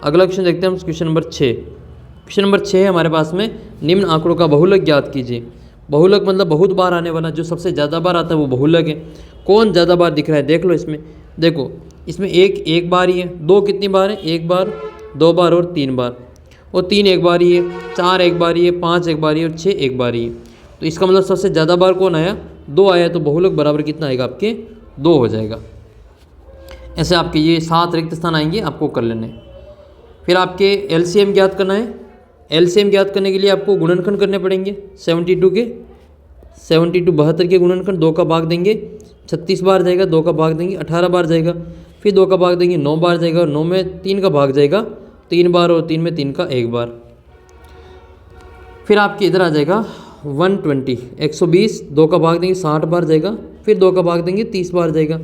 अगला क्वेश्चन देखते हैं हम, क्वेश्चन नंबर 6। क्वेश्चन नंबर 6 है हमारे पास में, निम्न आंकड़ों का बहुलक ज्ञात कीजिए। बहुलक मतलब बहुत बार आने वाला, जो सबसे ज़्यादा बार आता है वो बहुलक है। कौन ज़्यादा बार दिख रहा है देख लो इसमें, देखो इसमें एक बार ही है, 2 कितनी बार है 1 बार, 2 बार और 3 बार, और 3 एक बार ही है, 4 एक बार ही है, 5 एक बार ही है और 6 एक बार ही है। तो इसका मतलब सबसे ज़्यादा बार कौन आया 2 आया, तो बहुलक बराबर कितना आएगा आपके 2 हो जाएगा। ऐसे आपके ये 7 रिक्त स्थान आएंगे, आपको कर लेने। फिर आपके एलसीएम ज्ञात करना है। एलसीएम ज्ञात करने के लिए आपको गुणनखंड करने पड़ेंगे। 72 72 के गुणनखंड 2 का भाग देंगे 36 बार जाएगा, 2 का भाग देंगे 18 बार जाएगा, फिर 2 का भाग देंगे 9 बार जाएगा, और 9 में 3 का भाग जाएगा 3 बार, और 3 में 3 का 1 बार। फिर आपके इधर आ जाएगा 120 120, 2 का भाग देंगे 60 बार जाएगा, फिर 2 का भाग देंगे 30 बार जाएगा,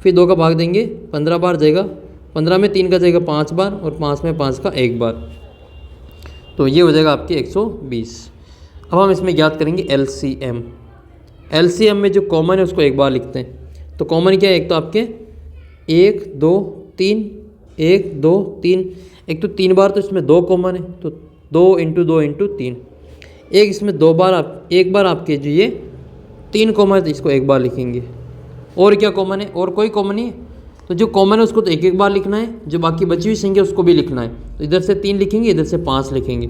फिर 2 का भाग देंगे 15 बार जाएगा, 15 में 3 का जाएगा 5 बार और 5 में 5 का 1 बार, तो ये हो जाएगा आपके 120। अब हम इसमें ज्ञात करेंगे LCM। LCM में जो कॉमन है उसको एक बार लिखते हैं। तो कॉमन क्या है, एक तो आपके 1 2 3, 1 2 3, एक तो 3 बार, तो इसमें 2 कॉमन है, तो 2 × 2 × 3। एक इसमें 2 बार एक बार आपके जो ये 3 कॉमन है तो इसको एक बार लिखेंगे। और क्या कॉमन है, और कोई कॉमन नहीं है, तो जो कॉमन है उसको तो एक बार लिखना है, जो बाकी बची हुई संख्या उसको भी लिखना है। तो इधर से 3 लिखेंगे, इधर से 5 लिखेंगे,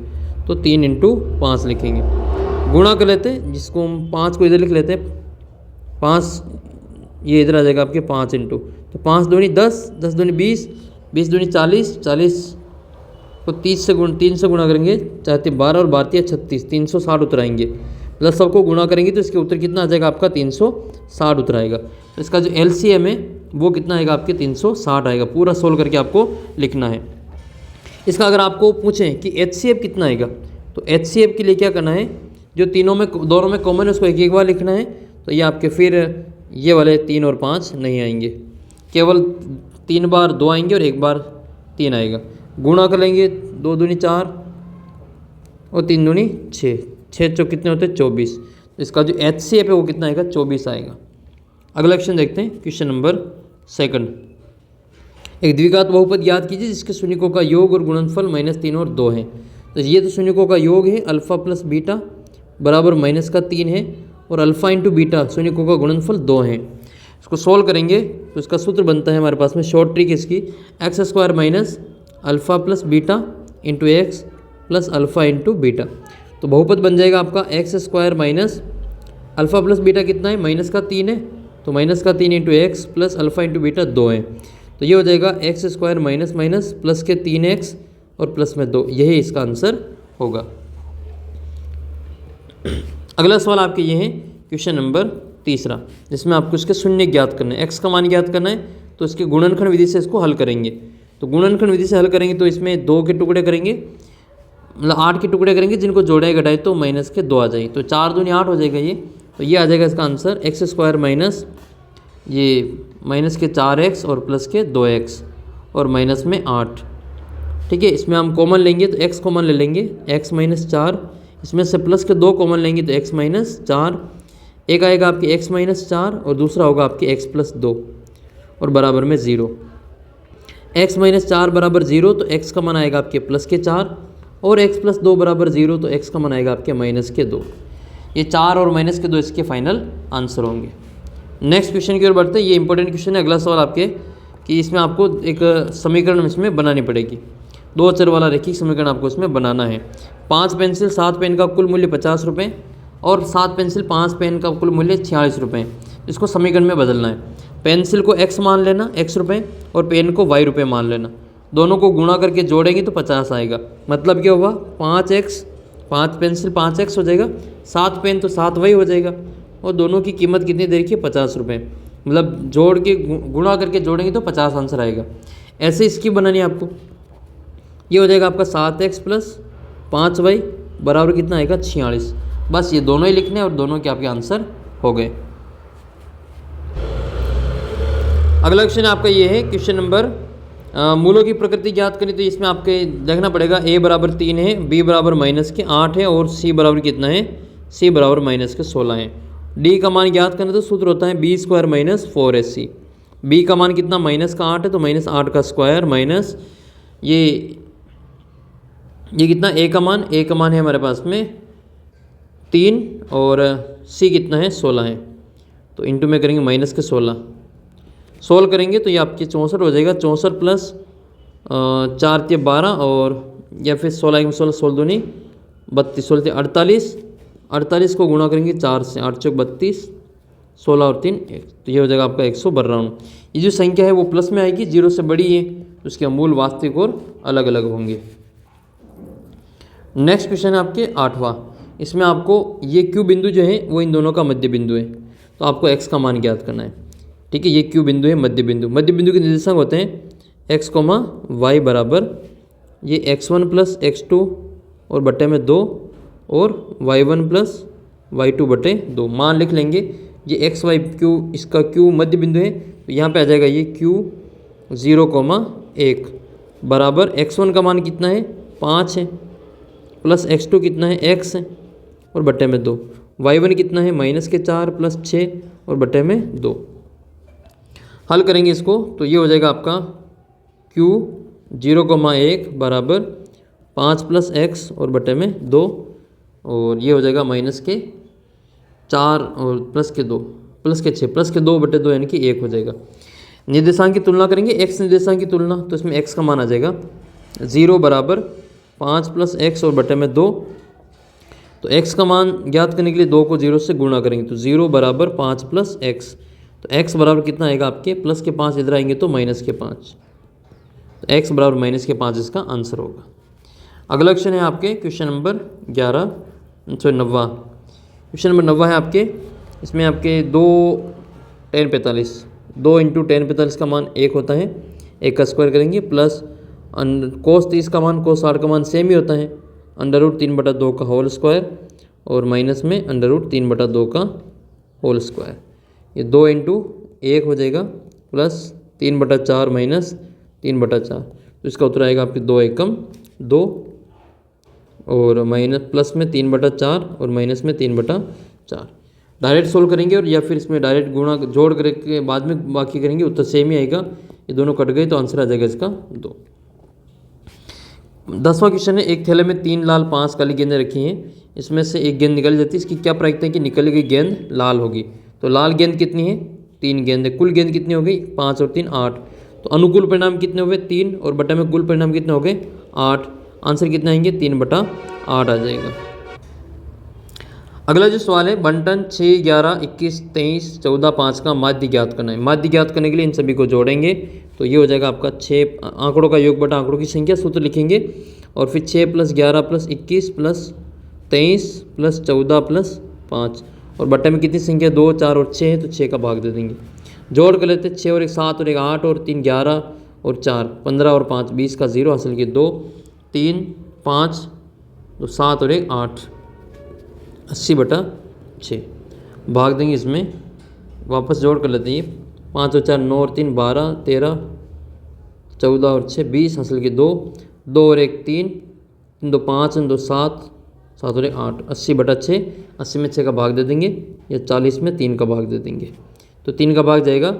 तो 3 × 5 लिखेंगे। गुणा कर लेते हैं, जिसको हम 5 को इधर लिख लेते हैं, 5 ये इधर आ जाएगा आपके 5 × तो 5 दूनी 10, 10 दूनी 20, 20 दूनी 40, 40 को 3 से गुणा करेंगे, 4 12 और 12 36, 360 उत्तर आएंगे। प्लस सबको गुणा करेंगे तो इसके उत्तर कितना आ जाएगा आपका 360 उत्तर आएगा। तो इसका जो LCM है वो कितना आएगा आपके 360 आएगा। पूरा सोल्व करके आपको लिखना है। इसका अगर आपको पूछें कि HCF कितना आएगा, तो HCF के लिए क्या करना है, जो दोनों में कॉमन है उसको एक बार लिखना है। तो ये आपके फिर ये वाले 3 और 5 नहीं आएंगे, केवल 3 बार 2 आएंगे और 1 बार 3 आएगा। गुणा कर लेंगे, 2 दूनी 4 और 3 दूनी 6, 6 चौक कितने होते हैं 24। तो इसका जो HCF है वो कितना आएगा 24 आएगा। अगला क्वेश्चन देखते हैं, क्वेश्चन नंबर 2। एक द्विघात बहुपद याद कीजिए जिसके शून्यकों का योग और गुणनफल -3 और 2 है। तो ये तो शून्यकों का योग है, अल्फा प्लस बीटा बराबर -3 है, और अल्फा × बीटा शून्यकों का गुणनफल 2 है। इसको सोल्व करेंगे तो इसका सूत्र बनता है हमारे पास में, शॉर्ट ट्रिक इसकी, x² - alpha plus beta × x plus alpha × beta. तो बहुपद बन जाएगा आपका x² - अल्फा प्लस बीटा कितना है, -3 है, तो -3 × x प्लस अल्फा × बीटा 2 है। तो ये हो जाएगा x² - प्लस के 3x और प्लस में 2, यही इसका आंसर होगा। अगला सवाल आपके ये है क्वेश्चन नंबर 3, जिसमें आपको इसके शून्य ज्ञात करना है, x का मान ज्ञात करना है। तो इसके गुणनखंड विधि से इसको हल करेंगे। तो गुणनखंड विधि से हल करेंगे तो इसमें 2 के टुकड़े करेंगे, मतलब 8 के टुकड़े करेंगे, जिनको जोड़े घटाए तो -2 आ जाएगी। तो 4 दूनी 8 हो जाएगा ये, तो ये आ जाएगा इसका आंसर x² - ये -4x और प्लस के 2x और माइनस में 8। ठीक है, इसमें हम कॉमन लेंगे तो x कॉमन ले लेंगे, x - 4, इसमें से प्लस के 2 कॉमन लेंगे तो x - 4, एक आएगा आपके x - 4 और दूसरा होगा आपके x + 2 और बराबर में 0। x - 4 बराबर 0, तो x का मान आएगा आपके प्लस के 4, और x + 2 बराबर 0, तो x का मान आएगा आपके -2। ये 4 और -2 इसके फाइनल आंसर होंगे। नेक्स्ट क्वेश्चन की ओर बढ़ते हैं। ये इंपॉर्टेंट क्वेश्चन है। अगला सवाल आपके कि इसमें आपको एक समीकरण इसमें बनानी पड़ेगी, 2 अचर वाला रैखिक समीकरण आपको इसमें बनाना है। 5 पेंसिल 7 पेन का कुल मूल्य 50 रुपये और 7 पेंसिल 5 पेन का कुल मूल्य 46 रुपये। इसको समीकरण में बदलना है। पेंसिल को x मान लेना, x रुपये, और पेन को y रुपये मान लेना। दोनों को गुणा करके जोड़ेंगे तो 50 आएगा। मतलब क्या हुआ, 5x, 5 पेंसिल 5x हो जाएगा, 7 पेन तो 7 y हो जाएगा, और दोनों की कीमत कितनी दे रखी है 50 रुपये। मतलब जोड़ के गुणा करके जोड़ेंगे तो 50 आंसर आएगा। ऐसे इसकी बनानी है आपको। ये हो जाएगा आपका 7x + 5y बराबर कितना आएगा 46। बस ये दोनों ही लिखने हैं और दोनों के आपके आंसर हो गए। अगला क्वेश्चन आपका ये है क्वेश्चन नंबर, मूलों की प्रकृति ज्ञात करें। तो इसमें आपके देखना पड़ेगा a बराबर 3 है, b बराबर -8 है और c बराबर कितना है, c बराबर -16 है। d का मान ज्ञात करना तो सूत्र होता है b² - 4ac। b का मान कितना -8 है, तो -8 का स्क्वायर माइनस ये कितना a का मान है हमारे पास में 3 और c कितना है 16 है। तो इंटू में करेंगे -16, सोल्व करेंगे तो ये आपके 64 हो जाएगा। 64 प्लस 4 × 12 और या फिर 16 × 16 16 दूनी 32, 16 48, 48 को गुणा करेंगे 4 से, 8 चौक 32, 16 और 3 1, तो ये हो जाएगा आपका 152। ये जो संख्या है वो प्लस में आएगी, 0 से बड़ी है, तो उसके मूल वास्तविक और अलग अलग होंगे। नेक्स्ट क्वेश्चन है आपके 8वां। इसमें आपको ये क्यू बिंदु जो है वो इन दोनों का मध्य बिंदु है, तो आपको x का मान ज्ञात करना है। ठीक है, ये क्यू बिंदु है मध्य बिंदु। मध्य बिंदु के निर्देशांक होते हैं x, y बराबर ये x1 + x2 और बटे में 2 और y1 + y2 बटे 2। मान लिख लेंगे ये x y q, इसका q मध्य बिंदु है, तो यहाँ पे आ जाएगा ये q 0, 1 बराबर x1 का मान कितना है 5 है, प्लस x2 कितना है x है और बटे में 2। y1 कितना है -4 प्लस 6 और बटे में 2। हल करेंगे इसको तो ये हो जाएगा आपका q 0,1 बराबर 5 प्लस x और बटे में 2 और ये हो जाएगा -4 और प्लस के 2 प्लस के 6 प्लस के 2 बटे 2 यानी कि 1 हो जाएगा। निर्देशांक की तुलना करेंगे, x निर्देशांक की तुलना, तो इसमें x का मान आ जाएगा 0 बराबर 5 प्लस x और बटे में 2। तो x का मान ज्ञात करने के लिए 2 को 0 से गुणा करेंगे तो 0 बराबर 5 प्लस x, तो x बराबर कितना आएगा आपके प्लस के 5 इधर आएंगे तो माइनस के 5, तो x बराबर -5 इसका आंसर होगा। अगला क्वेश्चन है आपके क्वेश्चन नंबर 90। क्वेश्चन नंबर 90 है आपके, इसमें आपके 2 tan 45 2 × tan 45 का मान 1 होता है, 1 का स्क्वायर करेंगे प्लस cos 30 का मान cos 60 का मान सेम ही होता है, √3/2 का होल स्क्वायर और माइनस में √3/2 का होल स्क्वायर। ये 2 × 1 हो जाएगा प्लस 3/4 माइनस 3/4, तो इसका उत्तर आएगा आपके 2 एकम 2 और माइनस प्लस में 3/4 और माइनस में 3/4। डायरेक्ट सोल्व करेंगे और या फिर इसमें डायरेक्ट गुणा जोड़ करके बाद में बाकी करेंगे, उत्तर सेम ही आएगा। ये दोनों कट गए तो आंसर आ जाएगा इसका 2। 10वां क्वेश्चन है, एक थैले में 3 लाल 5 काली गेंदें रखी हैं, इसमें से एक गेंद निकल जाती है, इसकी क्या प्रायिकता है कि निकली गई गेंद लाल होगी। तो लाल गेंद कितनी है 3 गेंद, कुल गेंद कितनी हो गई 5 और 3 8, तो अनुकूल परिणाम कितने हो गए 3 और बटा में कुल परिणाम कितने हो गए 8, आंसर कितना आएंगे 3/8 आ जाएगा। अगला जो सवाल है बंटन 6, 11, 21, 23, 14, 5 का माध्य ज्ञात करना है। माध्य ज्ञात करने के लिए इन सभी को जोड़ेंगे तो ये हो जाएगा आपका 6 आंकड़ों का योग बटा आंकड़ों की संख्या, सूत्र लिखेंगे और फिर 6 + 11 + 21 + 23 + 14 + 5 और बटे में कितनी संख्या 2, 4 और 6 है तो 6 का भाग दे देंगे। जोड़ कर लेते 6 और 1 7 और 1 8 और 3 11 और 4 15 और 5 20 का 0 हासिल किए 2 3 5 तो 7 और 1 8 80/6 भाग देंगे इसमें, वापस जोड़ कर लेते हैं 5 और 4 9 और 3 12 13 14 और 6 20 हासिल के 2 2 और 1 3 3 2 5 2 7 7 और 1 8 80/6, 80 में 6 का भाग दे देंगे या 40 में 3 का भाग दे देंगे, तो 3 का भाग जाएगा,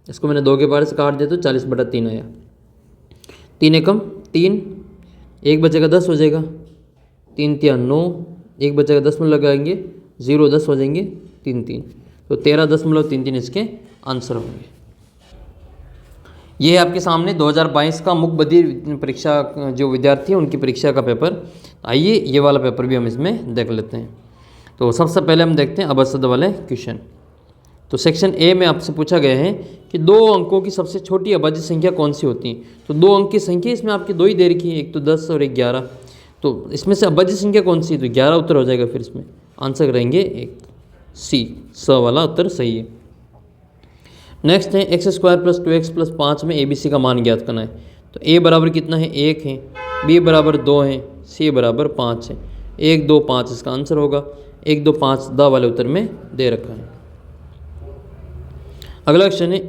इसको मैंने 2 के बारे से काट दिया तो 40/3 आया। 3 एकम 3, 1 बचेगा 10 हो जाएगा, 3 × 9, 1 बचेगा 10 में लगाएंगे 0 10 हो जाएंगे 3 3, तो 13.33 इसके आंसर होंगे। ये है आपके सामने 2022 का मुख्य बधिर परीक्षा जो विद्यार्थी हैं उनकी परीक्षा का पेपर। आइए ये वाला पेपर भी हम इसमें देख लेते हैं। तो सबसे पहले हम देखते हैं अबसद वाले क्वेश्चन। तो सेक्शन ए में आपसे पूछा गया है कि 2 अंकों की सबसे छोटी अभाज्य संख्या कौन सी होती है। तो 2 अंक की संख्या इसमें आपकी 2 ही दे रखी है, एक तो 10 और एक 11, तो इसमें से अभाज्य संख्या कौन सी है, तो 11 उत्तर हो जाएगा। फिर इसमें आंसर करेंगे एक स वाला उत्तर सही है। नेक्स्ट है x² + 2x + 5 में ABC का मान ज्ञात करना है। तो a बराबर कितना है 1 है, b बराबर 2 है, c बराबर 5 है। 1 2 5 इसका आंसर होगा। 1 2 5 द वाले उत्तर में दे रखा है। अगला क्वेश्चन है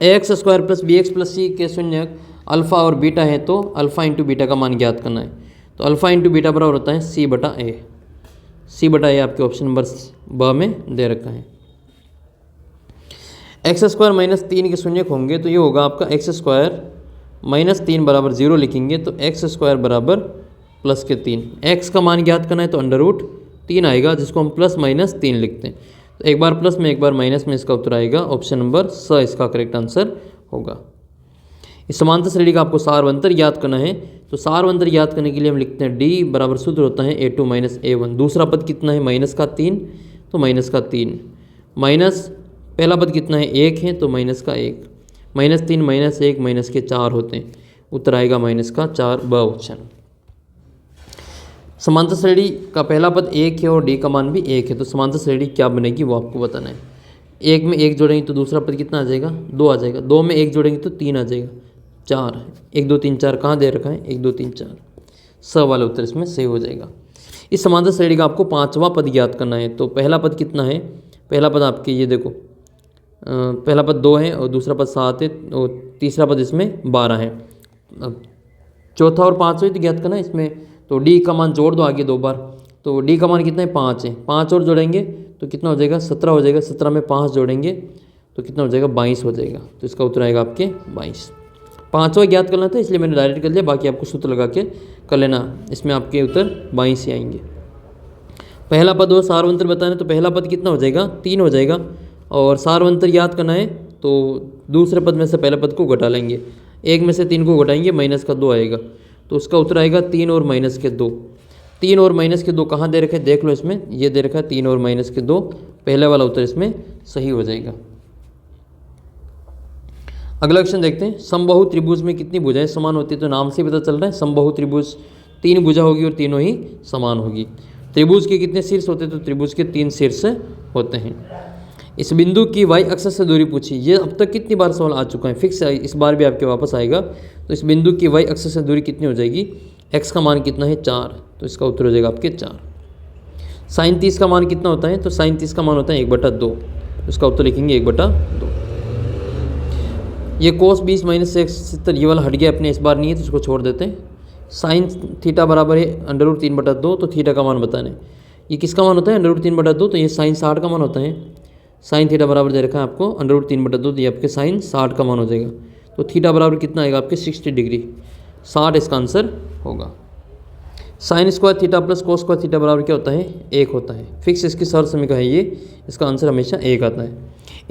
ax² + bx + c के शून्यक अल्फ़ा और बीटा है, तो अल्फ़ा × बीटा का मान ज्ञात करना है। तो अल्फ़ा × बीटा बराबर होता है c/a। c/a आपके ऑप्शन नंबर ब में दे रखा है। x² - 3 के शून्यक होंगे तो ये होगा आपका x² - 3 बराबर 0 लिखेंगे तो x² बराबर +3। x का मान ज्ञात करना है तो √3 आएगा, जिसको हम +-3 लिखते हैं। तो एक बार प्लस में एक बार माइनस में इसका उत्तर आएगा ऑप्शन नंबर स इसका करेक्ट आंसर होगा। इस समांतर श्रेणी का आपको सारवंतर ज्ञात करना है। तो सारवंतर ज्ञात करने के लिए हम लिखते हैं d बराबर सूत्र होता है a2 - a1। दूसरा पद कितना है -3, तो -3 माइनस पहला पद कितना है 1 है, तो -1 -3 -1 -4 होते हैं। उत्तर आएगा -4 ब ऑप्शन। समांतर श्रेणी का पहला पद 1 है और d का मान भी 1 है, तो समांतर श्रेणी क्या बनेगी वो आपको बताना है। 1 में 1 जोड़ेंगे तो दूसरा पद कितना आ जाएगा 2 आ जाएगा। 2 में 1 जोड़ेंगे तो 3 आ जाएगा। 4 1 2 3 4 कहाँ दे रखा है 1 2 3 4, स वाला उत्तर इसमें सही हो जाएगा। इस समांतर श्रेणी का आपको 5वां पद ज्ञात करना है। तो पहला पद कितना है, पहला पद आपके ये देखो पहला पद 2 है और दूसरा पद 7 है और तीसरा पद इसमें 12 है। अब चौथा और पाँचवें तो ज्ञात करना है इसमें, तो डी का मान जोड़ दो आगे 2 बार। तो डी का मान कितना है 5 है, 5 और जोड़ेंगे तो कितना हो जाएगा 17 हो जाएगा, 17 में 5 जोड़ेंगे तो कितना हो जाएगा 22 हो जाएगा। तो इसका उत्तर आएगा आपके 22। पाँचवा ज्ञात करना था इसलिए मैंने डायरेक्ट कर लिया, बाकी आपको सूत्र लगा के कर लेना। इसमें आपके उत्तर 22 ही आएंगे। पहला पद और सारवंतर बताना, तो पहला पद कितना हो जाएगा 3 हो जाएगा, और सारवंतर याद करना है तो दूसरे पद में से पहले पद को घटा लेंगे, 1 में से 3 को घटाएंगे माइनस का 2 आएगा, तो उसका उत्तर आएगा 3 और माइनस के 2। 3 और माइनस के 2 कहाँ दे रखे हैं देख लो, इसमें ये दे रखा है 3 और माइनस के 2, पहले वाला उत्तर इसमें सही हो जाएगा। अगला क्वेश्चन देखते हैं, समबाहु त्रिभुज में कितनी भुजाएं समान होती है, तो नाम से पता चल रहा है समबाहु त्रिभुज 3 भुजा होगी और तीनों ही समान होगी। त्रिभुज के कितने शीर्ष होते हैं, तो त्रिभुज के 3 शीर्ष होते हैं। इस बिंदु की y अक्ष से दूरी पूछी, ये अब तक कितनी बार सवाल आ चुका है, फिक्स है, इस बार भी आपके वापस आएगा। तो इस बिंदु की y अक्ष से दूरी कितनी हो जाएगी, x का मान कितना है 4, तो इसका उत्तर हो जाएगा आपके 4। साइन 30 का मान कितना होता है, तो साइन 30 का मान होता है 1/2, इसका उत्तर लिखेंगे 1/2। ये कोस 20 माइनस x 70 ये वाला हट गया अपने, इस बार नहीं है तो इसको छोड़ देते हैं। साइन थीटा बराबर है √3/2, तो थीटा का मान बताना है। ये किसका मान होता है √3/2, तो ये साइन 60 का मान होता है। साइन थीटा बराबर दे रखा है आपको √3/2, तो ये आपके साइन 60 का मान हो जाएगा। तो थीटा बराबर कितना आएगा आपके 60 डिग्री, 60 इसका आंसर होगा। Sine square theta plus cos square theta बराबर क्या होता है 1 होता है, फिक्स इसकी सर्व समीकरण है ये, इसका आंसर हमेशा 1 आता है।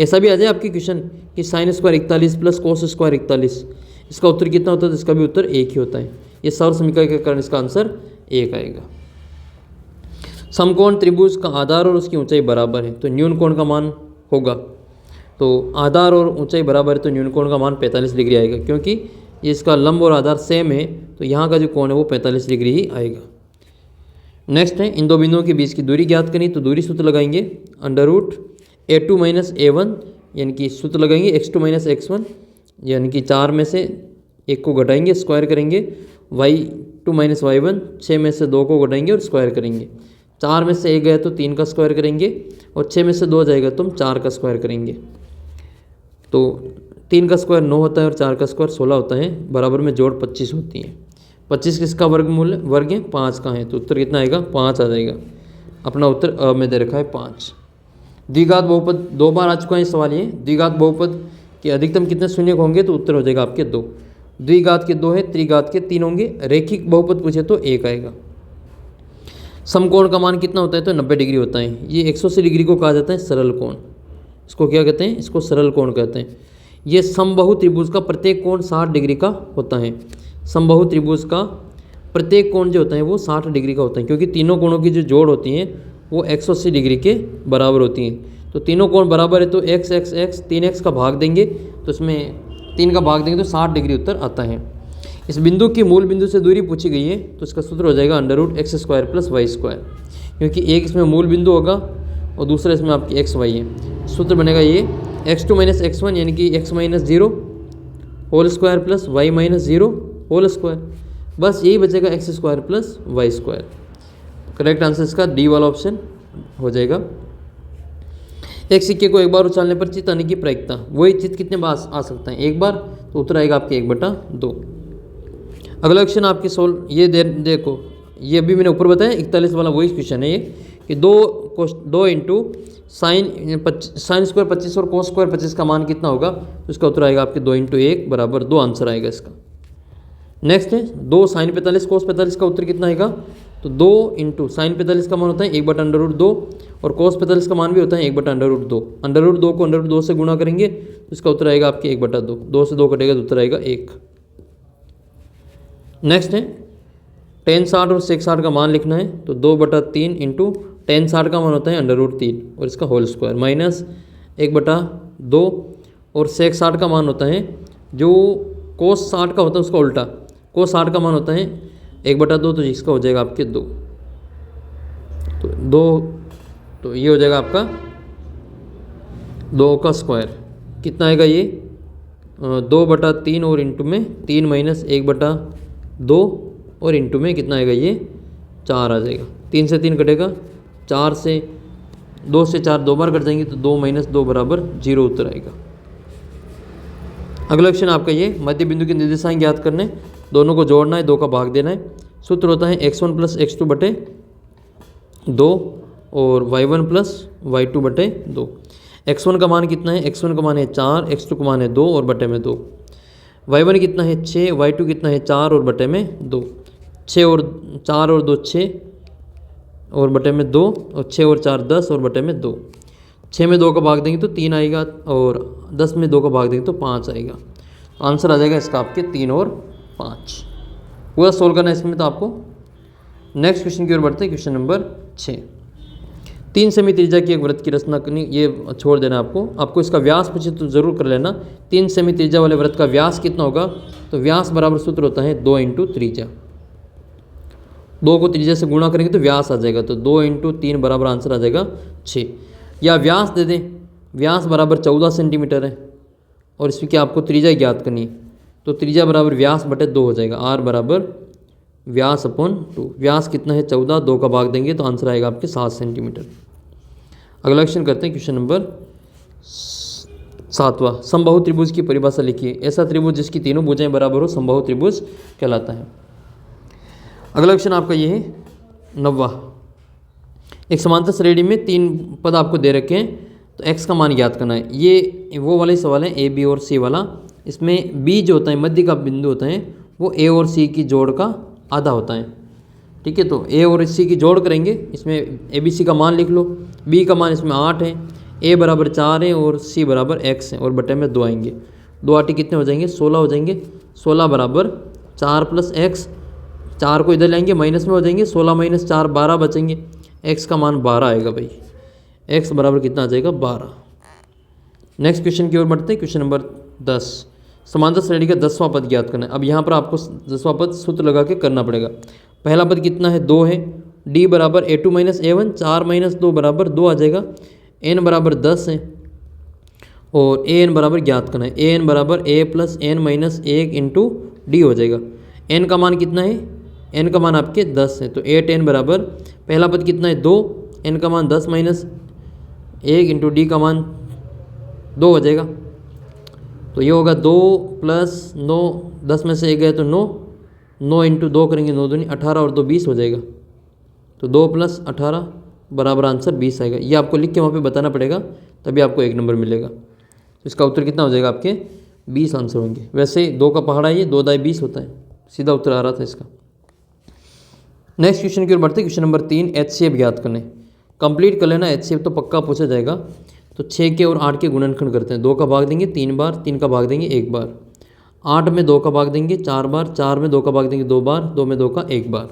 ऐसा भी आ जाए आपकी क्वेश्चन कि sine square 41 plus cos square 41, इसका उत्तर कितना होता है, तो इसका भी उत्तर 1 ही होता है। ये सर्व समीकरण के कारण इसका आंसर 1 आएगा। समकोण त्रिभुज का आधार और उसकी ऊंचाई बराबर है, तो न्यून कोण का मान होगा, तो आधार और ऊंचाई बराबर है तो न्यून कोण का मान 45 डिग्री आएगा, क्योंकि ये इसका लंब और आधार सेम है, तो यहाँ का जो कोण है वो 45 डिग्री ही आएगा। नेक्स्ट है, इन दो बिंदुओं के बीच की दूरी ज्ञात करें, तो दूरी सूत्र लगाएंगे √a2 - a1, यानी कि सूत्र लगाएंगे x2 - x1, यानी कि 4 में से 1 को घटाएंगे स्क्वायर करेंगे, y2 - y1 6 में से 2 को घटाएंगे और स्क्वायर करेंगे। 4 में से 1 गया तो 3 का स्क्वायर करेंगे, और 6 में से 2 जाएगा तो हम 4 का स्क्वायर करेंगे। तो 3 का स्क्वायर 9 होता है और 4 का स्क्वायर 16 होता है, बराबर में जोड़ 25 होती है। 25 किसका वर्गमूल है, वर्ग है 5 का है, तो उत्तर कितना आएगा 5 आ जाएगा। अपना उत्तर अ में दे रखा है 5। द्विघात बहुपद 2 बार आ चुका है सवाल ये, द्विघात बहुपद के अधिकतम कितने शून्य होंगे, तो उत्तर हो जाएगा आपके 2। द्विघात के 2 है, त्रिघात के 3 होंगे। रेखिक बहुपद पूछे तो 1 आएगा। समकोण का मान कितना होता है, तो 90 डिग्री होता है। ये 180 डिग्री को कहा जाता है सरल कोण, इसको क्या कहते हैं, इसको सरल कोण कहते हैं। ये समबाहु त्रिभुज का प्रत्येक कोण 60 डिग्री का होता है। समबाहु त्रिभुज का प्रत्येक कोण जो होता है वो 60 डिग्री का होता है, क्योंकि तीनों कोणों की जो जोड़ होती हैं वो 180 डिग्री के बराबर होती हैं। तो तीनों कोण बराबर है तो x 3x का भाग देंगे, तो इसमें 3 का भाग देंगे तो 60 डिग्री उत्तर आता है। इस बिंदु की मूल बिंदु से दूरी पूछी गई है, तो इसका सूत्र हो जाएगा √x² + y², क्योंकि एक इसमें मूल बिंदु होगा और दूसरा इसमें आपकी xy है। सूत्र बनेगा ये x2 - x1, यानी कि x - 0 whole square plus y - 0 whole square, बस यही बचेगा x² + y²। करेक्ट आंसर इसका डी वाला ऑप्शन हो जाएगा। एक सिक्के को एक बार उछालने पर चित आने की प्रायिकता, वही चित कितने बार आ सकता है, एक बार, तो उत्तर आएगा आपके 1/2। अगला क्वेश्चन आपके सोल्व, ये देखो, ये अभी मैंने ऊपर बताया 41 वाला वही क्वेश्चन है ये, कि 2 इंटू साइन स्क्वायर 25 और कोस स्क्वायर 25 का मान कितना होगा, तो इसका उत्तर आएगा आपके 2 × 1 = 2 आंसर आएगा इसका। नेक्स्ट है 2 साइन 45 कोस 45 का उत्तर कितना आएगा, तो 2 इंटू साइन 45 का मान होता है 1/√2 और कोस 45 का मान भी होता है 1/√2। √2 को √2 से गुणा करेंगे तो इसका उत्तर आएगा आपके 1/2। 2 से 2 कटेगा तो उत्तर आएगा 1। नेक्स्ट है tan 60 और sec 60 का मान लिखना है, तो 2/3 इंटू tan 60 का मान होता है √3 और इसका होल स्क्वायर माइनस 1/2 और sec 60 का मान होता है जो cos 60 का होता है उसका उल्टा, cos 60 का मान होता है 1/2, तो इसका हो जाएगा आपके 2। तो 2, तो ये हो जाएगा आपका 2 का स्क्वायर कितना आएगा ये 2/3 और इंटू में 3 माइनस 1/2 और इंटू में कितना आएगा ये 4 आ जाएगा। 3 से 3 कटेगा, 4 से 2 से 4 दो बार कट जाएंगे तो 2 - 2 बराबर 0 उत्तर आएगा। अगला क्वेश्चन आपका ये, मध्य बिंदु के निर्देशांक ज्ञात करने, दोनों को जोड़ना है, 2 का भाग देना है। सूत्र होता है x1 + x2 बटे 2 और y1 + y2 बटे 2। x1 का मान कितना है, x1 का मान है 4, x2 का मान है 2 और बटे में 2। y1 कितना है 6, y2 कितना है 4 और बटे में 2। 6 और 4 और 2 6 और बटे में 2 और 6 और 4 10 और बटे में 2। 6 में 2 का भाग देंगे तो 3 आएगा और 10 में 2 का भाग देंगे तो 5 आएगा। आंसर आ जाएगा इसका आपके 3 और 5। पूरा सोल्व करना है इसमें तो आपको। नेक्स्ट क्वेश्चन की ओर बढ़ते हैं, क्वेश्चन नंबर 6। 3 सेमी त्रिज्या की एक वृत्त की रचना करनी, ये छोड़ देना आपको इसका व्यास पूछे तो ज़रूर कर लेना। 3 सेमी त्रिज्या वाले वृत्त का व्यास कितना होगा, तो व्यास बराबर सूत्र होता है 2 × त्रिज्या। 2 को त्रिज्या से गुणा करेंगे तो व्यास आ जाएगा, तो 2 × 3 बराबर आंसर आ जाएगा 6। या व्यास दे दें, व्यास बराबर 14 सेंटीमीटर है और इसमें क्या आपको त्रिज्या ज्ञात करनी है, तो त्रिज्या बराबर व्यास बटे 2 हो जाएगा। r बराबर व्यास अपॉन 2। व्यास कितना है 14, 2 का भाग देंगे तो आंसर आएगा आपके 7 सेंटीमीटर। अगला क्वेश्चन करते हैं, क्वेश्चन नंबर 7वां। समबाहु त्रिभुज की परिभाषा लिखिए। ऐसा त्रिभुज जिसकी तीनों भुजाएं बराबर हो समबाहु त्रिभुज कहलाता है। अगला क्वेश्चन आपका ये है 9वां। एक समांतर श्रेणी में 3 पद आपको दे रखे हैं, तो x का मान ज्ञात करना है। ये वो वाले सवाल है a b और c वाला। इसमें b जो होता है मध्य का बिंदु होता है वो a और c की जोड़ का आधा होता है। ठीक है, तो a और c की जोड़ करेंगे, इसमें a b c का मान लिख लो। b का मान इसमें 8 है, a बराबर 4 है और c बराबर x है और बटे में 2 आएंगे। 2 आटे कितने हो जाएंगे, 16 हो जाएंगे। 16 बराबर 4 + x, 4 को इधर लाएंगे माइनस में हो जाएंगे, 16 - 4 12 बचेंगे। x का मान 12 आएगा भाई, x बराबर कितना आ जाएगा 12। नेक्स्ट क्वेश्चन की ओर बढ़ते हैं, क्वेश्चन नंबर 10। समांतर श्रेणी का 10वां पद ज्ञात करना है। अब यहाँ पर आपको 10वां पद सूत्र लगा के करना पड़ेगा। पहला पद कितना है, 2 है। d बराबर a2 - a1, 4 - 2 बराबर 2 आ जाएगा। n बराबर 10 है और an बराबर ज्ञात करना है। an बराबर a + n - 1 × d हो जाएगा। n का मान कितना है, n का मान आपके 10 है, तो 8n बराबर पहला पद कितना है 2, n का मान 10 - 1 × d का मान 2 हो जाएगा। तो ये होगा 2 + 9, 10 में से 1 गया तो 9, 9 × 2 करेंगे 9 दूनी 18 और 2 20 हो जाएगा। तो 2 + 18 बराबर आंसर 20 आएगा। ये आपको लिख के वहाँ पे बताना पड़ेगा, तभी आपको 1 नंबर मिलेगा। तो इसका उत्तर कितना हो जाएगा आपके 20 आंसर होंगे। वैसे 2 का पहाड़ा ये 2 दाई 20 होता है, सीधा उत्तर आ रहा था इसका। नेक्स्ट क्वेश्चन की ओर बढ़ते हैं, क्वेश्चन नंबर 3। HCF ज्ञात करने, कंप्लीट कर लेना। HCF तो पक्का पूछा जाएगा। तो 6 के और 8 के गुणनखंड करते हैं। 2 का भाग देंगे 3 बार, 3 का भाग देंगे 1 बार। 8 में 2 का भाग देंगे 4 बार, 4 में 2 का भाग देंगे 2 बार, 2 में 2 का 1 बार।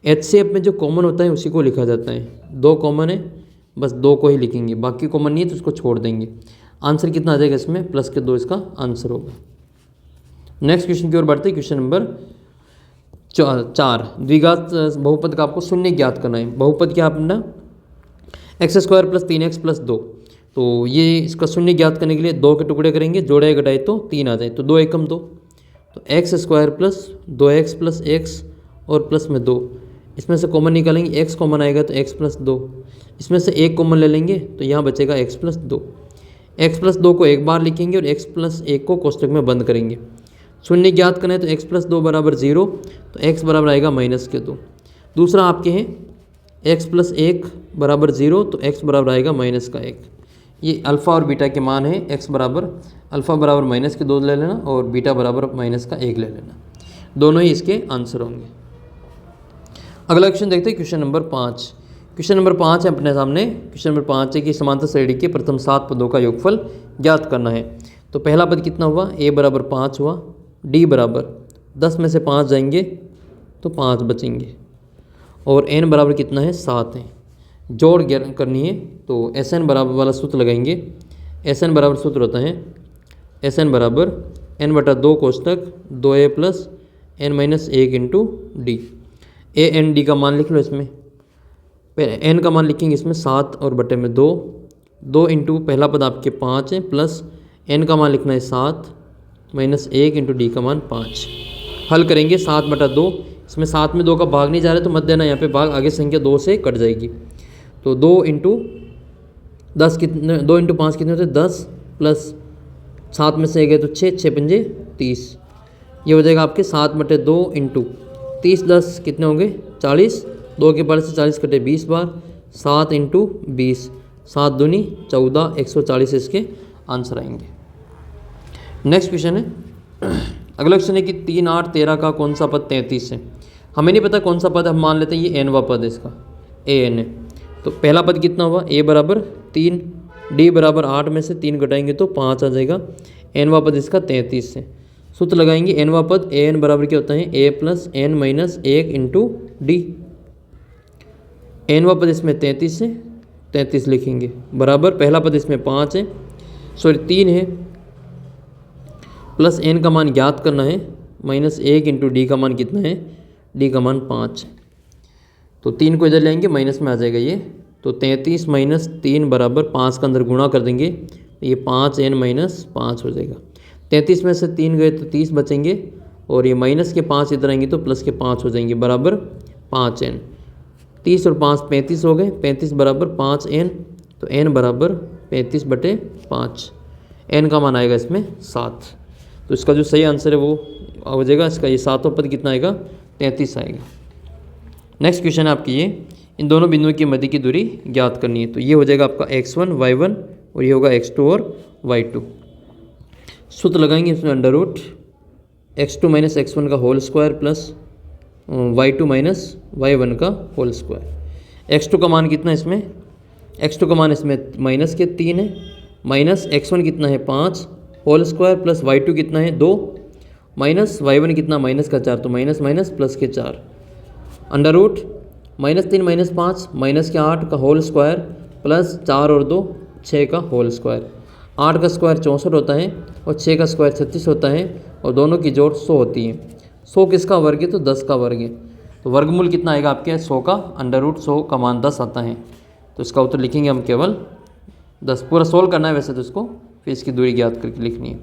HCF में जो कॉमन होता है उसी को लिखा जाता है। 2 कॉमन है, बस 2 को ही लिखेंगे, बाकी कॉमन नहीं है तो उसको छोड़ देंगे। आंसर कितना आ जाएगा इसमें, +2 इसका आंसर होगा। नेक्स्ट क्वेश्चन की ओर बढ़ते हैं, क्वेश्चन नंबर 4। द्विघात बहुपद का आपको शून्य ज्ञात करना है। बहुपद क्या अपना x² + 3x + 2। तो ये इसका शून्य ज्ञात करने के लिए 2 के टुकड़े करेंगे, जोड़े घटाए तो 3 आ जाए, तो 2 एकम 2। तो x² + 2x + x और प्लस में 2, इसमें से कॉमन निकालेंगे, x कॉमन आएगा तो x + 2। इसमें से 1 कॉमन ले लेंगे तो यहाँ बचेगा x + 2। x + 2 को एक बार लिखेंगे और x + 1 को कोष्टक में बंद करेंगे। शून्य ज्ञात करना है तो x + 2 बराबर 0, तो x बराबर आएगा -2। दूसरा आपके हैं x + 1 बराबर 0, तो x बराबर आएगा -1। ये अल्फ़ा और बीटा के मान है। x बराबर अल्फ़ा बराबर -2 ले लेना और बीटा बराबर -1 ले लेना। दोनों ही इसके आंसर होंगे। अगला क्वेश्चन देखते हैं, क्वेश्चन नंबर 5। क्वेश्चन नंबर 5 है अपने सामने। क्वेश्चन नंबर 5 है कि समांतर श्रेणी के प्रथम 7 पदों का योगफल ज्ञात करना है। तो पहला पद कितना हुआ, a बराबर 5 हुआ, d बराबर 10 में से 5 जाएंगे तो 5 बचेंगे और n बराबर कितना है 7 है। जोड़ करनी है तो Sn बराबर वाला सूत्र लगाएंगे। Sn बराबर सूत्र होता है Sn बराबर n/2 कोष्टक 2a + n - 1 × d। a n d का मान लिख लो। इसमें n का मान लिखेंगे इसमें 7 और बटे में 2, 2 × पहला पद आपके 5 है प्लस n का मान लिखना है 7 - 1 × d का मान 5। हल करेंगे 7/2। इसमें 7 में 2 का भाग नहीं जा रहा है तो मत देना, यहाँ पे भाग आगे संख्या 2 से कट जाएगी। तो 2 × 10 कितने, 2 इंटू 5 कितने होते हैं 10, प्लस 7 में से 1 है तो 6, 6 पंजे 30। ये हो जाएगा आपके 7/2 इंटू 30, 10 कितने होंगे 40, 2 के बार से 40 कटे 20 बार, 7 इंटू 20, 7 दूनी 14, 140 इसके आंसर आएंगे। नेक्स्ट क्वेश्चन है, अगला क्वेश्चन है कि 3, 8, 13 का कौन सा पद 33 है। हमें नहीं पता कौन सा पद, हम मान लेते हैं ये nवा पद है, इसका an है। तो पहला पद कितना हुआ, a बराबर 3, d बराबर 8 में से 3 घटाएंगे तो 5 आ जाएगा। nवा पद इसका 33 है। सूत्र लगाएंगे, nवा पद an बराबर क्या होता है a plus n minus 1 into d. nवा पद इसमें 33 है, 33 लिखेंगे, बराबर पहला पद इसमें 5 है, सॉरी 3 है, प्लस n का मान ज्ञात करना है, माइनस 1 इंटू डी का मान कितना है, डी का मान 5 है। तो 3 को इधर लेंगे, माइनस में आ जाएगा ये, तो 33 माइनस 3 बराबर 5 का अंदर गुणा कर देंगे, तो ये 5n माइनस 5 हो जाएगा। 33 में से 3 गए तो 30 बचेंगे, और ये माइनस के 5 इधर आएंगे तो प्लस के 5 हो जाएंगे, बराबर 5n। 30 और 5 35 हो गए, 35 बराबर 5n, तो n बराबर 35/5, n का मान आएगा इसमें 7। तो इसका जो सही आंसर है वो हो जाएगा, इसका ये 7वां पद कितना आएगा 33 आएगा। नेक्स्ट क्वेश्चन है आपकी ये, इन दोनों बिंदुओं की मध्य की दूरी ज्ञात करनी है। तो ये हो जाएगा आपका x1 y1 और ये होगा x2 और y2। सूत्र लगाएंगे इसमें under root x2 minus x1 का whole square plus y2 minus y1 का होल स्क्वायर। x2 का मान कितना है इसमें, x2 का मान इसमें माइनस के 3 है, माइनस x1 कितना है 5 होल स्क्वायर प्लस y2 कितना है 2, माइनस y1 कितना माइनस का 4, तो माइनस माइनस प्लस के 4, अंडर रूट -3 माइनस 5 माइनस के 8 का होल स्क्वायर प्लस 4 और 2 6 का होल स्क्वायर। 8 का स्क्वायर 64 होता है और 6 का स्क्वायर 36 होता है, और दोनों की जोड़ 100 होती है। 100 किसका वर्ग है, तो 10 का वर्ग है, तो वर्गमूल कितना आएगा आपके 100 का, अंडर रूट 100 का मान 10 आता है। तो इसका उत्तर लिखेंगे हम केवल 10। पूरा सोल्व करना है वैसे तो इसको, फिर इसकी दूरी ज्ञात करके लिखनी है।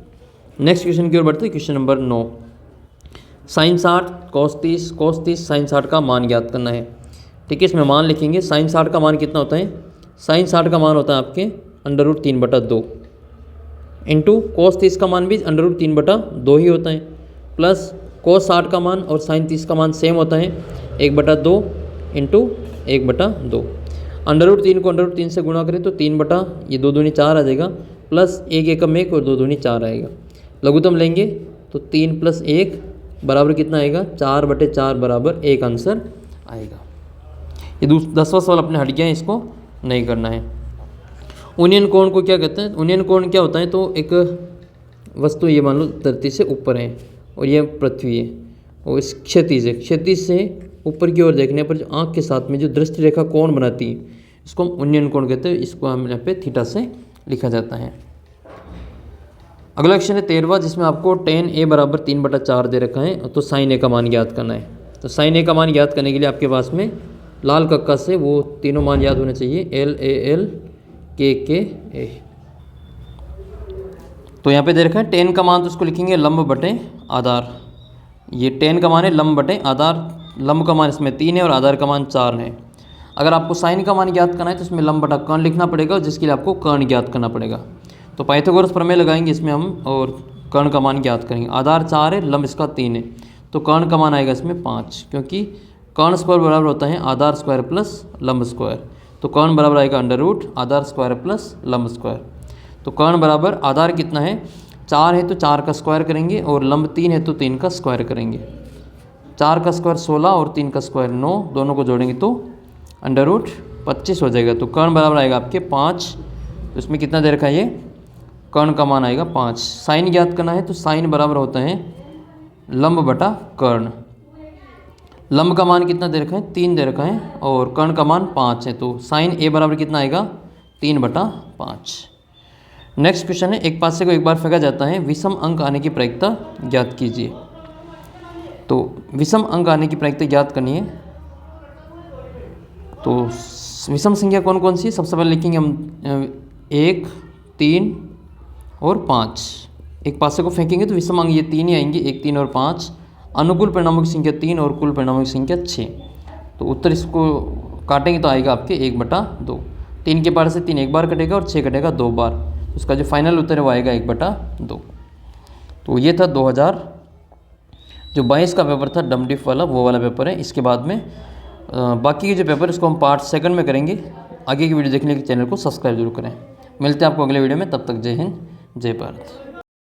नेक्स्ट क्वेश्चन की ओर बढ़ते हैं, question number 9, sine 60 cos 30 sine 60 का मान ज्ञात करना है। ठीक है, इसमें मान लिखेंगे, साइन 60 का मान कितना होता है, साइन 60 का मान होता है आपके अंडर रूट 3/2 इंटू cos 30 का मान भी अंडर रूट 3/2 ही होता है, प्लस cos 60 का मान और साइन 30 का मान सेम होता है 1/2 इंटू 1/2। अंडर रूट 3 को अंडर रूट 3 से गुणा करें तो 3 ये 2 दूनी 4 आ जाएगा, प्लस 1 एकम 1 और 2 दूनी 4 आएगा। लघुत्तम लेंगे तो 3 + 1 बराबर कितना आएगा 4/4 बराबर 1 आंसर आएगा। ये 10वां सवाल अपने हट गया है, इसको नहीं करना है। ओनियन कोण को क्या कहते हैं, ओनियन कोण क्या होता है, तो एक वस्तु ये मान लो धरती से ऊपर है और ये पृथ्वी है, और इस क्षैतिज है, क्षैतिज से ऊपर की ओर देखने पर जो आँख के साथ में जो दृष्टि रेखा कोण बनाती है, इसको हम ओनियन कोण कहते हैं। इसको हम यहाँ पे थीटा से लिखा जाता है। अगला क्वेश्चन है 13वां, जिसमें आपको tan a बराबर 3/4 दे रखा है, तो साइन a का मान ज्ञात करना है। तो साइन a का मान ज्ञात करने के लिए आपके पास में लाल कक्का से वो तीनों मान याद होने चाहिए, L A L K K A। तो यहाँ पे दे रखा है tan का मान, तो उसको लिखेंगे लंब बटे आधार। ये tan का मान है लंब बटे आधार, लंब का मान इसमें 3 है और आधार का मान 4 है। अगर आपको साइन का मान ज्ञात करना है तो इसमें लंब बटा कर्ण लिखना पड़ेगा, जिसके लिए आपको कर्ण ज्ञात करना पड़ेगा। तो पाइथागोरस प्रमेय लगाएंगे इसमें हम, और कर्ण का मान ज्ञात करेंगे। आधार 4 है, लंब इसका 3 है, तो कर्ण का मान आएगा इसमें 5, क्योंकि कर्ण स्क्वायर बराबर होता है आधार स्क्वायर प्लस लंब स्क्वायर। तो कर्ण बराबर आएगा अंडर रूट आधार स्क्वायर प्लस लंब स्क्वायर। तो कर्ण बराबर आधार कितना है 4 है, तो 4 का स्क्वायर करेंगे, और लंब 3 है तो 3 का स्क्वायर करेंगे। 4 का स्क्वायर 16 और 3 का स्क्वायर 9, दोनों को जोड़ेंगे तो अंडर रूट 25 हो जाएगा। तो कर्ण बराबर आएगा आपके 5। तो इसमें कितना दे रखा है, ये कर्ण का मान आएगा 5। साइन ज्ञात करना है तो साइन बराबर होता है लंब बटा कर्ण। लंब का मान कितना दे रखा है 3 दे रखा है, और कर्ण का मान 5 है, तो साइन a बराबर कितना आएगा 3/5। नेक्स्ट क्वेश्चन है, एक पासे को एक बार फेंका जाता है, विषम अंक आने की प्रायिकता ज्ञात कीजिए। तो विषम अंक आने की प्रायिकता ज्ञात करनी है। तो विषम संख्या कौन कौन सी है, सबसे पहले लिखेंगे हम 1 3 और 5। एक पासे को फेंकेंगे तो विषम अंक ये 3 ही आएंगे, 1 3 और 5। अनुकूल परिणामों की संख्या 3 और कुल परिणामों की संख्या 6। तो उत्तर इसको काटेंगे तो आएगा आपके 1/2। 3 के पार से 3 एक बार कटेगा और 6 कटेगा 2 बार। उसका जो फाइनल उत्तर है वो आएगा 1/2। तो ये था 2022 का पेपर था डमडिफ वाला, वो वाला पेपर है। इसके बाद में बाकी के जो पेपर इसको हम पार्ट 2 में करेंगे। आगे की वीडियो देखने के लिए चैनल को सब्सक्राइब जरूर करें। मिलते हैं आपको अगले वीडियो में, तब तक जय हिंद जय भारत।